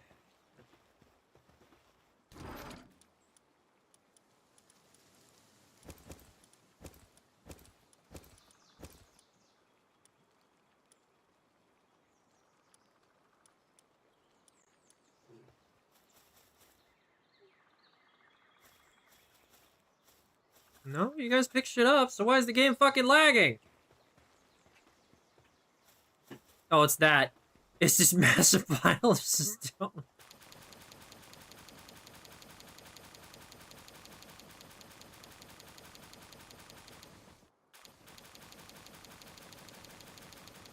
No, you guys picked shit up, so why is the game fucking lagging? Oh, it's that. It's just massive pile of stone.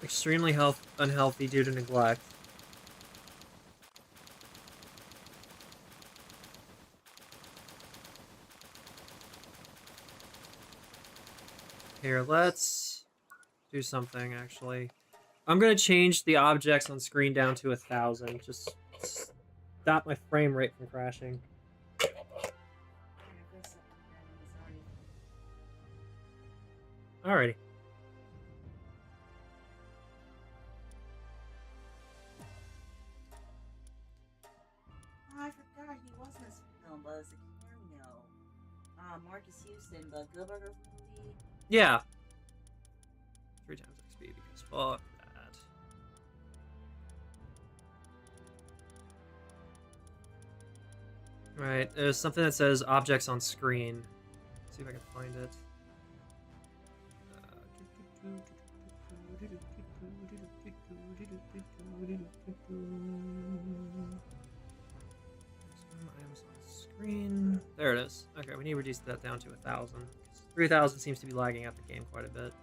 Extremely unhealthy due to neglect. Here, let's do something, actually. I'm gonna change the objects on screen down to 1,000, just stop my frame rate from crashing. Alrighty. Oh, I forgot he wasn't a film, but it's a cameo. Marcus Houston, the Good Burger movie. Yeah. 3 times XP because fuck that. Right, there's something that says objects on screen. Let's see if I can find it. Items on screen. There it is. Okay, we need to reduce that down to 1,000. 3,000 seems to be lagging out the game quite a bit.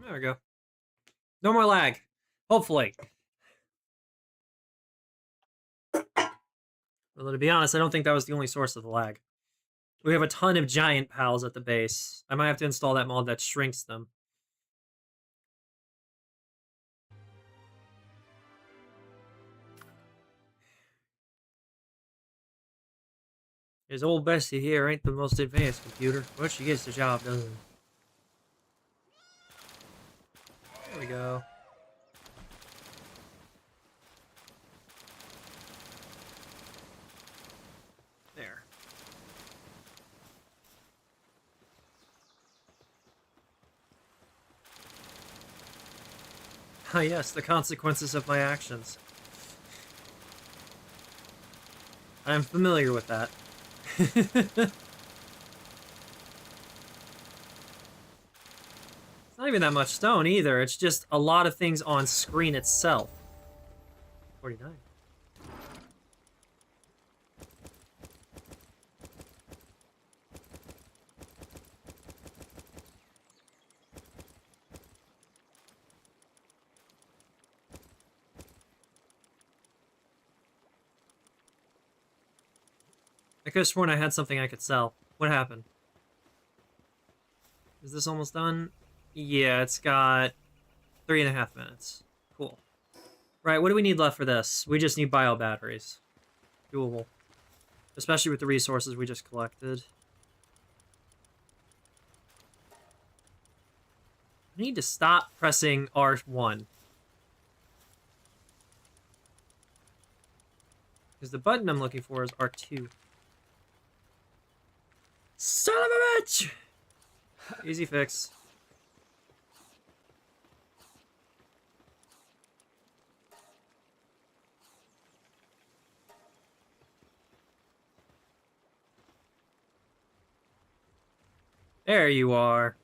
There we go. No more lag. Hopefully. Although, to be honest, I don't think that was the only source of the lag. We have a ton of giant pals at the base. I might have to install that mod that shrinks them. His old bestie here ain't the most advanced computer, but she gets the job done. There we go. There. Ah yes, the consequences of my actions. I'm familiar with that. It's not even that much stone either, it's just a lot of things on screen itself. 49. I could have sworn I had something I could sell. What happened? Is this almost done? Yeah, it's got 3.5 minutes. Cool. Right, what do we need left for this? We just need bio batteries. Doable. Especially with the resources we just collected. I need to stop pressing R1. Because the button I'm looking for is R2. Son of a bitch! Easy fix. There you are.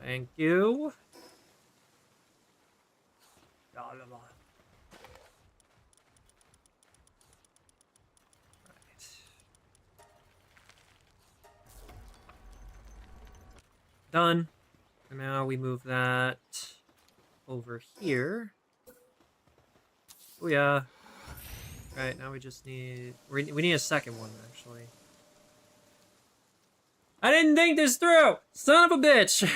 Thank you. Done. And now we move that over here. Oh yeah. Right, now we just need... We need a second one, actually. I didn't think this through! Son of a bitch!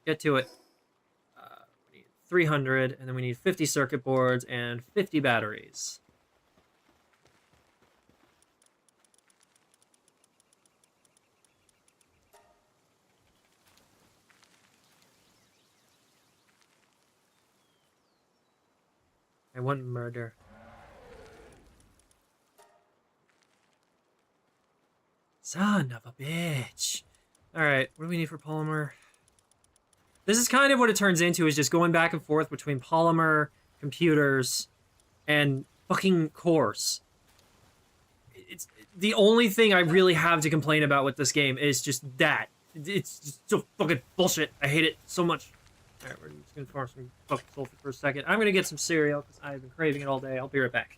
Get to it. We need 300, and then we need 50 circuit boards and 50 batteries. I want murder. Son of a bitch. Alright, what do we need for polymer? This is kind of what it turns into, is just going back and forth between polymer, computers, and fucking cores. It's the only thing I really have to complain about with this game is just that. It's just so fucking bullshit. I hate it so much. Alright, we're just gonna farm some fucking sulfur for a second. I'm gonna get some cereal, because I've been craving it all day. I'll be right back.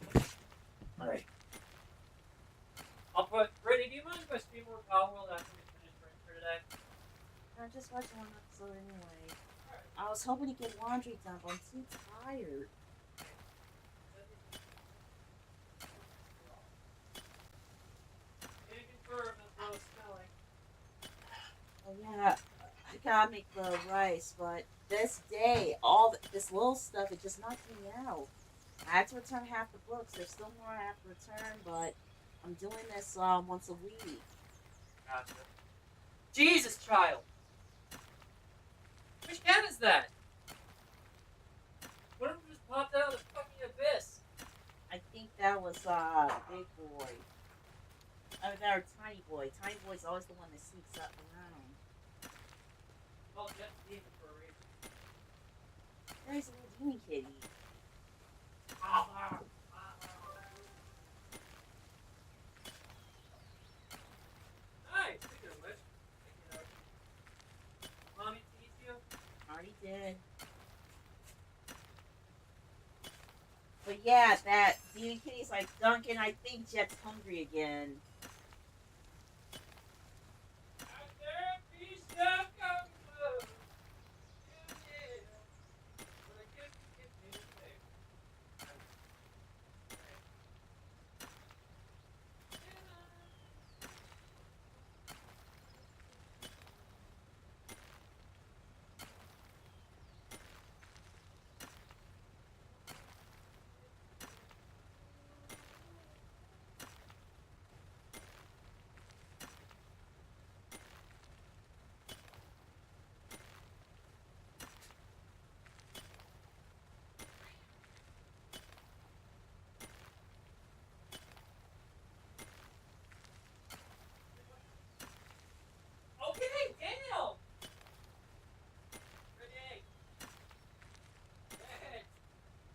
Alright. I'll put... Brittany, do you mind if I stream more Power World after we finish for today? I'm just watching one episode anyway. I was hoping to get laundry done, but I'm too tired. Oh yeah, I gotta make the rice, but this day, this little stuff, it just knocked me out. I had to return half the books. There's still more I have to return, but I'm doing this once a week. Gotcha. Jesus, child! Which cat is that? One of them just popped out of the fucking abyss. I think that was Big Boy. Oh, that or Tiny Boy. Tiny Boy's always the one that sneaks up around. Well, Jeff's demon for a reason. There's a little demon kitty. Nice! Speaking of which, Mommy to eat you? Already did. But yeah, that demon kitty's like, Duncan, I think Jet's hungry again.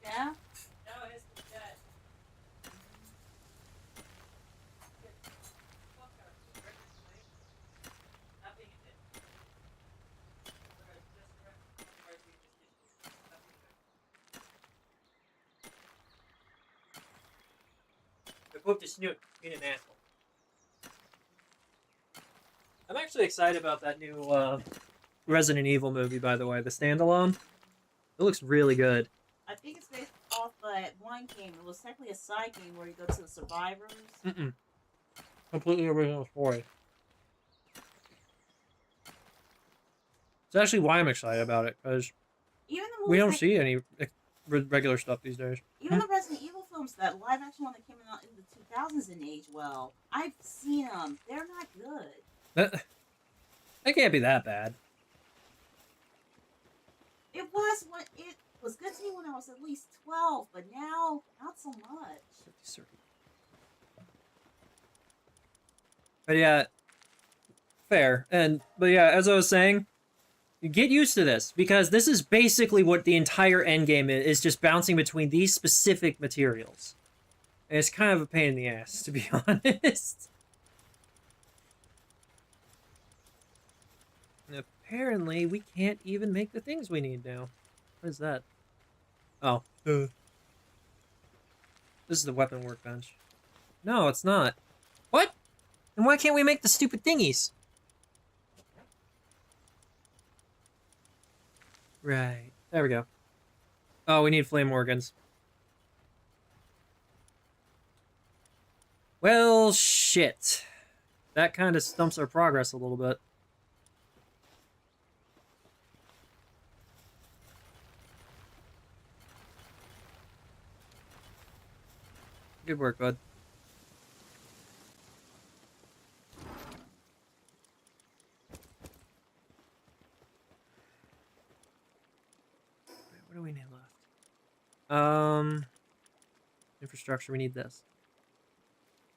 Yeah? I pooped a snoot. Being an asshole. I'm actually excited about that new Resident Evil movie, by the way, the standalone. It looks really good. I think it's based off that one game. It was technically a side game where you go to the survivors. Mm-mm. Completely original story. It's actually why I'm excited about it, because we don't see any regular stuff these days. Even the Resident Evil films, that live action one that came out in the 2000s, didn't age well. I've seen them. They're not good. They can't be that bad. It was good to me when I was at least 12, but now, not so much. But yeah, fair. But yeah, as I was saying, you get used to this, because this is basically what the entire endgame is just bouncing between these specific materials. And it's kind of a pain in the ass, to be honest. And apparently, we can't even make the things we need now. What is that? Oh. This is the weapon workbench. No, it's not. What? And why can't we make the stupid thingies? Right. There we go. Oh, we need flame organs. Well, shit. That kind of stumps our progress a little bit. Good work, bud. What do we need left? Infrastructure, we need this.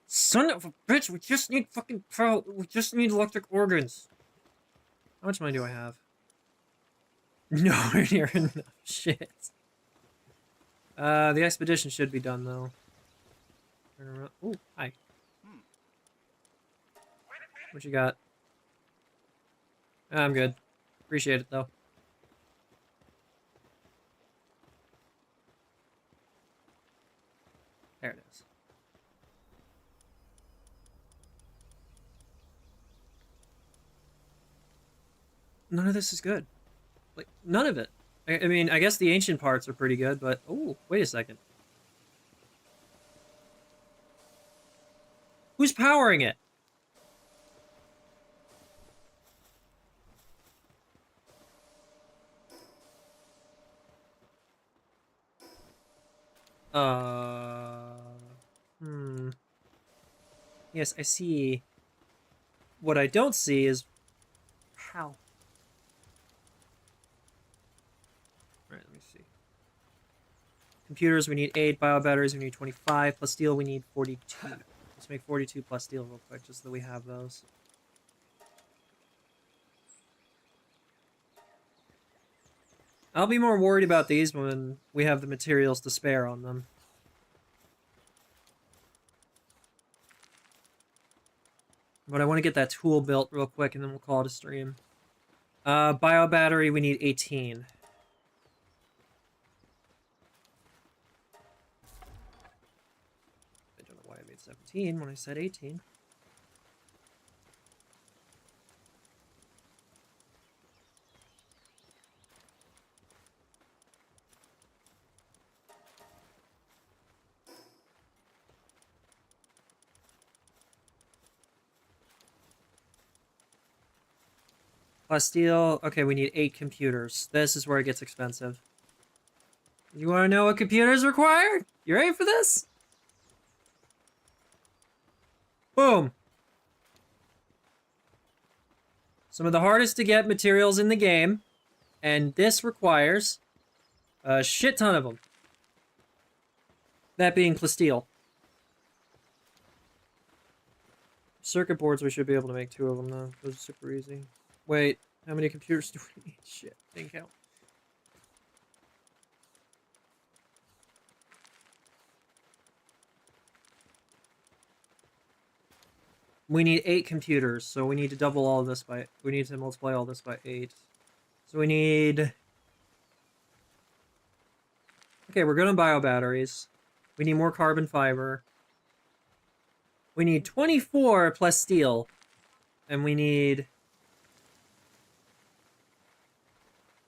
Son of a bitch, we just need fucking power. We just need electric organs. How much money do I have? Nowhere near enough. Shit. The expedition should be done, though. Turn around. Ooh, hi. What you got? I'm good. Appreciate it, though. There it is. None of this is good. Like, none of it. I mean, I guess the ancient parts are pretty good, but... Oh, wait a second. Who's powering it? Yes, I see. What I don't see is... How? Alright, let me see. Computers, we need 8. Biobatteries, we need 25. Plus steel, we need 42. Let's make 42 plus steel real quick, just so that we have those. I'll be more worried about these when we have the materials to spare on them. But I want to get that tool built real quick, and then we'll call it a stream. Bio battery, we need 18. I don't know why I made 17 when I said 18. Plus steel. Okay, we need 8 computers. This is where it gets expensive. You want to know what computers require? You ready for this? Boom. Some of the hardest to get materials in the game. And this requires a shit ton of them. That being plasteel. Circuit boards, we should be able to make 2 of them though. Those are super easy. Wait, how many computers do we need? Shit, didn't count. We need 8 computers, so we need to double all of this by... We need to multiply all this by 8. So we need... Okay, we're good on bio batteries. We need more carbon fiber. We need 24 plus steel. And we need...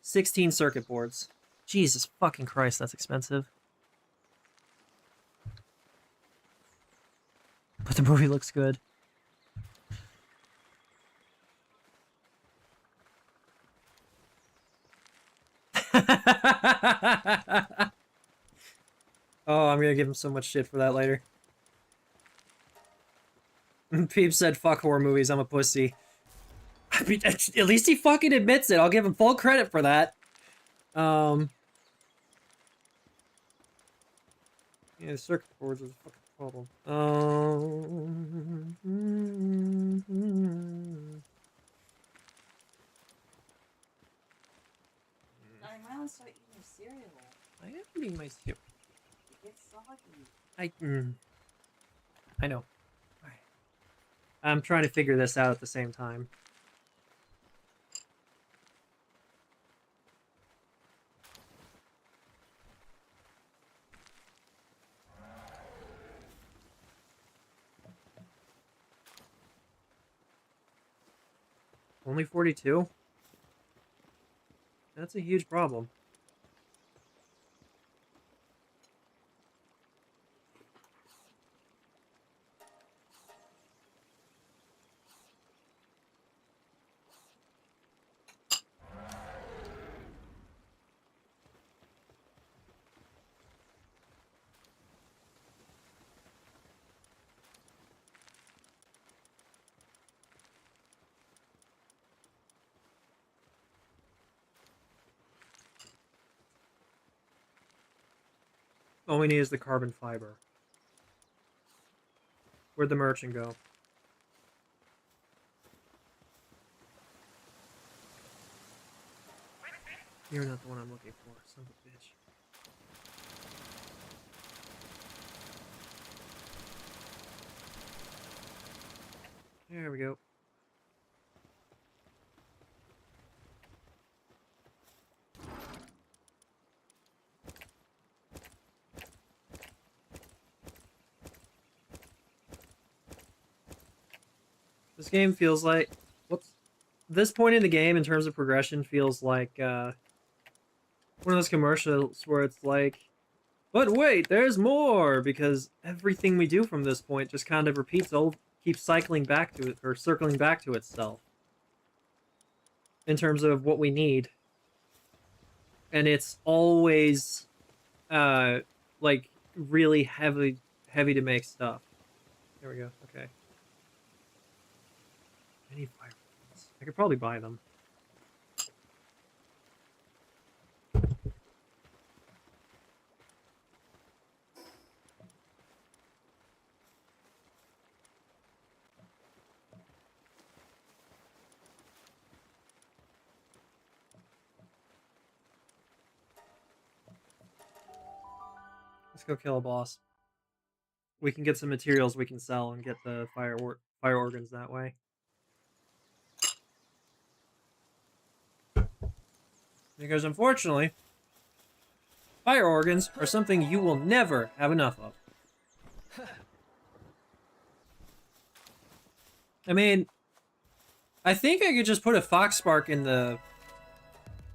16 circuit boards. Jesus fucking Christ, that's expensive. But the movie looks good. Oh, I'm gonna give him so much shit for that later. Peep said, fuck horror movies, I'm a pussy. I mean, at least he fucking admits it. I'll give him full credit for that. Yeah, the circuit boards is a fucking problem. I might want to start eating your cereal. I am eating my cereal. It gets soggy. I know. I'm trying to figure this out at the same time. Only 42? That's a huge problem. All we need is the carbon fiber. Where'd the merchant go? You're not the one I'm looking for, son of a bitch. There we go. This game feels like... This point in the game, in terms of progression, feels like one of those commercials where it's like, but wait, there's more! Because everything we do from this point just kind of repeats, keeps cycling back to it, or circling back to itself. In terms of what we need. And it's always, like, really heavy to make stuff. There we go, okay. I need fire. I could probably buy them. Let's go kill a boss. We can get some materials we can sell and get the fire organs that way. Because unfortunately, fire organs are something you will never have enough of. I mean, I think I could just put a fox spark in the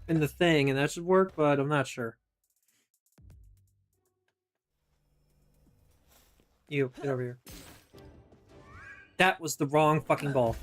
thing and that should work, but I'm not sure. You, get over here. That was the wrong fucking ball.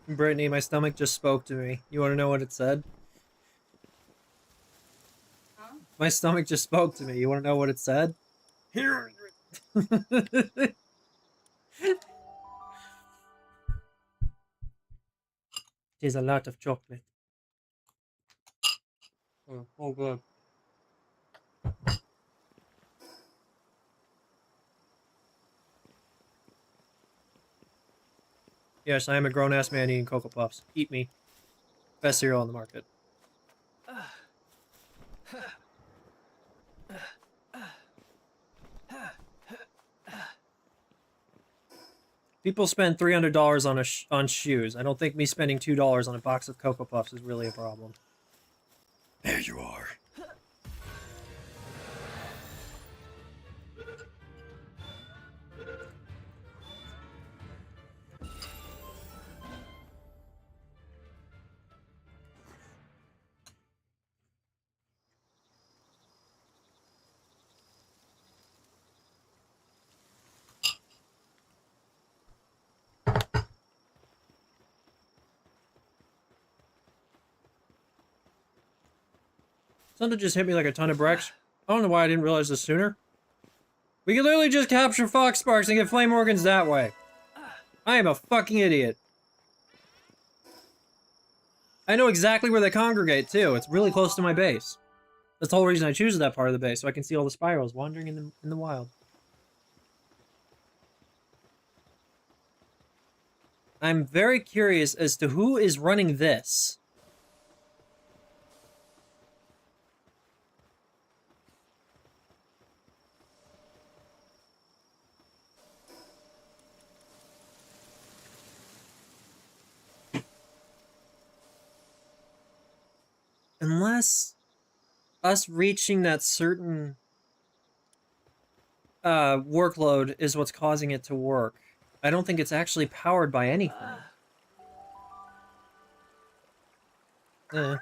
Brittany, my stomach just spoke to me. You want to know what it said? Huh? My stomach just spoke to me. You want to know what it said? Here. There's a lot of chocolate. Oh good. Yes, I am a grown-ass man eating Cocoa Puffs. Eat me. Best cereal on the market. People spend $300 on shoes. I don't think me spending $2 on a box of Cocoa Puffs is really a problem. There you are. Something just hit me like a ton of bricks. I don't know why I didn't realize this sooner. We can literally just capture fox sparks and get flame organs that way. I am a fucking idiot. I know exactly where they congregate, too. It's really close to my base. That's the whole reason I choose that part of the base, so I can see all the spirals wandering in the wild. I'm very curious as to who is running this. Unless us reaching that certain workload is what's causing it to work. I don't think it's actually powered by anything. Right.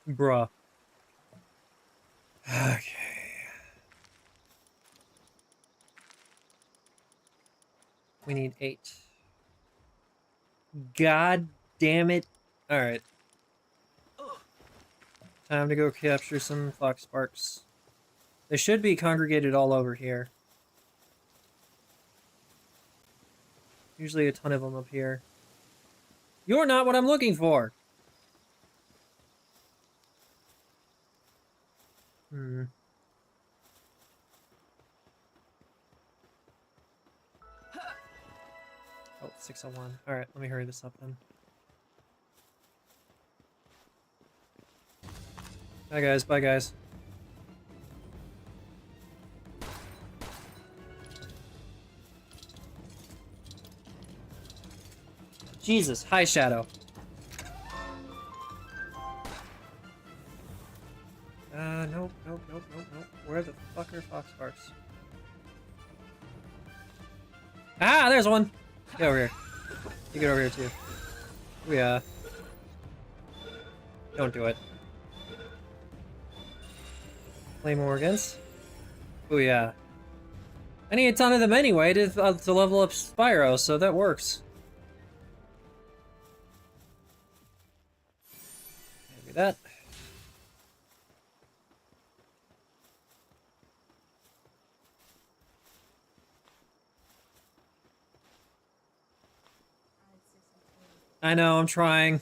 Bruh. Okay. We need 8. God damn it. Alright. Time to go capture some fox sparks. They should be congregated all over here. Usually a ton of them up here. You're not what I'm looking for! Hmm. Oh, 601. Alright, let me hurry this up then. Bye guys, bye guys. Jesus, hi Shadow. Nope. Where the fuck are fox sparks? Ah, there's one! Get over here. You get over here too. Yeah. Don't do it. Flame organs. Oh yeah. I need a ton of them anyway to level up Spyro, so that works. Maybe that. I know, I'm trying.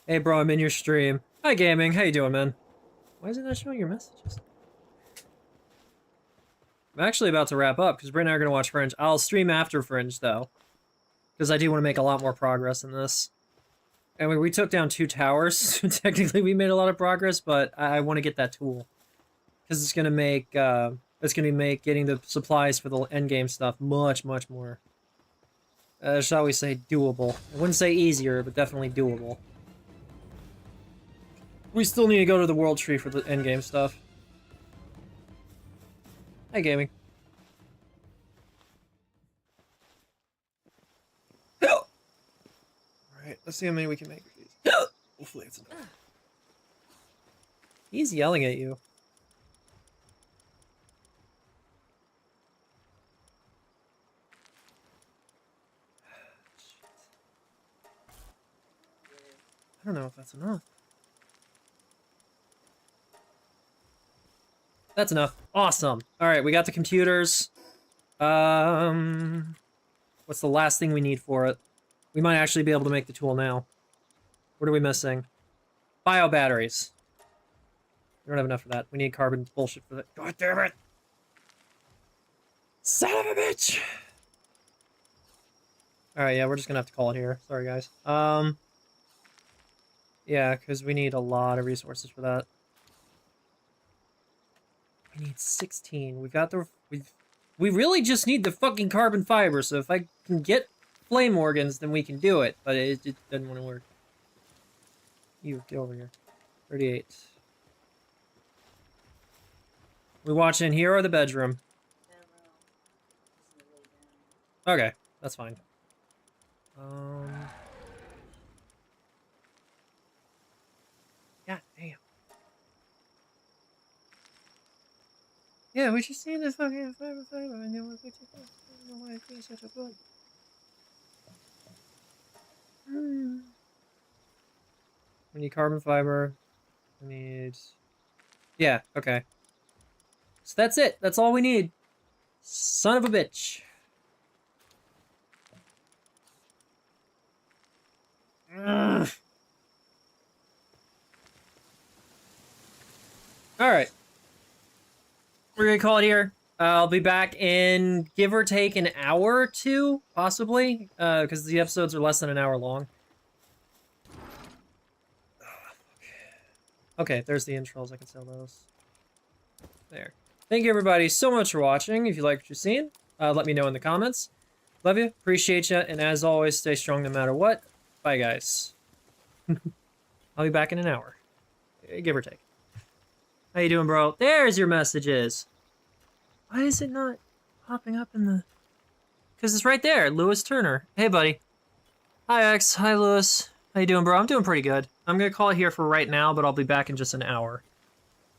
Hey bro, I'm in your stream. Hi gaming, how you doing, man? Why is it not showing your messages? I'm actually about to wrap up, because Britt and I are going to watch Fringe. I'll stream after Fringe, though. Because I do want to make a lot more progress in this. And we took down 2 towers. Technically, we made a lot of progress, but I want to get that tool. Because it's going to make, getting the supplies for the endgame stuff much, much more, shall we say, doable. I wouldn't say easier, but definitely doable. We still need to go to the world tree for the endgame stuff. Hi, gaming. Alright, let's see how many we can make with these. Hopefully it's enough. He's yelling at you. I don't know if that's enough. That's enough. Awesome. Alright, we got the computers. What's the last thing we need for it? We might actually be able to make the tool now. What are we missing? Bio batteries. We don't have enough for that. We need carbon bullshit for that. God damn it! Son of a bitch! Alright, yeah, we're just gonna have to call it here. Sorry, guys. Yeah, because we need a lot of resources for that. We need 16. We got the... We really just need the fucking carbon fiber, so if I can get flame organs, then we can do it. But it doesn't want to work. You, get over here. 38. We watching here or the bedroom? Okay, that's fine. God damn. Yeah, we just need this fucking fiber, and then we'll fix it. I don't know why it's being such a bug. We need carbon fiber. We need... Yeah, okay. So that's it. That's all we need. Son of a bitch. Alright. We're gonna call it here. I'll be back in, give or take, an hour or two, possibly, because the episodes are less than an hour long. Okay, there's the intros. I can sell those. There. Thank you, everybody, so much for watching. If you like what you've seen, let me know in the comments. Love you, appreciate you, and as always, stay strong no matter what. Bye, guys. I'll be back in an hour, give or take. How you doing, bro? There's your messages. Why is it not popping up in the... Because it's right there, Lewis Turner. Hey, buddy. Hi, X. Hi, Lewis. How you doing, bro? I'm doing pretty good. I'm gonna call it here for right now, but I'll be back in just an hour.